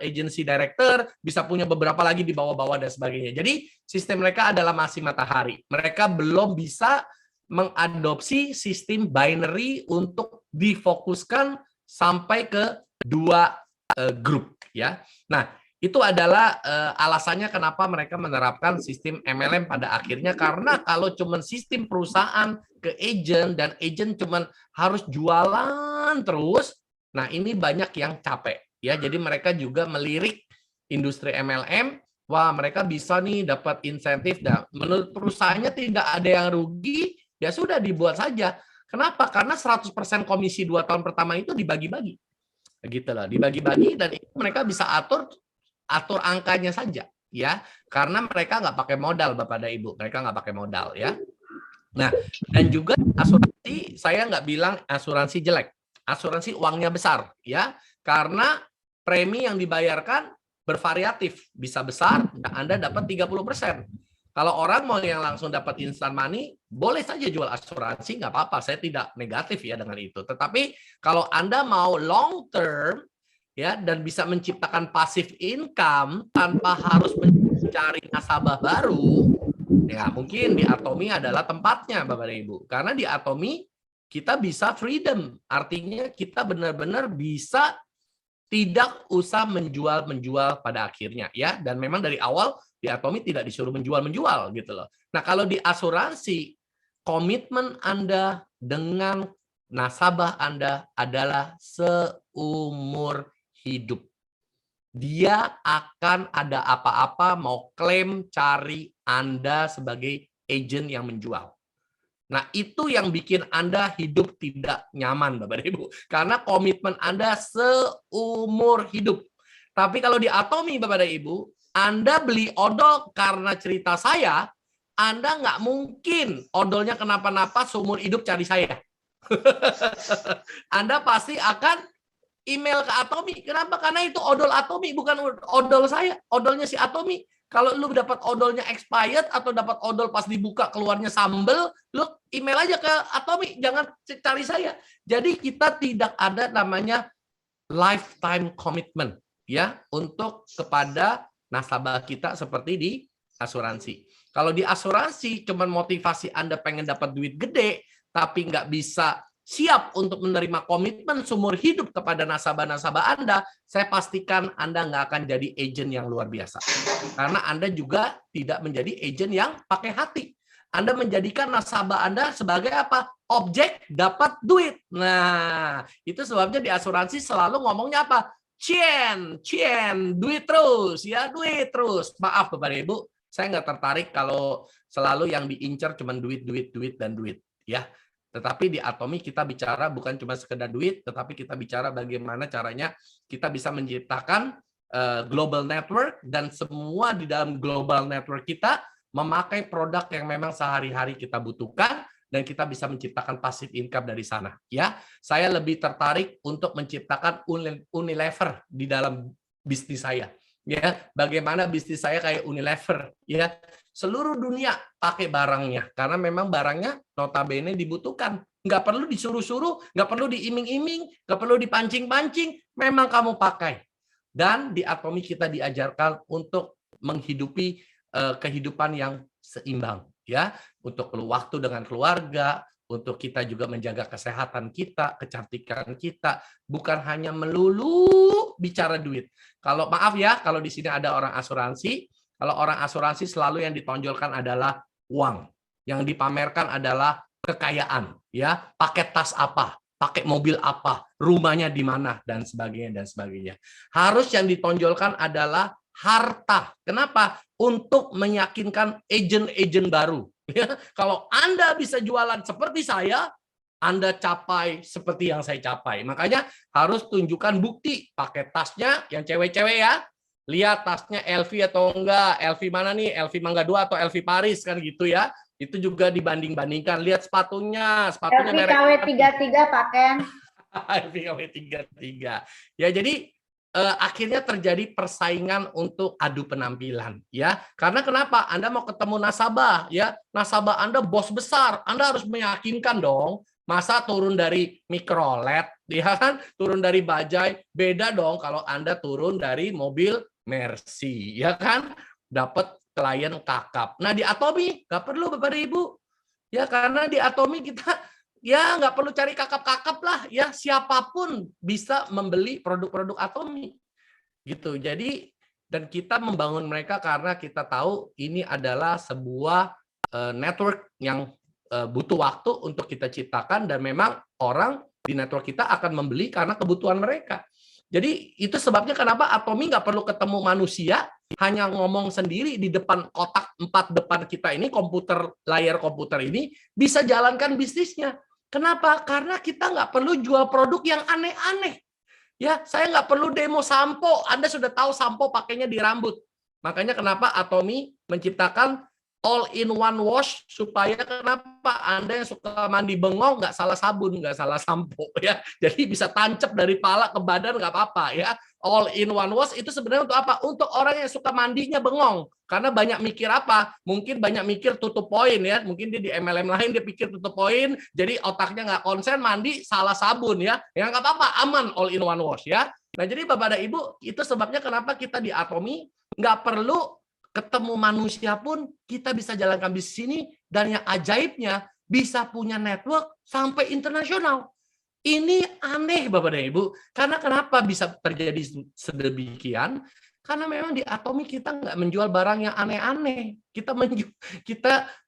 agensi director, bisa punya beberapa lagi di bawah-bawah dan sebagainya. Jadi sistem mereka adalah masih matahari. Mereka belum bisa mengadopsi sistem binary untuk difokuskan sampai ke 2 grup, ya. Nah, itu adalah alasannya kenapa mereka menerapkan sistem MLM pada akhirnya, karena kalau cuma sistem perusahaan ke agent dan agent cuma harus jualan terus, nah ini banyak yang capek, ya. Jadi mereka juga melirik industri MLM, wah mereka bisa nih dapat insentif, dan menurut perusahaannya tidak ada yang rugi, ya sudah dibuat saja. Kenapa? Karena 100% komisi 2 tahun pertama itu dibagi-bagi, gitu loh, dibagi-bagi, dan itu mereka bisa atur angkanya saja, ya, karena mereka nggak pakai modal, Bapak dan Ibu, mereka nggak pakai modal, ya. Nah, dan juga asuransi, saya nggak bilang asuransi jelek, asuransi uangnya besar, ya, karena premi yang dibayarkan bervariatif, bisa besar, Anda dapat 30%. Kalau orang mau yang langsung dapat instant money, boleh saja jual asuransi, nggak apa-apa, saya tidak negatif ya dengan itu. Tetapi kalau Anda mau long term, ya, dan bisa menciptakan passive income tanpa harus mencari nasabah baru, ya mungkin di Atomi adalah tempatnya, Bapak dan Ibu. Karena di Atomi kita bisa freedom, artinya kita benar-benar bisa tidak usah menjual pada akhirnya, ya. Dan memang dari awal di Atomi tidak disuruh menjual gitu loh. Nah, kalau di asuransi, komitmen Anda dengan nasabah Anda adalah seumur hidup. Dia akan ada apa-apa mau klaim cari Anda sebagai agent yang menjual. Nah, itu yang bikin Anda hidup tidak nyaman, Bapak dan Ibu. Karena komitmen Anda seumur hidup. Tapi kalau di Atomi, Bapak dan Ibu, Anda beli odol karena cerita saya, Anda nggak mungkin odolnya kenapa-napa seumur hidup cari saya. Anda pasti akan email ke Atomi. Kenapa? Karena itu odol Atomi, bukan odol saya. Odolnya si Atomi. Kalau lu dapat odolnya expired atau dapat odol pas dibuka keluarnya sambel, lu email aja ke Atomi, jangan cari saya. Jadi kita tidak ada namanya lifetime commitment, ya, untuk kepada nasabah kita seperti di asuransi. Kalau di asuransi cuma motivasi Anda pengen dapat duit gede, tapi nggak bisa siap untuk menerima komitmen seumur hidup kepada nasabah-nasabah Anda, saya pastikan Anda nggak akan jadi agent yang luar biasa. Karena Anda juga tidak menjadi agent yang pakai hati. Anda menjadikan nasabah Anda sebagai apa? Objek dapat duit. Nah, itu sebabnya di asuransi selalu ngomongnya apa? Cien, duit terus, ya, duit terus. Maaf Bapak dan Ibu, saya nggak tertarik kalau selalu yang diincar cuma duit, dan duit, ya. Tetapi di Atomi kita bicara bukan cuma sekedar duit, tetapi kita bicara bagaimana caranya kita bisa menciptakan global network, dan semua di dalam global network kita memakai produk yang memang sehari-hari kita butuhkan, dan kita bisa menciptakan passive income dari sana. Ya, saya lebih tertarik untuk menciptakan Unilever di dalam bisnis saya. Ya, bagaimana bisnis saya kayak Unilever, ya, seluruh dunia pakai barangnya, karena memang barangnya notabene dibutuhkan, nggak perlu disuruh-suruh, nggak perlu diiming-iming, nggak perlu dipancing-pancing, memang kamu pakai. Dan di Atomi kita diajarkan untuk menghidupi kehidupan yang seimbang, ya, untuk waktu dengan keluarga, untuk kita juga menjaga kesehatan kita, kecantikan kita, bukan hanya melulu bicara duit. Kalau maaf ya, kalau di sini ada orang asuransi, kalau orang asuransi selalu yang ditonjolkan adalah uang, yang dipamerkan adalah kekayaan, ya, pakai tas apa, pakai mobil apa, rumahnya di mana, dan sebagainya dan sebagainya. Harus yang ditonjolkan adalah harta. Kenapa? Untuk meyakinkan agen-agen baru. Ya, kalau Anda bisa jualan seperti saya, Anda capai seperti yang saya capai. Makanya harus tunjukkan bukti. Pakai tasnya, yang cewek-cewek ya. Lihat tasnya LV atau enggak. LV mana nih? LV Mangga 2 atau LV Paris, kan gitu ya. Itu juga dibanding-bandingkan. Lihat sepatunya. Sepatunya LV KW33 pakai. LV KW33. Ya, jadi akhirnya terjadi persaingan untuk adu penampilan, ya. Karena kenapa? Anda mau ketemu nasabah, ya. Nasabah Anda bos besar, Anda harus meyakinkan dong. Masa turun dari mikrolet, ya kan? Turun dari bajai, beda dong kalau Anda turun dari mobil Mercy, ya kan? Dapat klien kakap. Nah, di Atomi nggak perlu Bapak dan Ibu. Ya, karena di Atomi kita ya nggak perlu cari kakap-kakap lah, ya, siapapun bisa membeli produk-produk Atomi gitu. Jadi, dan kita membangun mereka karena kita tahu ini adalah sebuah network yang butuh waktu untuk kita ciptakan, dan memang orang di network kita akan membeli karena kebutuhan mereka. Jadi itu sebabnya kenapa Atomi nggak perlu ketemu manusia, hanya ngomong sendiri di depan kotak 4 depan kita ini, komputer, layar komputer ini bisa jalankan bisnisnya. Kenapa? Karena kita nggak perlu jual produk yang aneh-aneh. Ya, saya nggak perlu demo sampo. Anda sudah tahu sampo pakainya di rambut. Makanya kenapa Atomi menciptakan all-in-one wash, supaya kenapa Anda yang suka mandi bengong nggak salah sabun, nggak salah sampo, ya. Jadi bisa tancap dari pala ke badan nggak apa-apa, ya. All-in-one wash itu sebenarnya untuk apa? Untuk orang yang suka mandinya bengong. Karena banyak mikir apa? Mungkin banyak mikir tutup poin, ya. Mungkin dia di MLM lain dia pikir tutup poin, jadi otaknya nggak konsen, mandi salah sabun, ya. Yang nggak apa-apa, aman all-in-one wash, ya. Nah, jadi Bapak dan Ibu, itu sebabnya kenapa kita di Atomi nggak perlu ketemu manusia pun kita bisa jalankan bisnis ini, dan yang ajaibnya bisa punya network sampai internasional. Ini aneh Bapak dan Ibu, karena kenapa bisa terjadi sedemikian? Karena memang di Atomi kita nggak menjual barang yang aneh-aneh. Kita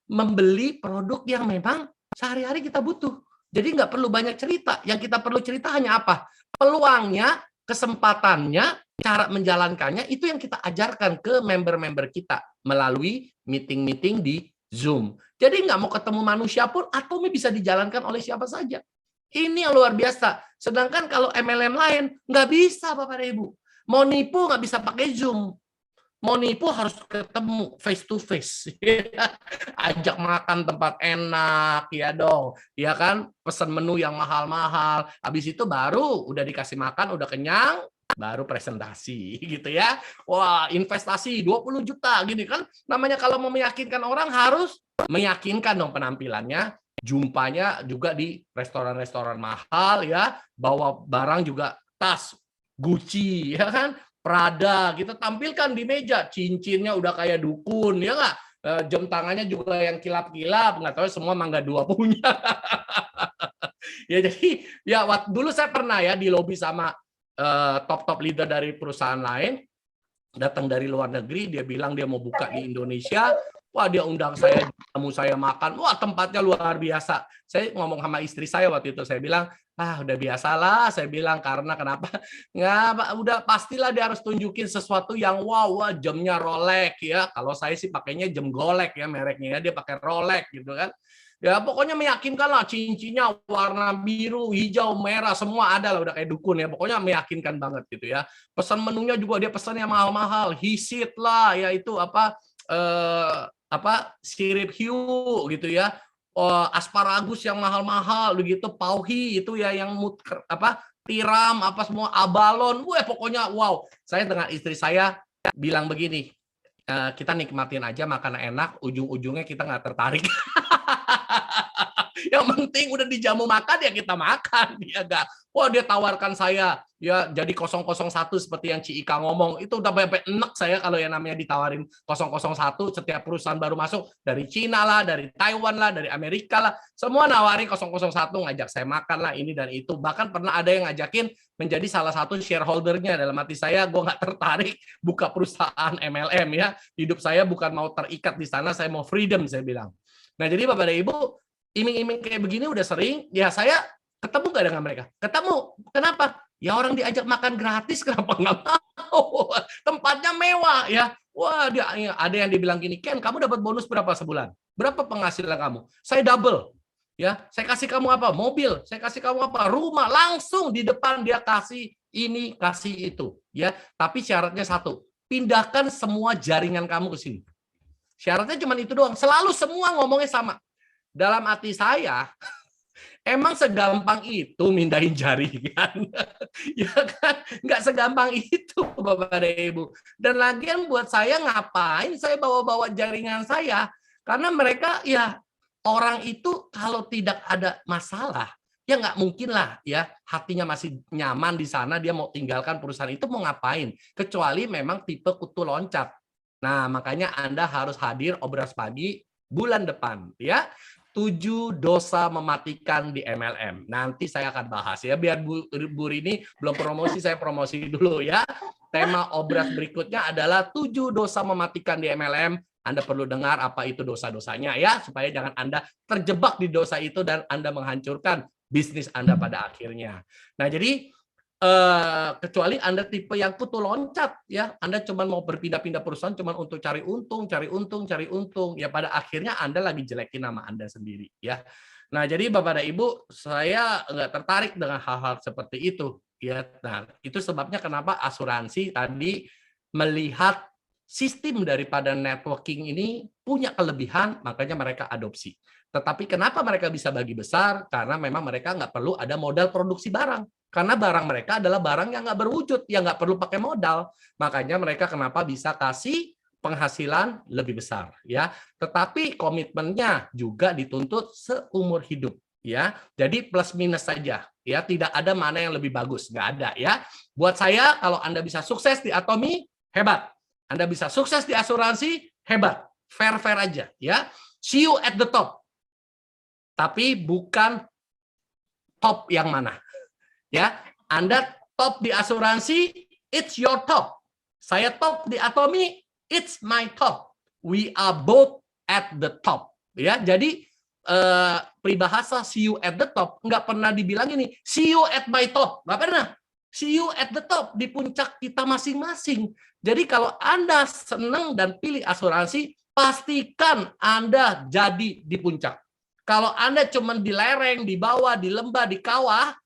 membeli produk yang memang sehari-hari kita butuh. Jadi nggak perlu banyak cerita. Yang kita perlu cerita hanya apa? Peluangnya, kesempatannya, cara menjalankannya, itu yang kita ajarkan ke member-member kita melalui meeting-meeting di Zoom. Jadi nggak mau ketemu manusia pun, Atomi bisa dijalankan oleh siapa saja. Ini yang luar biasa. Sedangkan kalau MLM lain, nggak bisa Bapak dan Ibu. Mau nipu nggak bisa pakai Zoom. Mau nipu harus ketemu face to face. Ajak makan tempat enak, ya dong. Ya kan, pesan menu yang mahal-mahal. Habis itu baru udah dikasih makan, udah kenyang, baru presentasi gitu ya. Wah, investasi 20 juta gini kan. Namanya kalau mau meyakinkan orang harus meyakinkan dong penampilannya. Jumpanya juga di restoran-restoran mahal, ya, bawa barang juga tas Gucci, ya kan, Prada, kita tampilkan di meja, cincinnya udah kayak dukun, ya nggak, jam tangannya juga yang kilap-kilap, nggak tahu semua Mangga 2 punya. Ya, jadi ya dulu saya pernah ya di lobi sama top-top leader dari perusahaan lain, datang dari luar negeri, dia bilang dia mau buka di Indonesia. Wah, dia undang saya, tamu saya makan. Wah, tempatnya luar biasa. Saya ngomong sama istri saya waktu itu, saya bilang, udah biasalah, saya bilang, karena kenapa? Nggak, udah pastilah dia harus tunjukin sesuatu yang wow, wah, jamnya Rolex ya. Kalau saya sih pakainya jam golek ya mereknya ya, dia pakai Rolex gitu kan. Ya pokoknya meyakinkan lah, cincinnya warna biru, hijau, merah, semua ada lah, udah kayak dukun ya. Pokoknya meyakinkan banget gitu ya. Pesan menunya juga dia pesannya mahal-mahal, hisit lah, ya itu sirip hiu gitu ya. Asparagus yang mahal-mahal begitu, pauhi itu ya yang tiram apa semua, abalon. Wah, pokoknya wow. Saya dengan istri saya bilang begini, kita nikmatin aja makanan enak, ujung-ujungnya kita nggak tertarik. Yang penting udah dijamu makan ya kita makan, dia enggak. Wah, dia tawarkan saya ya jadi 001 seperti yang Ci Ika ngomong. Itu udah sampai enek saya kalau yang namanya ditawarin 001. Setiap perusahaan baru masuk dari Cina lah, dari Taiwan lah, dari Amerika lah, semua nawarin 001, ngajak saya makan lah ini dan itu. Bahkan pernah ada yang ngajakin menjadi salah satu shareholder-nya. Dalam hati saya, gue nggak tertarik buka perusahaan MLM ya. Hidup saya bukan mau terikat di sana, saya mau freedom, saya bilang. Nah, jadi Bapak dan Ibu, iming-iming kayak begini udah sering, ya saya ketemu nggak dengan mereka? Ketemu. Kenapa? Ya orang diajak makan gratis, kenapa nggak mau? Tempatnya mewah ya. Wah, ada yang dibilang gini, Ken, kamu dapat bonus berapa sebulan? Berapa penghasilan kamu? Saya double. Ya, saya kasih kamu apa? Mobil. Saya kasih kamu apa? Rumah. Langsung di depan dia kasih ini, kasih itu. Ya, tapi syaratnya satu, pindahkan semua jaringan kamu ke sini. Syaratnya cuma itu doang. Selalu semua ngomongnya sama. Dalam hati saya, emang segampang itu mindahin jaringan? Ya kan? Nggak segampang itu, Bapak dan Ibu. Dan lagian buat saya ngapain saya bawa-bawa jaringan saya? Karena mereka ya orang itu kalau tidak ada masalah, ya nggak mungkin lah ya hatinya masih nyaman di sana, dia mau tinggalkan perusahaan itu mau ngapain? Kecuali memang tipe kutu loncat. Nah, makanya Anda harus hadir Obras Pagi bulan depan ya. 7 dosa mematikan di MLM. Nanti saya akan bahas ya. Biar Bu Rini belum promosi, saya promosi dulu ya. Tema Obras berikutnya adalah 7 dosa mematikan di MLM. Anda perlu dengar apa itu dosa-dosanya ya, supaya jangan Anda terjebak di dosa itu dan Anda menghancurkan bisnis Anda pada akhirnya. Nah, jadi kecuali Anda tipe yang kutu loncat ya, Anda cuma mau berpindah-pindah perusahaan cuma untuk cari untung, ya pada akhirnya Anda lagi jelekin nama Anda sendiri ya. Nah, jadi Bapak dan Ibu, saya nggak tertarik dengan hal-hal seperti itu ya. Nah, itu sebabnya kenapa asuransi tadi melihat sistem daripada networking ini punya kelebihan, makanya mereka adopsi. Tetapi kenapa mereka bisa bagi besar? Karena memang mereka nggak perlu ada modal produksi barang. Karena barang mereka adalah barang yang nggak berwujud, yang nggak perlu pakai modal. Makanya mereka kenapa bisa kasih penghasilan lebih besar, ya. Tetapi komitmennya juga dituntut seumur hidup, ya. Jadi plus minus saja, ya. Tidak ada mana yang lebih bagus, nggak ada, ya. Buat saya, kalau Anda bisa sukses di Atomy, hebat. Anda bisa sukses di asuransi, hebat. Fair-fair aja, ya. See you at the top. Tapi bukan top yang mana. Ya, Anda top di asuransi, it's your top. Saya top di Atomy, it's my top. We are both at the top. Ya, jadi peribahasa see you at the top nggak pernah dibilang ini see you at my top, nggak pernah. See you at the top, di puncak kita masing-masing. Jadi kalau Anda senang dan pilih asuransi, pastikan Anda jadi di puncak. Kalau Anda cuma di lereng, di bawah, di lembah, di kawah,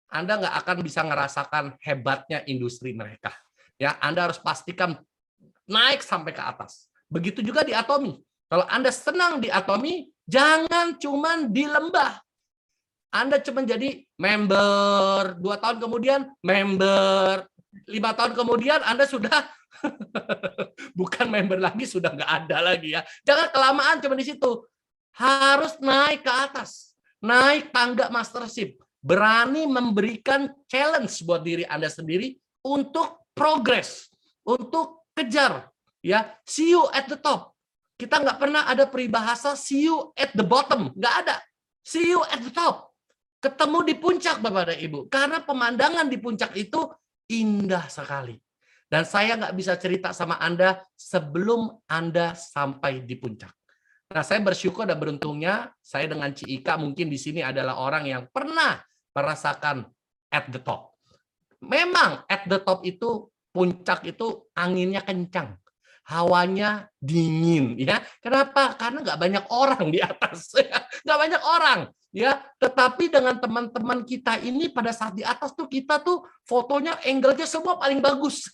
Anda nggak akan bisa ngerasakan hebatnya industri mereka. Ya, Anda harus pastikan naik sampai ke atas. Begitu juga di Atomy. Kalau Anda senang di Atomy, jangan cuma di lembah. Anda cuma jadi member, 2 tahun kemudian member, 5 tahun kemudian Anda sudah bukan member lagi, sudah nggak ada lagi ya. Jangan kelamaan cuma di situ. Harus naik ke atas, naik tangga mastership. Berani memberikan challenge buat diri Anda sendiri untuk progres, untuk kejar, ya. See you at the top. Kita nggak pernah ada peribahasa see you at the bottom, nggak ada. See you at the top. Ketemu di puncak, Bapak dan Ibu. Karena pemandangan di puncak itu indah sekali. Dan saya nggak bisa cerita sama Anda sebelum Anda sampai di puncak. Nah, saya bersyukur dan beruntungnya saya dengan Ci Ika mungkin di sini adalah orang yang pernah merasakan at the top. Memang at the top itu, puncak itu anginnya kencang. Hawanya dingin, ya. Kenapa? Karena nggak banyak orang di atas, nggak banyak orang, ya. Tetapi dengan teman-teman kita ini pada saat di atas tuh kita tuh fotonya, angle-nya semua paling bagus.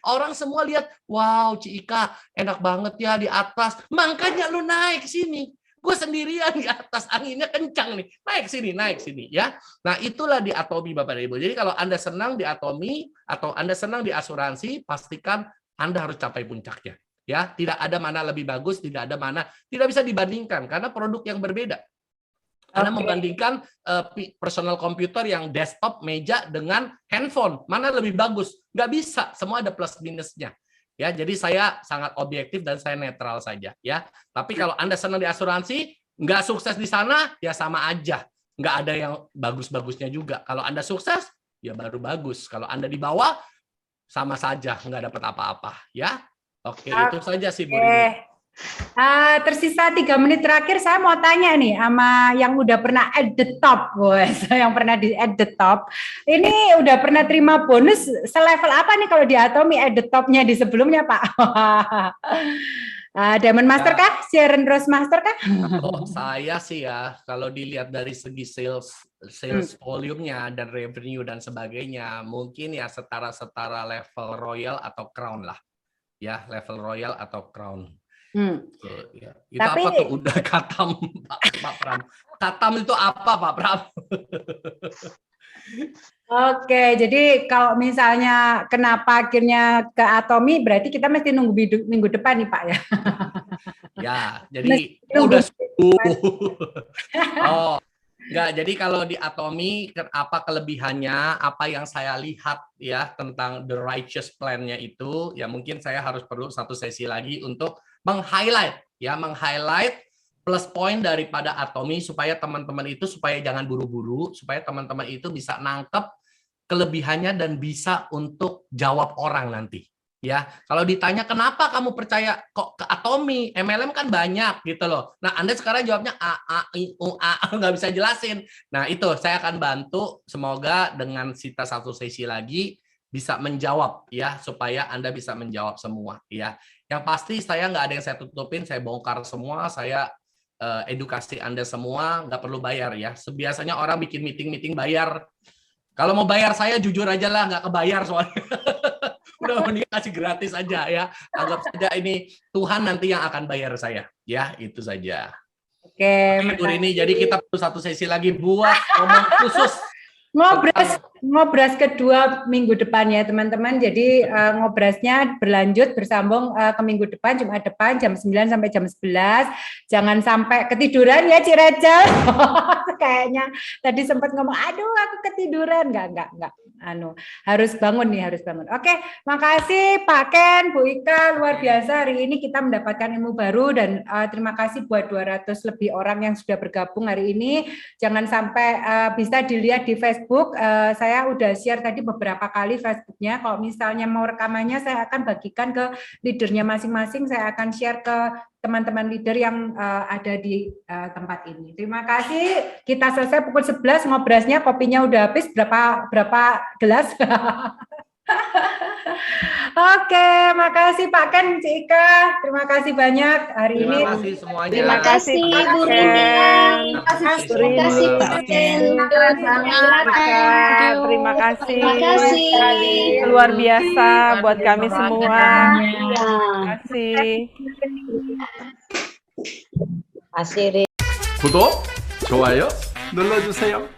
Orang semua lihat, wow, Ci Ika enak banget ya di atas. Makanya lu naik sini. Gue sendirian di atas, anginnya kencang nih. Naik sini, ya. Nah, itulah di Atomi, Bapak dan Ibu. Jadi kalau Anda senang di Atomi atau Anda senang di asuransi, pastikan Anda harus capai puncaknya. Ya, tidak ada mana lebih bagus, tidak ada mana tidak bisa dibandingkan karena produk yang berbeda. Anda membandingkan personal computer yang desktop meja dengan handphone, mana lebih bagus? Nggak bisa, semua ada plus minusnya. Ya, jadi saya sangat objektif dan saya netral saja. Ya, tapi kalau Anda senang di asuransi, nggak sukses di sana, ya sama aja. Nggak ada yang bagus-bagusnya juga. Kalau Anda sukses, ya baru bagus. Kalau Anda di bawah, sama saja, nggak dapat apa-apa, ya. Oke, itu saja sih, Bu Rini. Tersisa 3 menit terakhir, saya mau tanya nih sama yang udah pernah at the top, bos, yang pernah di at the top. Ini udah pernah terima bonus selevel apa nih kalau di Atomi at the top-nya di sebelumnya, Pak? Diamond Master kah? Sharon Rose Master kah? Oh, saya sih ya, kalau dilihat dari segi sales volume-nya dan revenue dan sebagainya, mungkin ya setara-setara level Royal atau Crown lah. Ya, level Royal atau Crown. Ya. Itu tapi, apa tuh? Udah katam, Pak Pram. Katam itu apa, Pak Pram? Oke, jadi kalau misalnya kenapa akhirnya ke Atomi, berarti kita mesti nunggu minggu depan nih, Pak, ya? Ya, jadi udah oh, enggak, jadi kalau di Atomi, apa kelebihannya, apa yang saya lihat ya tentang the righteous plan-nya itu, ya mungkin saya harus perlu satu sesi lagi untuk meng-highlight plus point daripada Atomi supaya teman-teman itu jangan buru-buru, supaya teman-teman itu bisa nangkep kelebihannya dan bisa untuk jawab orang nanti. Ya, kalau ditanya kenapa kamu percaya kok ke Atomi, MLM kan banyak gitu loh. Nah, Anda sekarang jawabnya nggak bisa jelasin. Nah, itu saya akan bantu, semoga dengan kita satu sesi lagi bisa menjawab ya, supaya Anda bisa menjawab semua ya. Yang pasti saya nggak ada yang saya tutupin, saya bongkar semua, saya edukasi Anda semua, nggak perlu bayar ya. Biasanya orang bikin meeting bayar. Kalau mau bayar saya jujur aja lah, nggak kebayar soalnya. Udah mending kasih gratis aja ya. Anggap saja ini Tuhan nanti yang akan bayar saya. Ya, itu saja. Oke, Bu Rini, jadi kita perlu satu sesi lagi buat ngomong khusus. Ngobras kedua minggu depan ya teman-teman. Jadi ngobrasnya berlanjut bersambung ke minggu depan, Jumat depan jam 9 sampai jam 11. Jangan sampai ketiduran ya Ci Rachel. Kayaknya tadi sempat ngomong, aduh aku ketiduran. Enggak. Harus bangun nih, harus bangun. Oke, makasih Pak Ken, Bu Ika, luar biasa. Hari ini kita mendapatkan ilmu baru dan terima kasih buat 200 lebih orang yang sudah bergabung hari ini. Jangan sampai bisa dilihat di Facebook. Saya udah share tadi beberapa kali Facebooknya. Kalau misalnya mau rekamannya, saya akan bagikan ke leadernya masing-masing. Saya akan share ke teman-teman leader yang ada di tempat ini. Terima kasih. Kita selesai pukul 11, ngobrasnya, kopinya udah habis. Berapa gelas? Oke, makasih Pak Ken, Ci Ika. Terima kasih banyak hari ini. Terima kasih semuanya. Terima kasih Bu Rini. Terima kasih Pak Ken. Terima kasih. Luar biasa buat kami semua. Terima kasih. Kasih. 구독, 좋아요 눌러주세요.